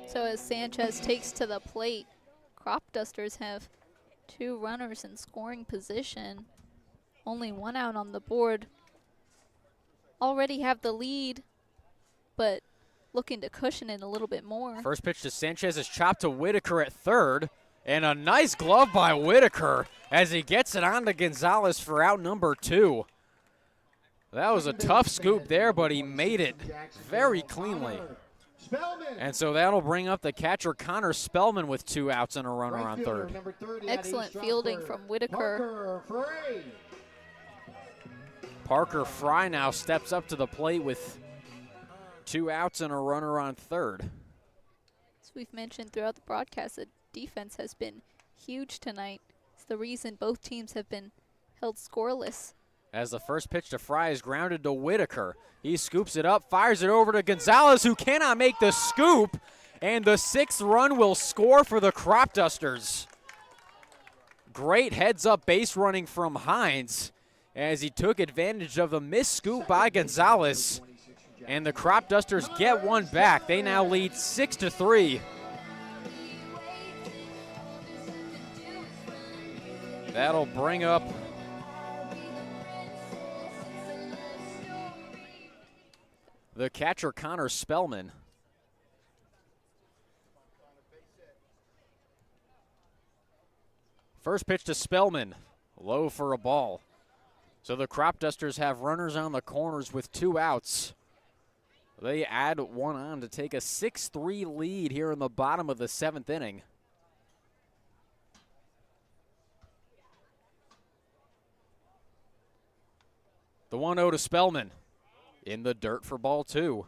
So as Sanchez takes to the plate, Cropdusters have 2 runners in scoring position. Only 1 out on the board already have the lead, but looking to cushion it a little bit more. First pitch to Sanchez is chopped to Whitaker at third. And a nice glove by Whitaker as he gets it on to Gonzalez for out number 2. That was a tough scoop there, but he made it very cleanly. And so that'll bring up the catcher Connor Spellman with 2 outs and a runner on third. Excellent fielding from Whitaker. Parker Fry now steps up to the plate with 2 outs and a runner on third. As we've mentioned throughout the broadcast, the defense has been huge tonight. It's the reason both teams have been held scoreless. As the first pitch to Fry is grounded to Whitaker. He scoops it up, fires it over to Gonzalez, who cannot make the scoop, and the 6th run will score for the Cropdusters. Great heads-up base running from Hines as he took advantage of the missed scoop by Gonzalez, and the Cropdusters get one back. They now lead 6-3. That'll bring up the catcher Connor Spellman. First pitch to Spellman, low for a ball. So the Cropdusters have runners on the corners with 2 outs. They add 1 on to take a 6-3 lead here in the bottom of the 7th inning. The 1-0 to Spellman. In the dirt for ball 2.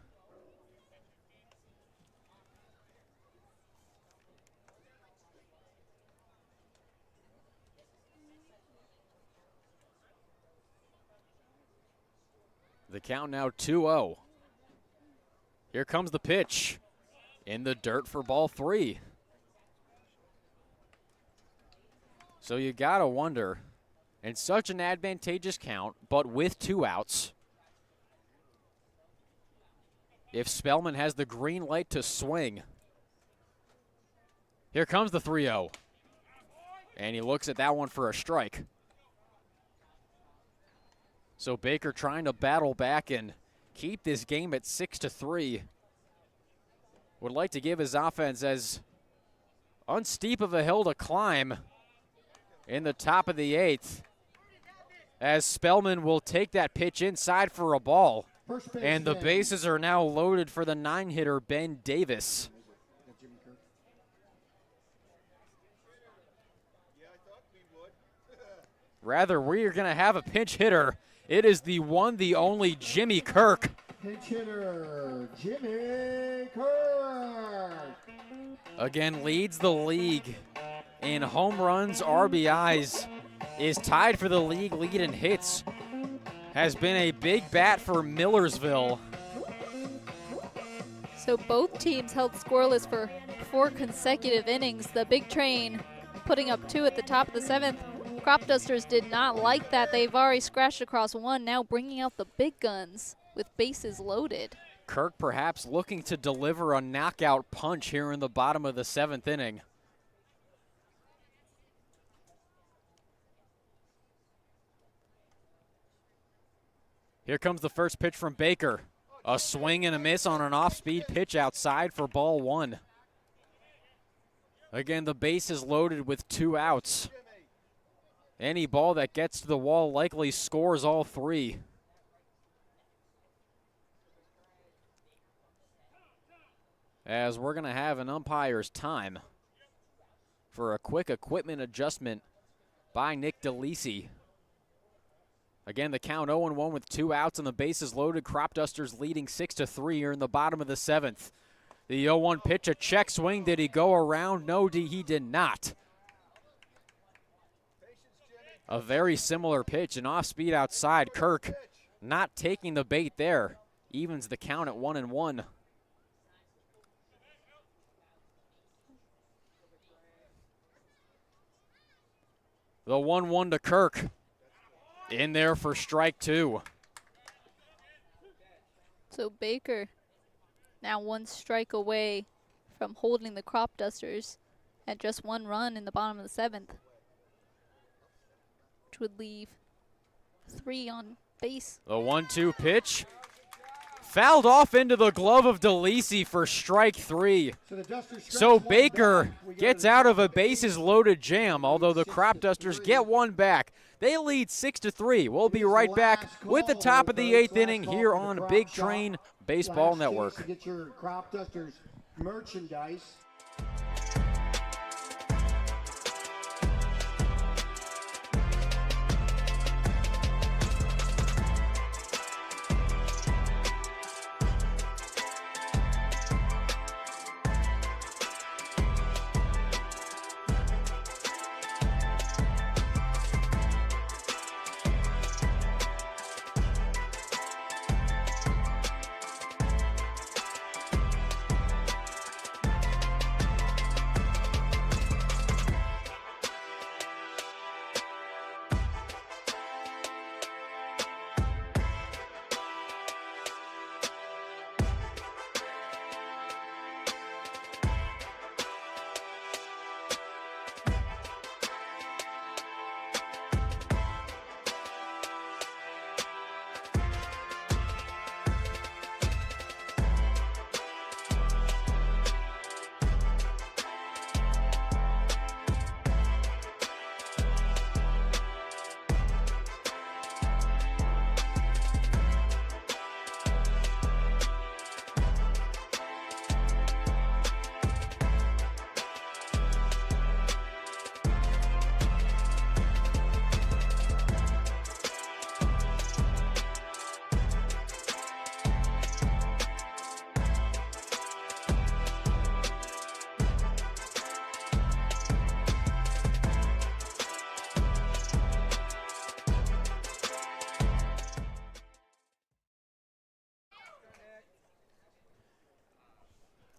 The count now 2-0. Here comes the pitch. In the dirt for ball 3. So you gotta wonder, in such an advantageous count, but with 2 outs, if Spellman has the green light to swing. Here comes the 3-0. And he looks at that one for a strike. So Baker trying to battle back and keep this game at 6-3. Would like to give his offense as unsteep of a hill to climb in the top of the 8th. As Spellman will take that pitch inside for a ball. And the bases are now loaded for the 9-hitter, Ben Davis. Rather, we are going to have a pinch hitter. It is the one, the only Jimmy Kirk. Pinch hitter, Jimmy Kirk. Again, leads the league in home runs, RBIs, is tied for the league lead in hits. Has been a big bat for Millersville. So both teams held scoreless for 4 consecutive innings. The Big Train putting up 2 at the top of the 7th. Cropdusters did not like that. They've already scratched across 1, now bringing out the big guns with bases loaded. Kirk perhaps looking to deliver a knockout punch here in the bottom of the 7th inning. Here comes the first pitch from Baker. A swing and a miss on an off-speed pitch outside for ball 1. Again, the base is loaded with 2 outs. Any ball that gets to the wall likely scores all 3. As we're going to have an umpire's time for a quick equipment adjustment by Nick DeLisi. Again, the count 0-1 with 2 outs and the bases loaded. Cropdusters leading 6-3 here in the bottom of the 7th. The 0-1 pitch, a check swing. Did he go around? No, he did not. A very similar pitch, an off-speed outside. Kirk not taking the bait there. Evens the count at 1-1. The 1-1 to Kirk. In there for strike 2. So Baker now 1 strike away from holding the Cropdusters at just 1 run in the bottom of the 7th, which would leave 3 on base. The 1-2 pitch. Fouled off into the glove of DeLisi for strike 3. So Baker gets out of a bases-loaded jam, although the Cropdusters get one back. They lead 6-3. We'll be right back with the top of the 8th inning here on Big Train Baseball Network. Get your Cropdusters merchandise.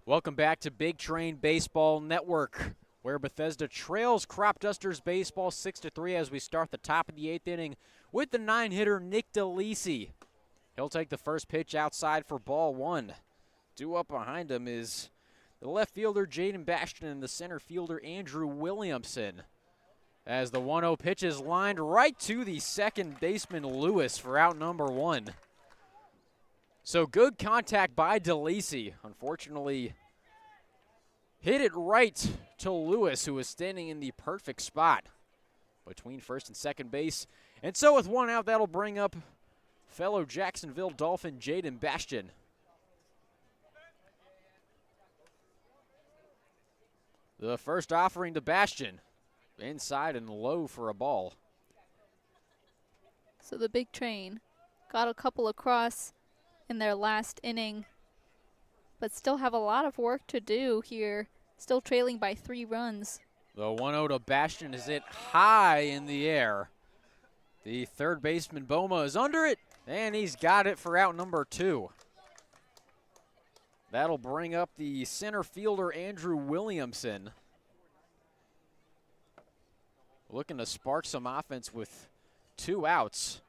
Welcome back to Big Train Baseball Network, where Bethesda trails Cropdusters baseball 6-3 as we start the top of the 8th inning with the 9-hitter Nick DeLisi. He'll take the first pitch outside for ball 1. Due up behind him is the left fielder Jaden Bastion and the center fielder Andrew Williamson. As the 1-0 pitch is lined right to the second baseman Lewis for out number 1. So good contact by DeLisi. Unfortunately, hit it right to Lewis, who was standing in the perfect spot between first and second base. And so with one out, that'll bring up fellow Jacksonville Dolphin Jaden Bastion. The first offering to Bastion. Inside and low for a ball. So the Big Train got a couple across in their last inning, but still have a lot of work to do here. Still trailing by 3 runs. The 1-0 to Bastion is hit high in the air. The third baseman Boma is under it, and he's got it for out number 2. That'll bring up the center fielder Andrew Williamson. Looking to spark some offense with 2 outs.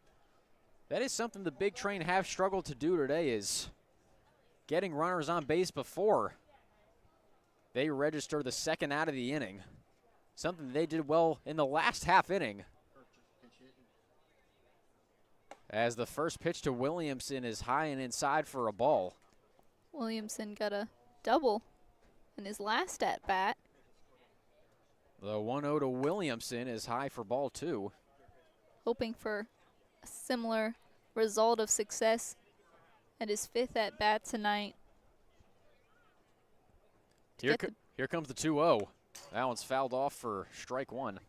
That is something the Big Train have struggled to do today, is getting runners on base before they register the second out of the inning. Something they did well in the last half inning. As the first pitch to Williamson is high and inside for a ball. Williamson got a double in his last at-bat. The 1-0 to Williamson is high for ball 2. Hoping for a similar result of success at his 5th at-bat tonight. Here comes the 2-0. That one's fouled off for strike 1.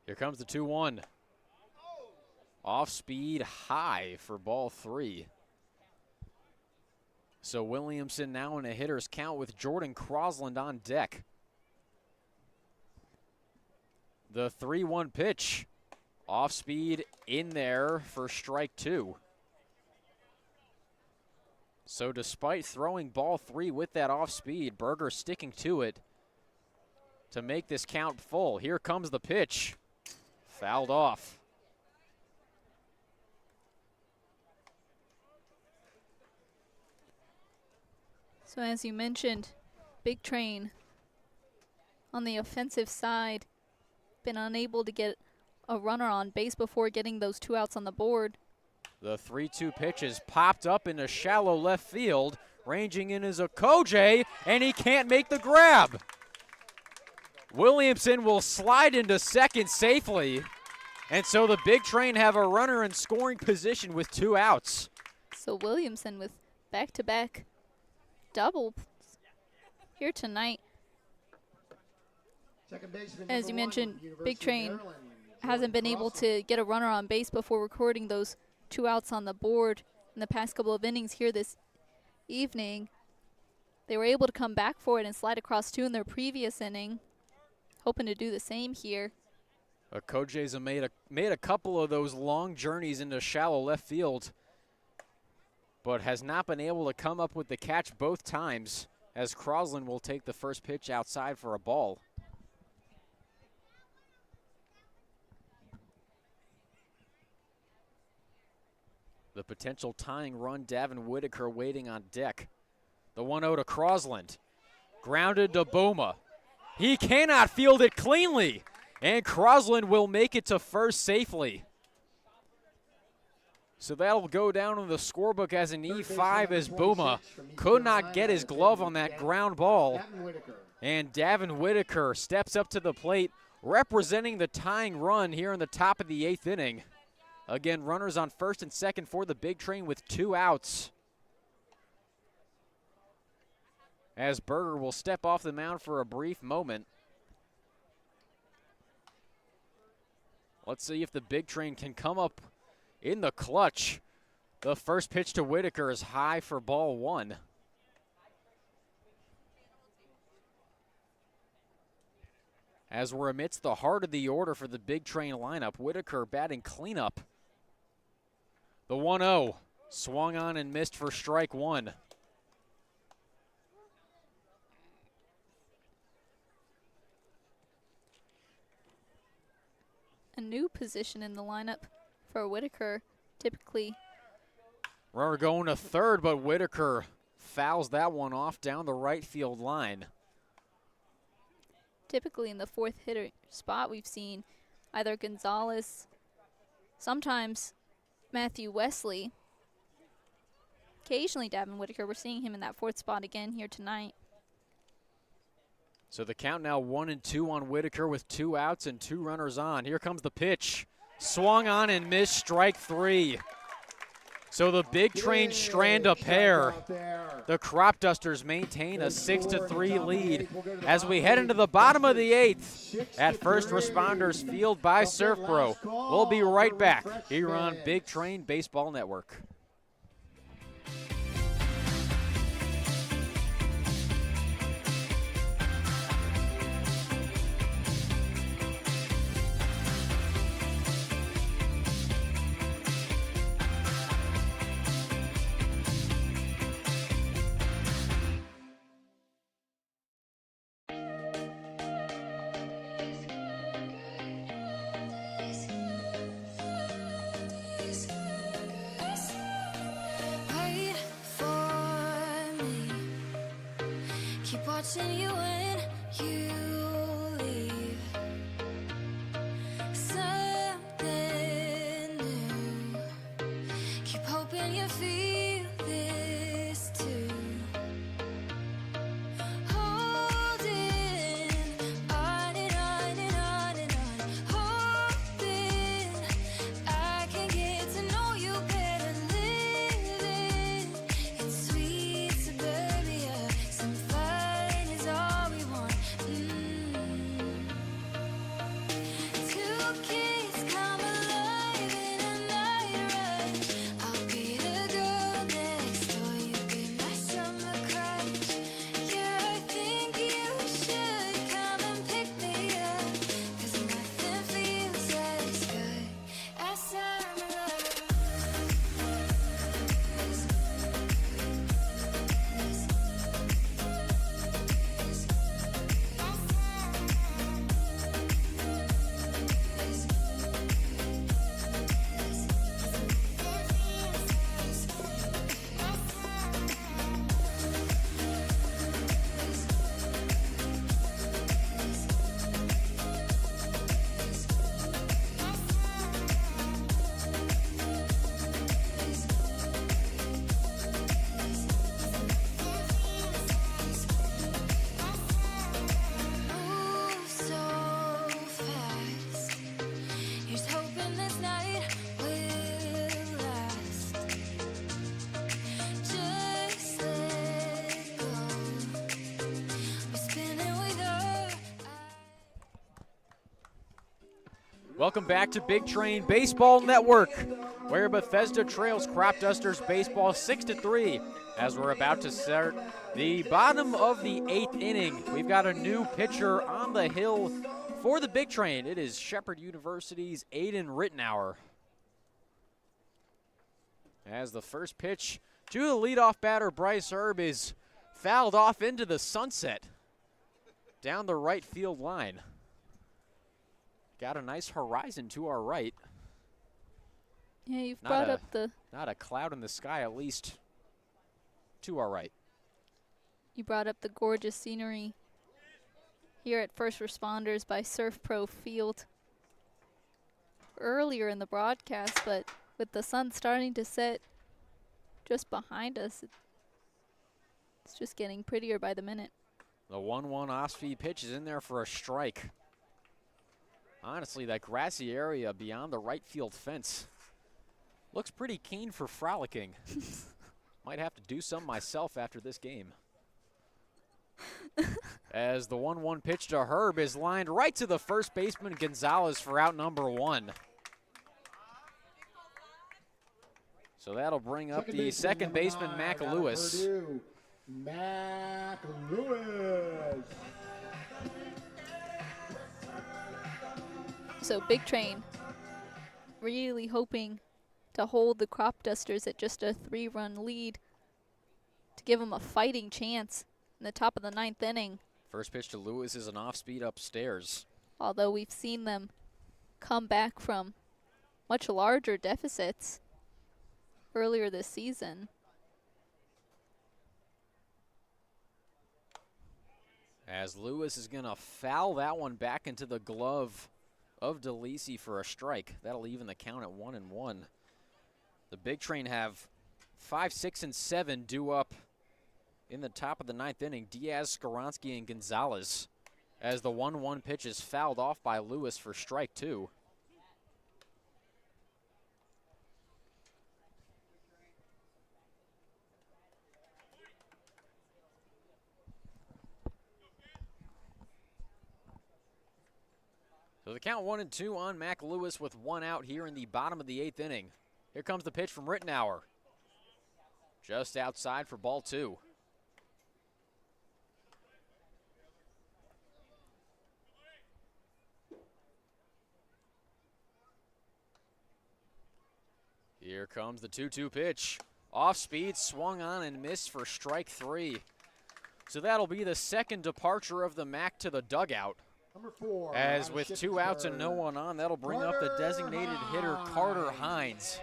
Here comes the 2-1. Off speed high for ball 3. So Williamson now in a hitter's count with Jordan Crosland on deck. The 3-1 pitch. Off speed in there for strike 2. So despite throwing ball 3 with that off speed, Berger sticking to it to make this count full. Here comes the pitch. Fouled off. So as you mentioned, Big Train on the offensive side, been unable to get a runner on base before getting those 2 outs on the board. The 3-2 pitch is popped up into shallow left field. Ranging in is Okoje, and he can't make the grab. Williamson will slide into second safely. And so the Big Train have a runner in scoring position with 2 outs. So Williamson with back-to-back double here tonight. Second baseman, As you number mentioned, one, University Big of Train Maryland, hasn't been able to get a runner on base before recording those 2 outs on the board in the past couple of innings here this evening. They were able to come back for it and slide across 2 in their previous inning, hoping to do the same here. Okoje's made a couple of those long journeys into shallow left field, but has not been able to come up with the catch both times, as Crosland will take the first pitch outside for a ball. The potential tying run, Davin Whitaker waiting on deck. The 1-0 to Crosland. Grounded to Boma. He cannot field it cleanly, and Crosland will make it to first safely. So that'll go down in the scorebook as an E5 as Boma could not get his glove on that ground ball. And Davin Whitaker steps up to the plate, representing the tying run here in the top of the 8th inning. Again, runners on first and second for the Big Train with 2 outs. As Berger will step off the mound for a brief moment. Let's see if the Big Train can come up in the clutch. The first pitch to Whitaker is high for ball 1. As we're amidst the heart of the order for the Big Train lineup, Whitaker batting cleanup. The 1-0 swung on and missed for strike 1. A new position in the lineup for Whitaker, typically. Runner going to third, but Whitaker fouls that one off down the right field line. Typically in the 4th hitter spot, we've seen either Gonzalez, sometimes Matthew Wesley. Occasionally Davin Whitaker. We're seeing him in that 4th spot again here tonight. So the count now 1-2 on Whitaker with 2 outs and 2 runners on. Here comes the pitch. Swung on and missed, strike 3. So the Big Train strand a pair. The Cropdusters maintain a 6-3 lead as we head into the bottom of the 8th at First Responders Field by Surf Pro. We'll be right back here on Big Train Baseball Network. Wait for me. Keep watching you when you leave. Something new. Keep hoping you feel this too. Holding on and on and on and on. Hoping I can get to know you better. Living in sweet suburbia. Some fun is all we want. Welcome back to Big Train Baseball Network, where Bethesda trails Cropdusters baseball 6-3 as we're about to start the bottom of the 8th inning. We've got a new pitcher on the hill for the Big Train. It is Shepherd University's Aiden Rittenauer. As the first pitch to the leadoff batter, Bryce Herb, is fouled off into the sunset down the right field line. Got a nice horizon to our right. Yeah, you've brought up not a cloud in the sky, at least to our right. You brought up the gorgeous scenery here at First Responders by Surf Pro Field earlier in the broadcast, but with the sun starting to set just behind us, it's just getting prettier by the minute. The 1-1 off-speed pitch is in there for a strike. Honestly, that grassy area beyond the right field fence looks pretty keen for frolicking. Might have to do some myself after this game. As the 1-1 pitch to Herb is lined right to the first baseman Gonzalez for out number 1. So that'll bring up the second baseman, Mac Lewis. Mac Lewis. So Big Train really hoping to hold the Cropdusters at just a 3-run lead to give them a fighting chance in the top of the 9th inning. First pitch to Lewis is an off-speed upstairs. Although we've seen them come back from much larger deficits earlier this season. As Lewis is going to foul that one back into the glove of DeLisi for a strike. That'll even the count at 1-1. The Big Train have 5, 6, and 7 due up in the top of the 9th inning. Diaz, Skoronsky, and Gonzalez as the 1-1 pitch is fouled off by Lewis for strike 2. So the count 1-2 on Mac Lewis with 1 out here in the bottom of the 8th inning. Here comes the pitch from Rittenauer. Just outside for ball 2. Here comes the 2-2 pitch. Off speed, swung on and missed for strike 3. So that'll be the second departure of the Mac to the dugout. Number 4. As with 2 outs and no one on, that'll bring up the designated hitter, Carter Hines.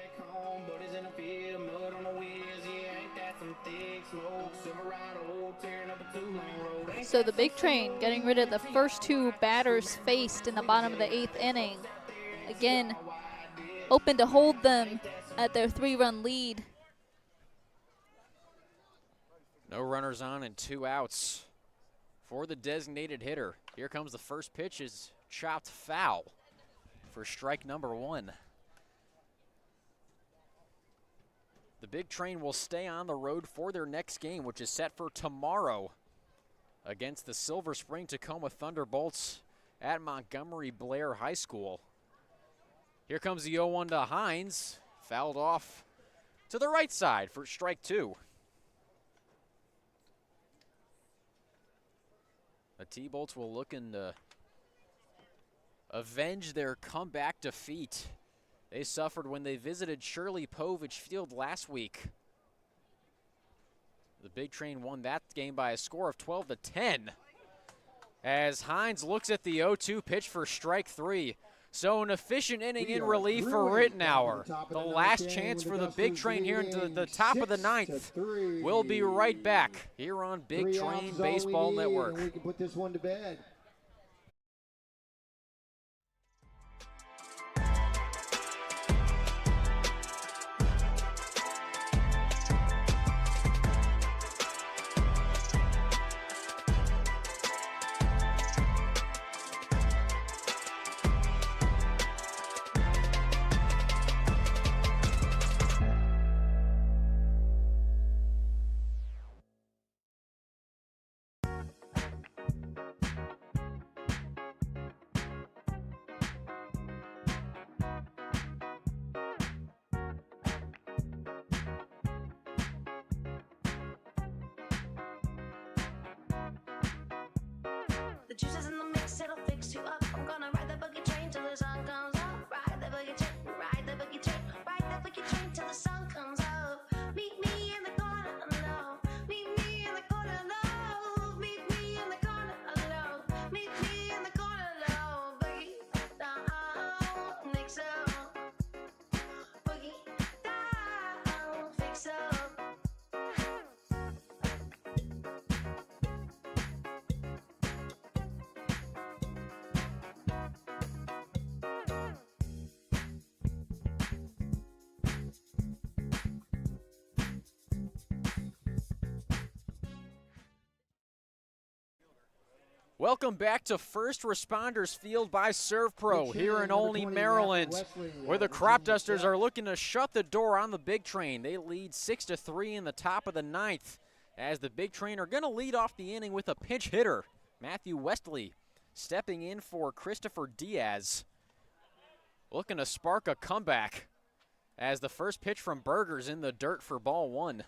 So the Big Train getting rid of the first 2 batters faced in the bottom of the 8th inning. Again, hoping to hold them at their 3-run lead. No runners on and 2 outs for the designated hitter. Here comes the first pitch, is chopped foul for strike number 1. The Big Train will stay on the road for their next game, which is set for tomorrow against the Silver Spring Tacoma Thunderbolts at Montgomery Blair High School. Here comes the 0-1 to Hines, fouled off to the right side for strike 2. The T-Bolts will looking to avenge their comeback defeat they suffered when they visited Shirley Povich Field last week. The Big Train won that game by a score of 12-10. As Hines looks at the 0-2 pitch for strike 3. So an efficient inning in relief for Rittenauer. The last chance for the Big Train here into the top of the 9th. We'll be right back here on Big Train Baseball Network. We can put this one to bed. fix you up. I'm gonna ride the boogie train till the sun comes up. Ride the boogie train, ride the boogie train, ride the boogie train till the sun comes up. Meet me in the corner, no. Meet me in the corner, no. Meet me in the corner, no. Meet me in the corner, no. Boogie down, mix up. Boogie down, fix up. Welcome back to First Responders Field by ServPro here in Olney, Maryland, where the Cropdusters are looking to shut the door on the Big Train. They lead 6-3 in the top of the ninth, as the Big Train are going to lead off the inning with a pinch hitter. Matthew Westley stepping in for Christopher Diaz, looking to spark a comeback, as the first pitch from Berger's in the dirt for ball one.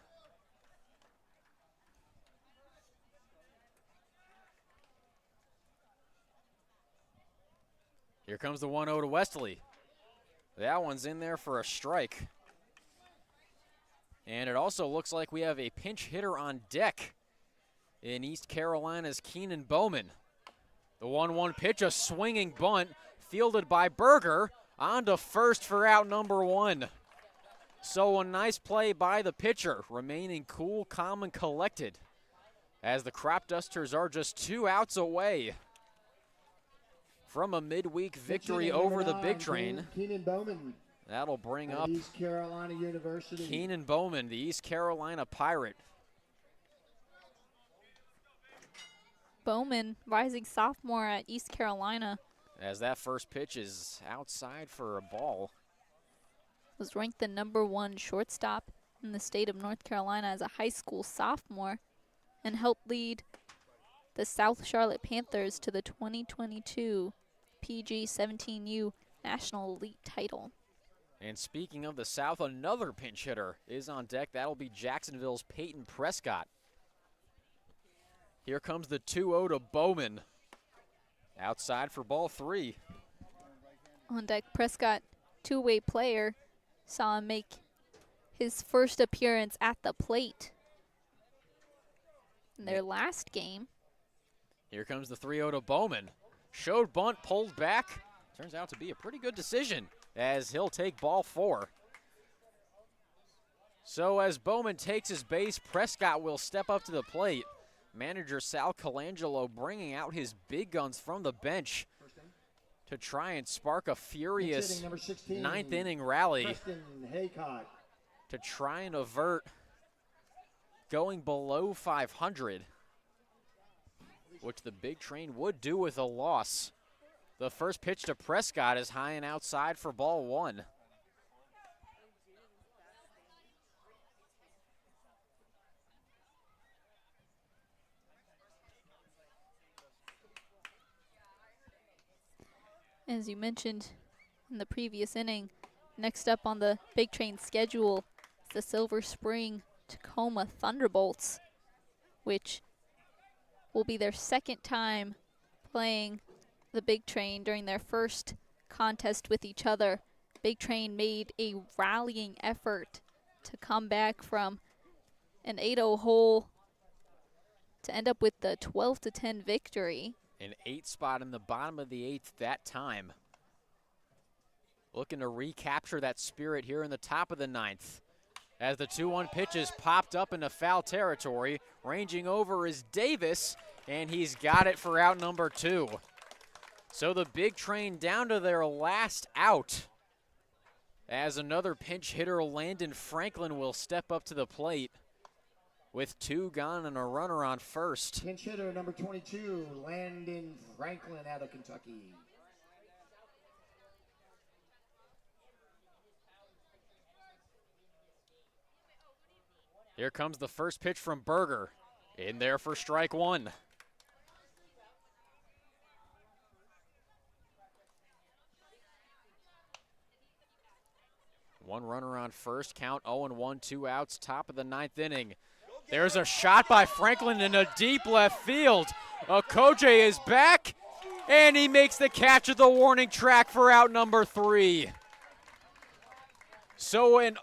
Here comes the 1-0 to Westley. That one's in there for a strike. And it also looks like we have a pinch hitter on deck in East Carolina's Keenan Bowman. The 1-1 pitch, a swinging bunt, fielded by Berger, on to first for out number one. So a nice play by the pitcher, remaining cool, calm, and collected, as the Cropdusters are just 2 outs away from a midweek victory over the Big Train. Keenan Bowman. That'll bring up East Carolina University. Keenan Bowman, the East Carolina Pirate. Bowman, rising sophomore at East Carolina, As that first pitch is outside for a ball. was ranked the #1 shortstop in the state of North Carolina as a high school sophomore and helped lead the South Charlotte Panthers to the 2022 PG 17U National Elite title. And speaking of the South, another pinch hitter is on deck. That'll be Jacksonville's Peyton Prescott. Here comes the 2-0 to Bowman. Outside for ball three. On deck, Prescott, two-way player, saw him make his first appearance at the plate in their last game. Here comes the 3-0 to Bowman. Showed bunt, pulled back. Turns out to be a pretty good decision, as he'll take ball four. So as Bowman takes his base, Prescott will step up to the plate. Manager Sal Colangelo bringing out his big guns from the bench to try and spark a furious ninth inning rally to try and avert going below 500, which the Big Train would do with a loss. The first pitch to Prescott is high and outside for ball one. As you mentioned in the previous inning, next up on the Big Train schedule is the Silver Spring Tacoma Thunderbolts, which will be their second time playing the Big Train. During their first contest with each other, Big Train made a rallying effort to come back from an 8-0 hole to end up with the 12-10 victory. An 8 spot in the bottom of the 8th that time. Looking to recapture that spirit here in the top of the 9th. As the 2-1 pitch is popped up into foul territory, ranging over is Davis, and he's got it for out number 2. So the Big Train down to their last out, as another pinch hitter, Landon Franklin, will step up to the plate with 2 gone and a runner on first. Pinch hitter number 22, Landon Franklin out of Kentucky. Here comes the first pitch from Berger. In there for strike one. One runner on first, count 0-1, 2 outs, top of the 9th inning. There's a shot by Franklin in a deep left field. Okoje is back, And he makes the catch at the warning track for out number 3. So an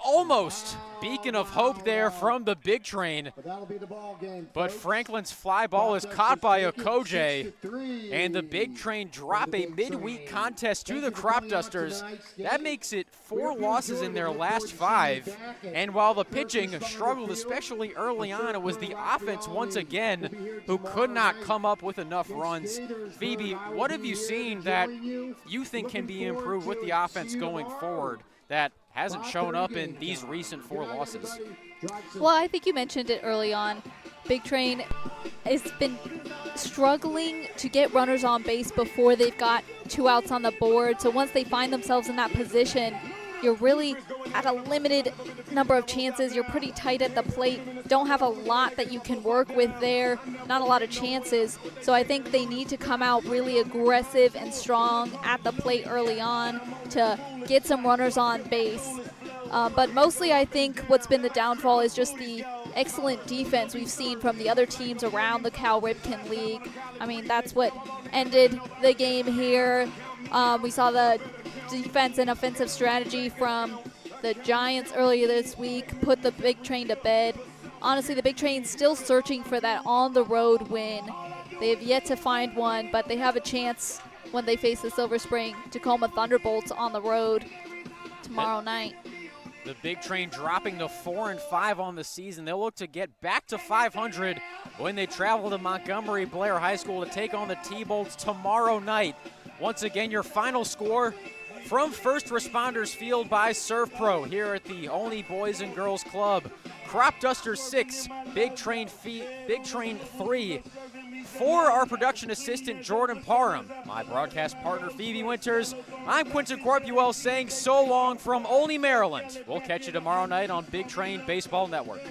almost beacon of hope there from the Big Train. But that'll be the ball game, But folks. Franklin's fly ball is caught by Cropdusters Okoje. 6-3. And the Big Train drop a midweek contest to the Cropdusters. That makes it 4 losses in their last 5. And while the pitching struggled, especially early on, it was the offense once again who could not come up with enough runs. Phoebe, what have you seen that you think can be improved with the offense going forward that hasn't shown up in these recent 4 losses? Well, I think you mentioned it early on. Big Train has been struggling to get runners on base before they've got 2 outs on the board. So once they find themselves in that position, you're really at a limited number of chances. You're pretty tight at the plate. Don't have a lot that you can work with there. Not a lot of chances. So I think they need to come out really aggressive and strong at the plate early on to get some runners on base. But mostly I think what's been the downfall is just the excellent defense we've seen from the other teams around the Cal Ripken League. I mean, that's what ended the game here. We saw the defense and offensive strategy from the Giants earlier this week put the Big Train to bed. Honestly, the Big Train's still searching for that on-the-road win. They have yet to find one, but they have a chance when they face the Silver Spring Tacoma Thunderbolts on the road tomorrow night. The Big Train dropping to 4-5 on the season. They'll look to get back to 500 when they travel to Montgomery Blair High School to take on the T-Bolts tomorrow night. Once again, your final score from First Responders Field by Surf Pro here at the Olney Boys and Girls Club. Cropdusters 6, Big Train 3. For our production assistant, Jordan Parham, my broadcast partner, Phoebe Winters, I'm Quentin Corpuel saying so long from Olney, Maryland. We'll catch you tomorrow night on Big Train Baseball Network.